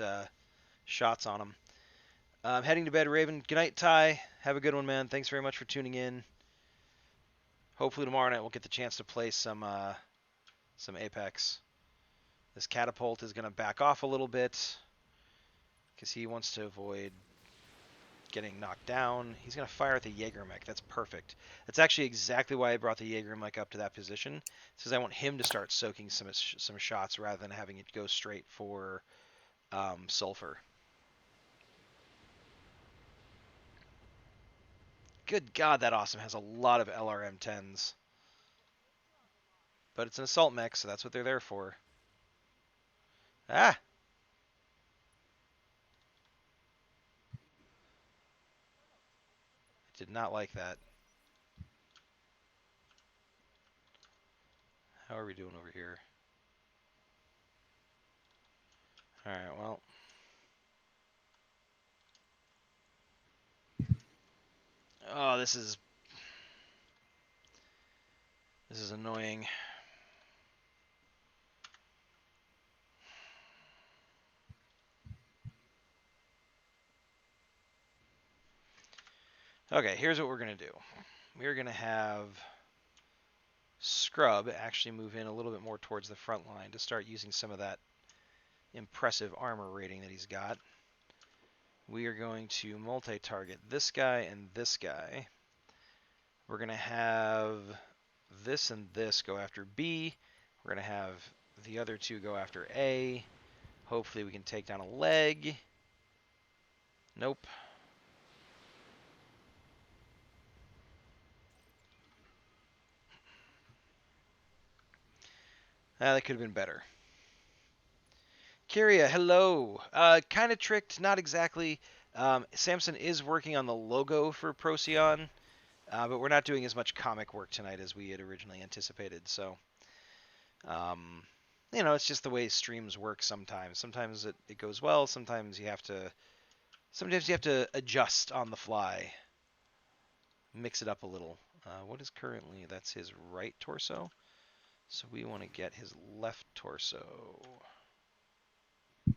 Speaker 1: shots on him. Heading to bed, Raven. Good night, Ty. Have a good one, man. Thanks very much for tuning in. Hopefully tomorrow night we'll get the chance to play some Apex. This catapult is going to back off a little bit because he wants to avoid getting knocked down. He's going to fire at the Jaeger mech. That's perfect. That's actually exactly why I brought the Jaeger mech up to that position. Because I want him to start soaking some shots rather than having it go straight for sulfur. Good God, that awesome has a lot of LRM-10s. But it's an assault mech, so that's what they're there for. Ah! I did not like that. How are we doing over here? Alright, well. Oh, this is annoying. Okay, here's what we're going to do. We're going to have Scrub actually move in a little bit more towards the front line to start using some of that impressive armor rating that he's got. We are going to multi-target this guy and this guy. We're going to have this and this go after B. We're going to have the other two go after A. Hopefully we can take down a leg. Nope. That could have been better. Kyria, hello. Kind of tricked, not exactly. Samson is working on the logo for Procyon, but we're not doing as much comic work tonight as we had originally anticipated. So, it's just the way streams work sometimes. Sometimes it goes well. Sometimes you have to adjust on the fly, mix it up a little. What is currently, that's his right torso. So we want to get his left torso. I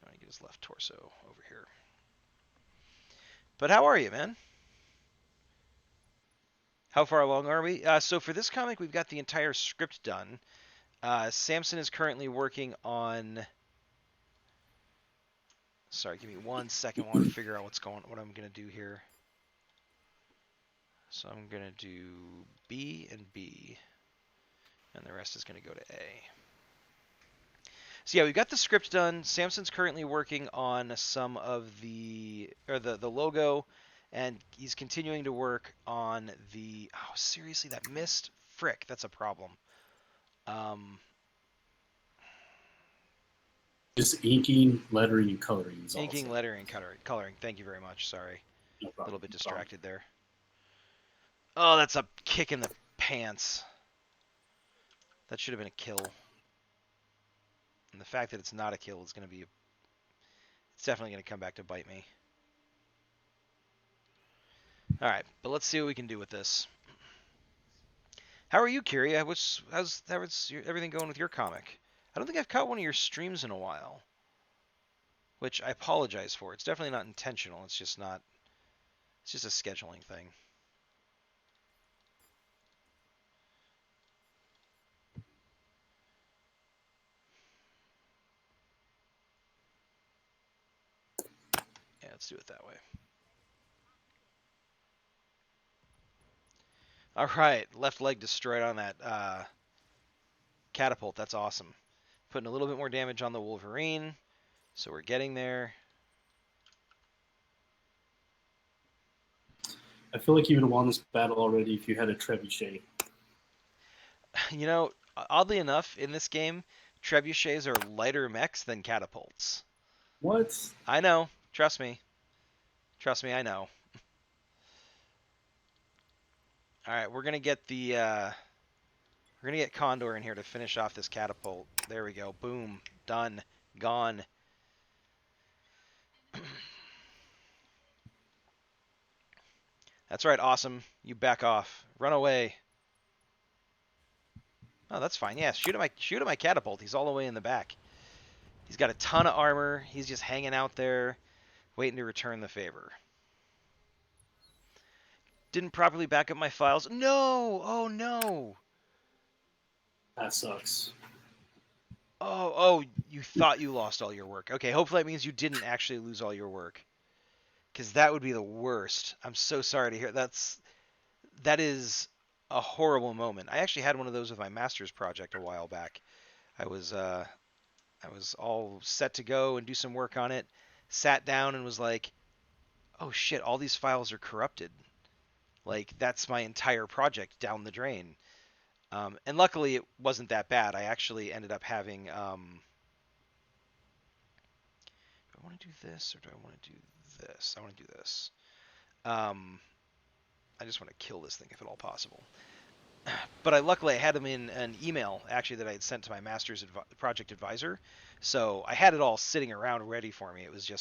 Speaker 1: want to get his left torso over here. But how are you, man? How far along are we? So for this comic, we've got the entire script done. Samson is currently working on. Sorry, give me 1 second while I figure out what I'm gonna do here. So I'm gonna do B and B, and the rest is gonna go to A. So yeah, we've got the script done. Samson's currently working on some of the logo, and he's continuing to work on the. Oh, seriously, that missed. Frick, that's a problem.
Speaker 2: Just inking, lettering, and coloring is all.
Speaker 1: Inking, lettering, coloring. Thank you very much. Sorry,
Speaker 2: No
Speaker 1: a little
Speaker 2: problem.
Speaker 1: bit distracted there. Oh, that's a kick in the pants. That should have been a kill. And the fact that it's not a kill is going to be. It's definitely going to come back to bite me. All right, but let's see what we can do with this. How are you, Kyria? How's everything going with your comic? I don't think I've caught one of your streams in a while, which I apologize for. It's definitely not intentional. It's just not. It's just a scheduling thing. Let's do it that way. All right, left leg destroyed on that catapult. That's awesome. Putting a little bit more damage on the Wolverine, so we're getting there.
Speaker 2: I feel like you would have won this battle already if you had a trebuchet.
Speaker 1: You know, oddly enough, in this game, trebuchets are lighter mechs than catapults.
Speaker 2: What?
Speaker 1: I know. Trust me. Trust me, I know. All right, we're gonna get the we're gonna get Condor in here to finish off this catapult. There we go. Boom. Done. Gone. That's right. Awesome. You back off. Run away. Oh, that's fine. Yeah, shoot at my catapult. He's all the way in the back. He's got a ton of armor. He's just hanging out there, waiting to return the favor. Didn't properly back up my files. No! Oh no!
Speaker 2: That sucks.
Speaker 1: Oh, you thought you lost all your work. Okay, hopefully that means you didn't actually lose all your work. Because that would be the worst. I'm so sorry to hear. That is a horrible moment. I actually had one of those with my master's project a while back. I was I was all set to go and do some work on it. Sat down and was like, "Oh shit, all these files are corrupted." Like that's my entire project down the drain. And luckily it wasn't that bad. I actually ended up having do I want to do this or do I want to do this? I want to do this. Um, I just want to kill this thing if at all possible. But luckily I had them in an email actually that I had sent to my master's project advisor, so I had it all sitting around ready for me. It was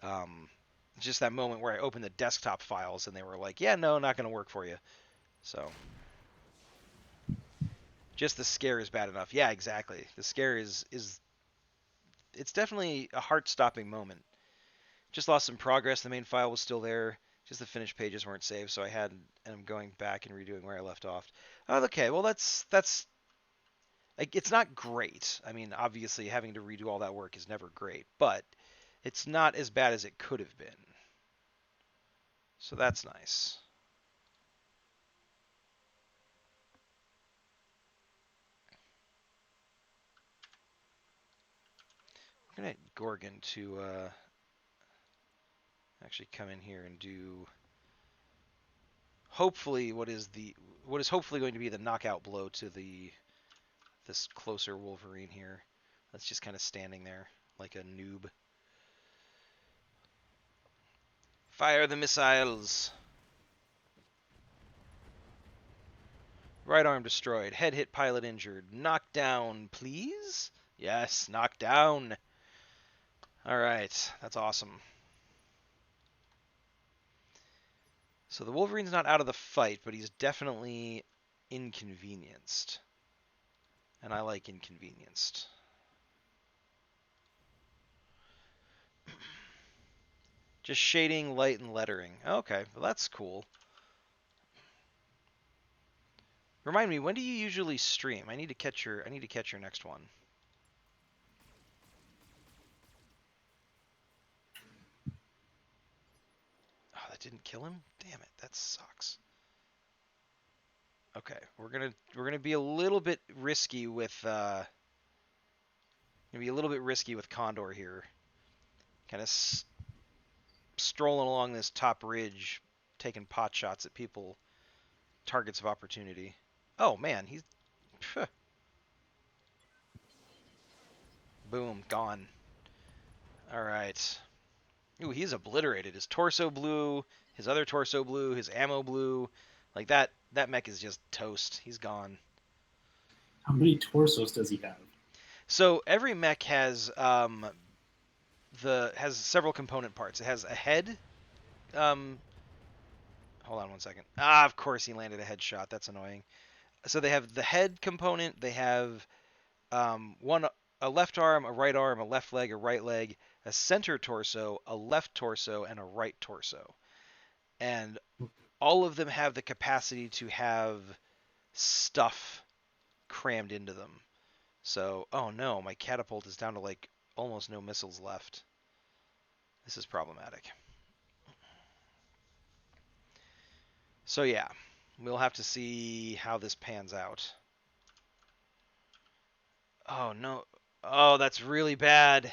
Speaker 1: um, just that moment where I opened the desktop files and they were like, "Yeah, no, not going to work for you." So just the scare is bad enough. Yeah, exactly. The scare is it's definitely a heart-stopping moment. Just lost some progress. The main file was still there. Just the finished pages weren't saved, so I'm going back and redoing where I left off. Oh, okay. Well, that's like it's not great. I mean, obviously having to redo all that work is never great, but it's not as bad as it could have been. So that's nice. I'm gonna get Gorgon to actually come in here and do hopefully what is hopefully going to be the knockout blow to the this closer Wolverine here. That's just kind of standing there like a noob. Fire the missiles. Right arm destroyed. Head hit, pilot injured. Knocked down, please? Yes, knocked down. All right, that's awesome. So the Wolverine's not out of the fight, but he's definitely inconvenienced. And I like inconvenienced. Just shading, light, and lettering. Okay, well that's cool. Remind me, when do you usually stream? I need to catch your next one. Oh, that didn't kill him? Damn it, that sucks. Okay, we're gonna be a little bit risky with Condor here. Kind of strolling along this top ridge, taking pot shots at people, targets of opportunity. Oh man, he's phew, boom, gone. All right. Ooh, he's obliterated. His torso blue, his other torso blue, his ammo blue. Like that mech is just toast. He's gone.
Speaker 2: How many torsos does he have?
Speaker 1: So every mech has several component parts. It has a head. Um, hold on one second. Ah, of course he landed a headshot. That's annoying. So they have the head component. They have one a left arm, a right arm, a left leg, a right leg, a center torso, a left torso, and a right torso. And all of them have the capacity to have stuff crammed into them. So, oh no, my catapult is down to like almost no missiles left. This is problematic. So yeah, we'll have to see how this pans out. Oh no. Oh, that's really bad.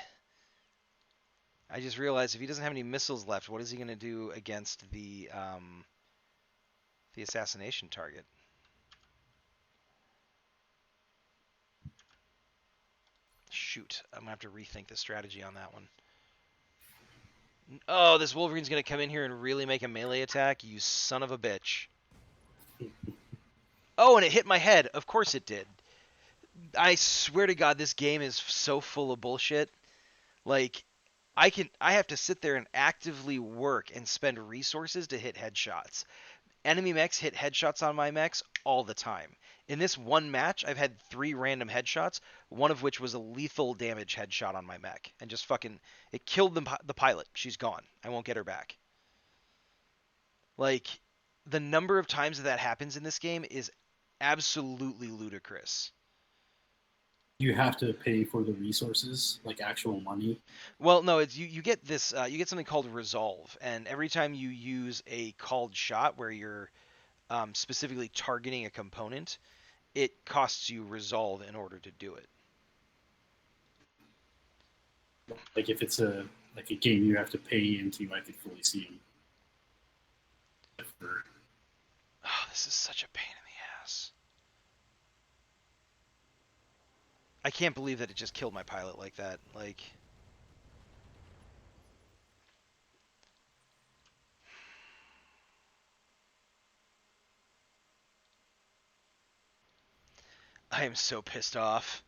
Speaker 1: I just realized if he doesn't have any missiles left, what is he going to do against the assassination target? Shoot, I'm gonna have to rethink the strategy on that one. Oh, this Wolverine's gonna come in here and really make a melee attack. You son of a bitch. Oh, and it hit my head. Of course it did. I swear to God, this game is so full of bullshit. Like, I have to sit there and actively work and spend resources to hit headshots. Enemy mechs hit headshots on my mechs all the time. In this one match, I've had 3 random headshots, one of which was a lethal damage headshot on my mech, and just fucking it killed the pilot. She's gone. I won't get her back. Like the number of times that happens in this game is absolutely ludicrous.
Speaker 2: You have to pay for the resources, like actual money.
Speaker 1: Well, no, it's you get this you get something called resolve, and every time you use a called shot where you're specifically targeting a component, it costs you resolve in order to do it.
Speaker 2: Like if it's a game you have to pay into, I could fully see them. For,
Speaker 1: Oh, this is such a pain in the ass. I can't believe that it just killed my pilot like that. Like, I am so pissed off.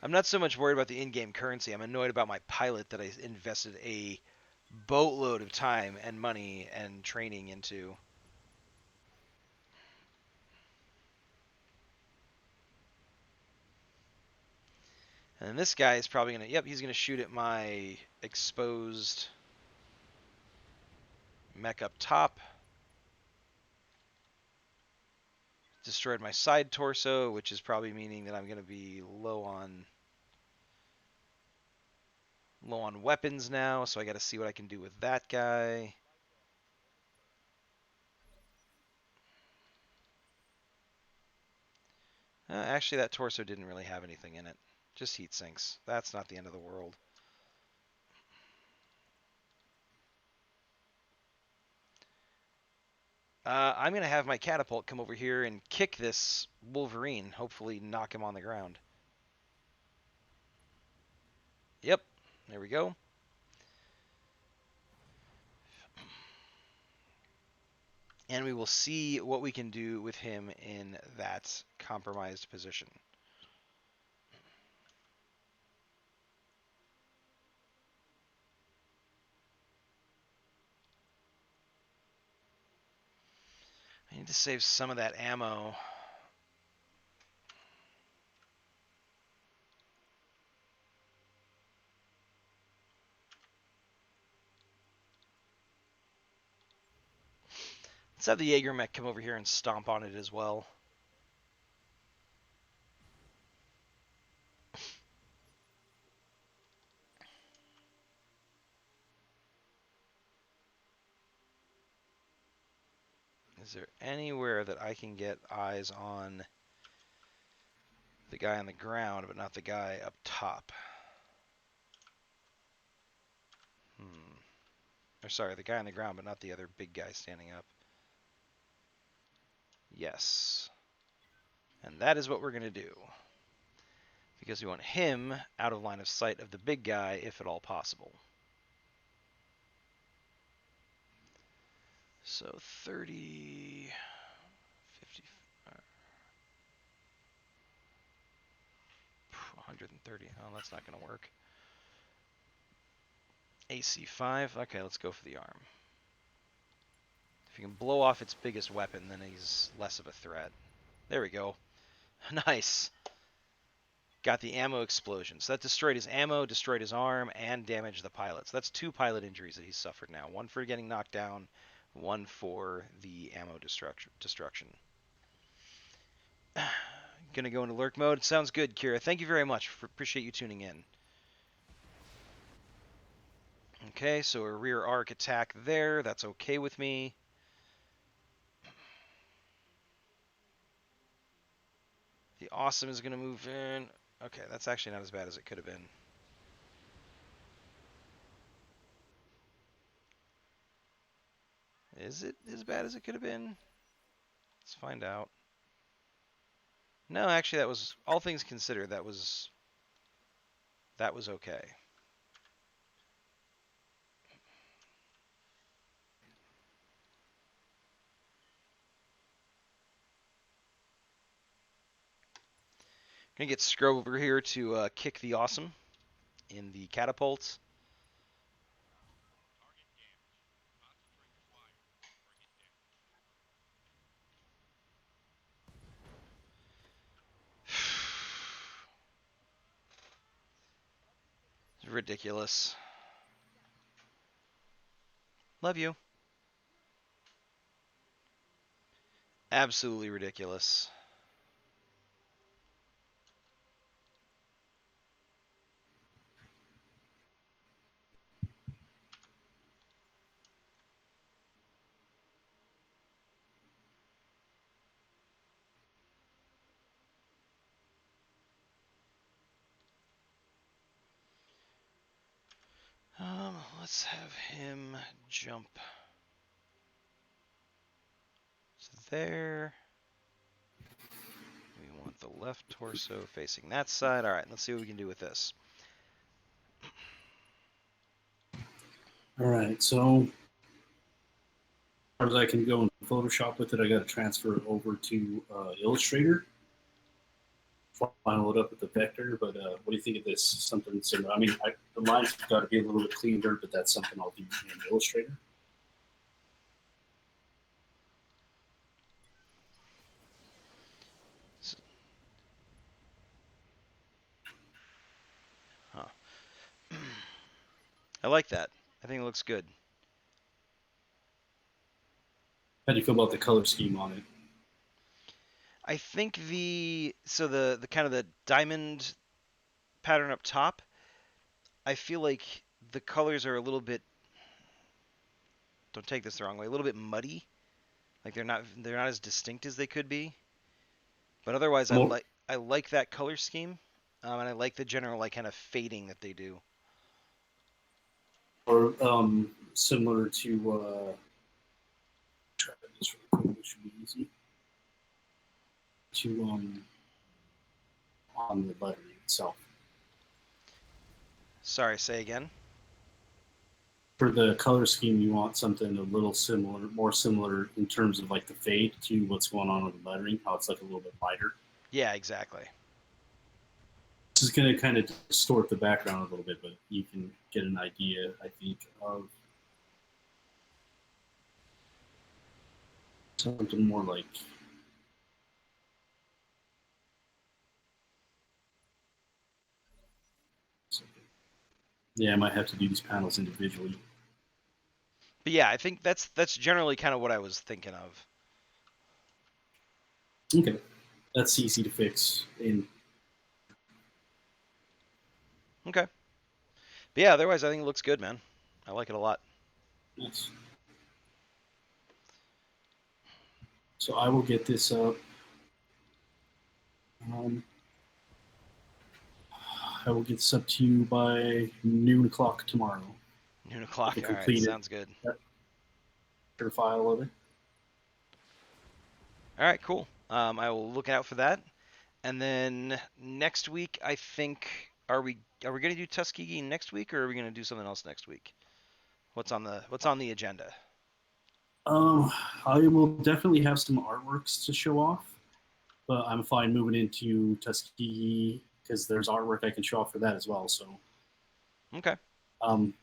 Speaker 1: I'm not so much worried about the in-game currency. I'm annoyed about my pilot that I invested a boatload of time and money and training into. And then this guy is probably gonna, yep, he's gonna shoot at my exposed mech up top. Destroyed my side torso, which is probably meaning that I'm gonna be low on weapons now, so I got to see what I can do with that guy. Actually, that torso didn't really have anything in it. Just heat sinks. That's not the end of the world. I'm going to have my catapult come over here and kick this Wolverine. Hopefully knock him on the ground. Yep. There we go. And we will see what we can do with him in that compromised position. I need to save some of that ammo. Let's have the Jaeger mech come over here and stomp on it as well. Is there anywhere that I can get eyes on the guy on the ground, but not the guy up top? Or sorry, the guy on the ground, but not the other big guy standing up. Yes. And that is what we're going to do. Because we want him out of line of sight of the big guy, if at all possible. So 30, 50, 130. Oh, that's not going to work. AC5. Okay, let's go for the arm. If you can blow off its biggest weapon, then he's less of a threat. There we go. Nice. Got the ammo explosion. So that destroyed his ammo, destroyed his arm, and damaged the pilot. So that's 2 pilot injuries that he's suffered now. One for getting knocked down, one for the ammo destruction. Gonna go into lurk mode. Sounds good, Kira. Thank you very much. Appreciate you tuning in. Okay, so a rear arc attack there. That's okay with me. The awesome is going to move in. Okay, that's actually not as bad as it could have been. Is it as bad as it could have been? Let's find out. No, actually, that was all things considered. That was okay. Gonna get Scrub over here to kick the awesome in the catapults. It's ridiculous. Love you. Absolutely ridiculous. Let's have him jump to there. We want the left torso facing that side. All right, let's see what we can do with this.
Speaker 2: All right, so as far as I can go in Photoshop with it, I got to transfer it over to Illustrator. Final it up with the vector, but what do you think of this? Something similar. I mean, the lines have got to be a little bit cleaner, but that's something I'll do in Illustrator.
Speaker 1: Huh. I like that. I think it looks good.
Speaker 2: How do you feel about the color scheme on it?
Speaker 1: I think the kind of the diamond pattern up top, I feel like the colors are a little bit, don't take this the wrong way, a little bit muddy. Like they're not as distinct as they could be. But otherwise
Speaker 2: More
Speaker 1: I like that color scheme. And I like the general like kind of fading that they do.
Speaker 2: or similar to try this really quick. It should be easy to on the lettering itself.
Speaker 1: Sorry, say again.
Speaker 2: For the color scheme, you want something a little similar, more similar in terms of like the fade to what's going on with the lettering, how it's like a little bit lighter.
Speaker 1: Yeah, exactly.
Speaker 2: This is going to kind of distort the background a little bit, but you can get an idea, I think, of something more like. Yeah, I might have to do these panels individually.
Speaker 1: But yeah, I think that's generally kind of what I was thinking of.
Speaker 2: Okay, that's easy to fix. In
Speaker 1: Okay. But yeah, otherwise I think it looks good, man. I like it a lot.
Speaker 2: yes. So I will get this up. Um, I will get this up to you by noon o'clock tomorrow.
Speaker 1: Noon
Speaker 2: Like
Speaker 1: o'clock.
Speaker 2: a
Speaker 1: All right,
Speaker 2: completed
Speaker 1: sounds good.
Speaker 2: file of it.
Speaker 1: All right, cool. I will look out for that. And then next week, I think are we going to do Tuskegee next week, or are we going to do something else next week? What's on the agenda?
Speaker 2: Um, I will definitely have some artworks to show off, but I'm fine moving into Tuskegee because there's artwork I can show off for that as well. So,
Speaker 1: Okay.
Speaker 2: um,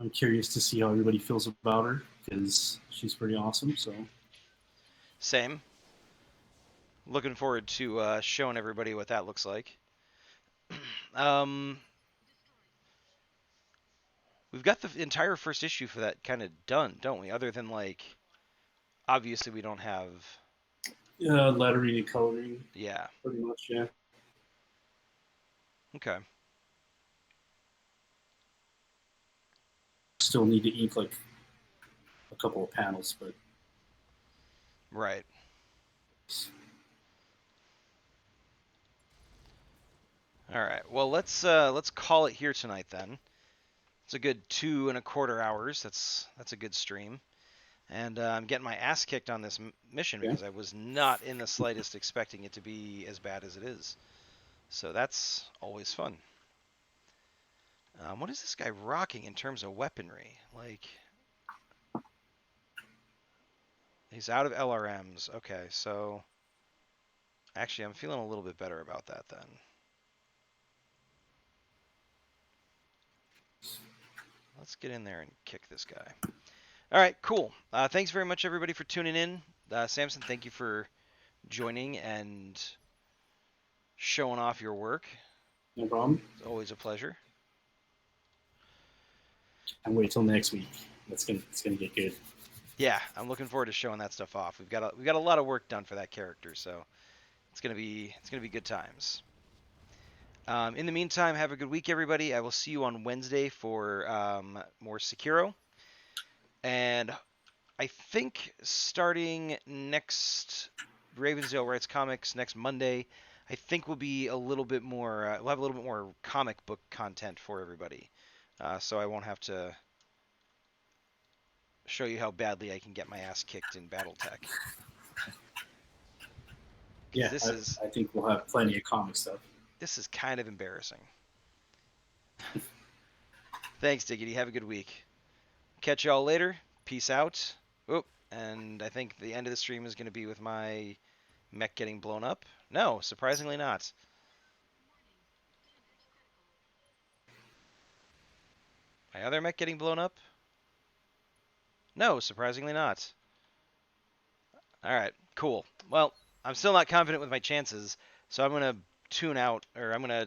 Speaker 2: I'm curious to see how everybody feels about her because she's pretty awesome. So,
Speaker 1: Same. Looking forward to showing everybody what that looks like. um, we've got the entire first issue for that kind of done, don't we? Other than like, obviously we don't have.
Speaker 2: lettering and coloring,
Speaker 1: Yeah.
Speaker 2: pretty much, yeah.
Speaker 1: Okay.
Speaker 2: Still need to ink like a couple of panels, but
Speaker 1: Right. All right. Well, let's call it here tonight then. It's a good 2.25 hours. That's a good stream. And I'm getting my ass kicked on this mission
Speaker 2: yeah.
Speaker 1: because I was not in the slightest expecting it to be as bad as it is. So that's always fun. What is this guy rocking in terms of weaponry? Like, he's out of LRMs. Okay, so actually, I'm feeling a little bit better about that then. Let's get in there and kick this guy. All right, cool. Thanks very much, everybody, for tuning in. Samson, thank you for joining and showing off your work.
Speaker 2: No problem.
Speaker 1: It's always a pleasure.
Speaker 2: And wait till next week. It's gonna get good.
Speaker 1: Yeah, I'm looking forward to showing that stuff off. We've got a lot of work done for that character, so it's gonna be good times. In the meantime, have a good week, everybody. I will see you on Wednesday for more Sekiro, and I think starting next Ravensdale writes comics next Monday. I think we'll be a little bit more. We'll have a little bit more comic book content for everybody, so I won't have to show you how badly I can get my ass kicked in BattleTech. Because
Speaker 2: Yeah, I think we'll have plenty of comic stuff.
Speaker 1: this is kind of embarrassing. Thanks, Diggity. Have a good week. Catch y'all later. Peace out. Oh, and I think the end of the stream is going to be with my mech getting blown up. No, surprisingly not. My other mech getting blown up? No, surprisingly not. All right, cool. Well, I'm still not confident with my chances, so I'm going to tune out, or I'm gonna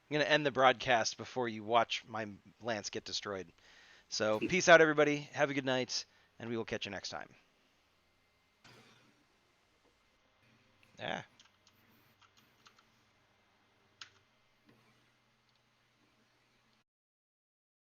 Speaker 1: end the broadcast before you watch my lance get destroyed. So peace out, everybody. Have a good night, and we will catch you next time. Yeah.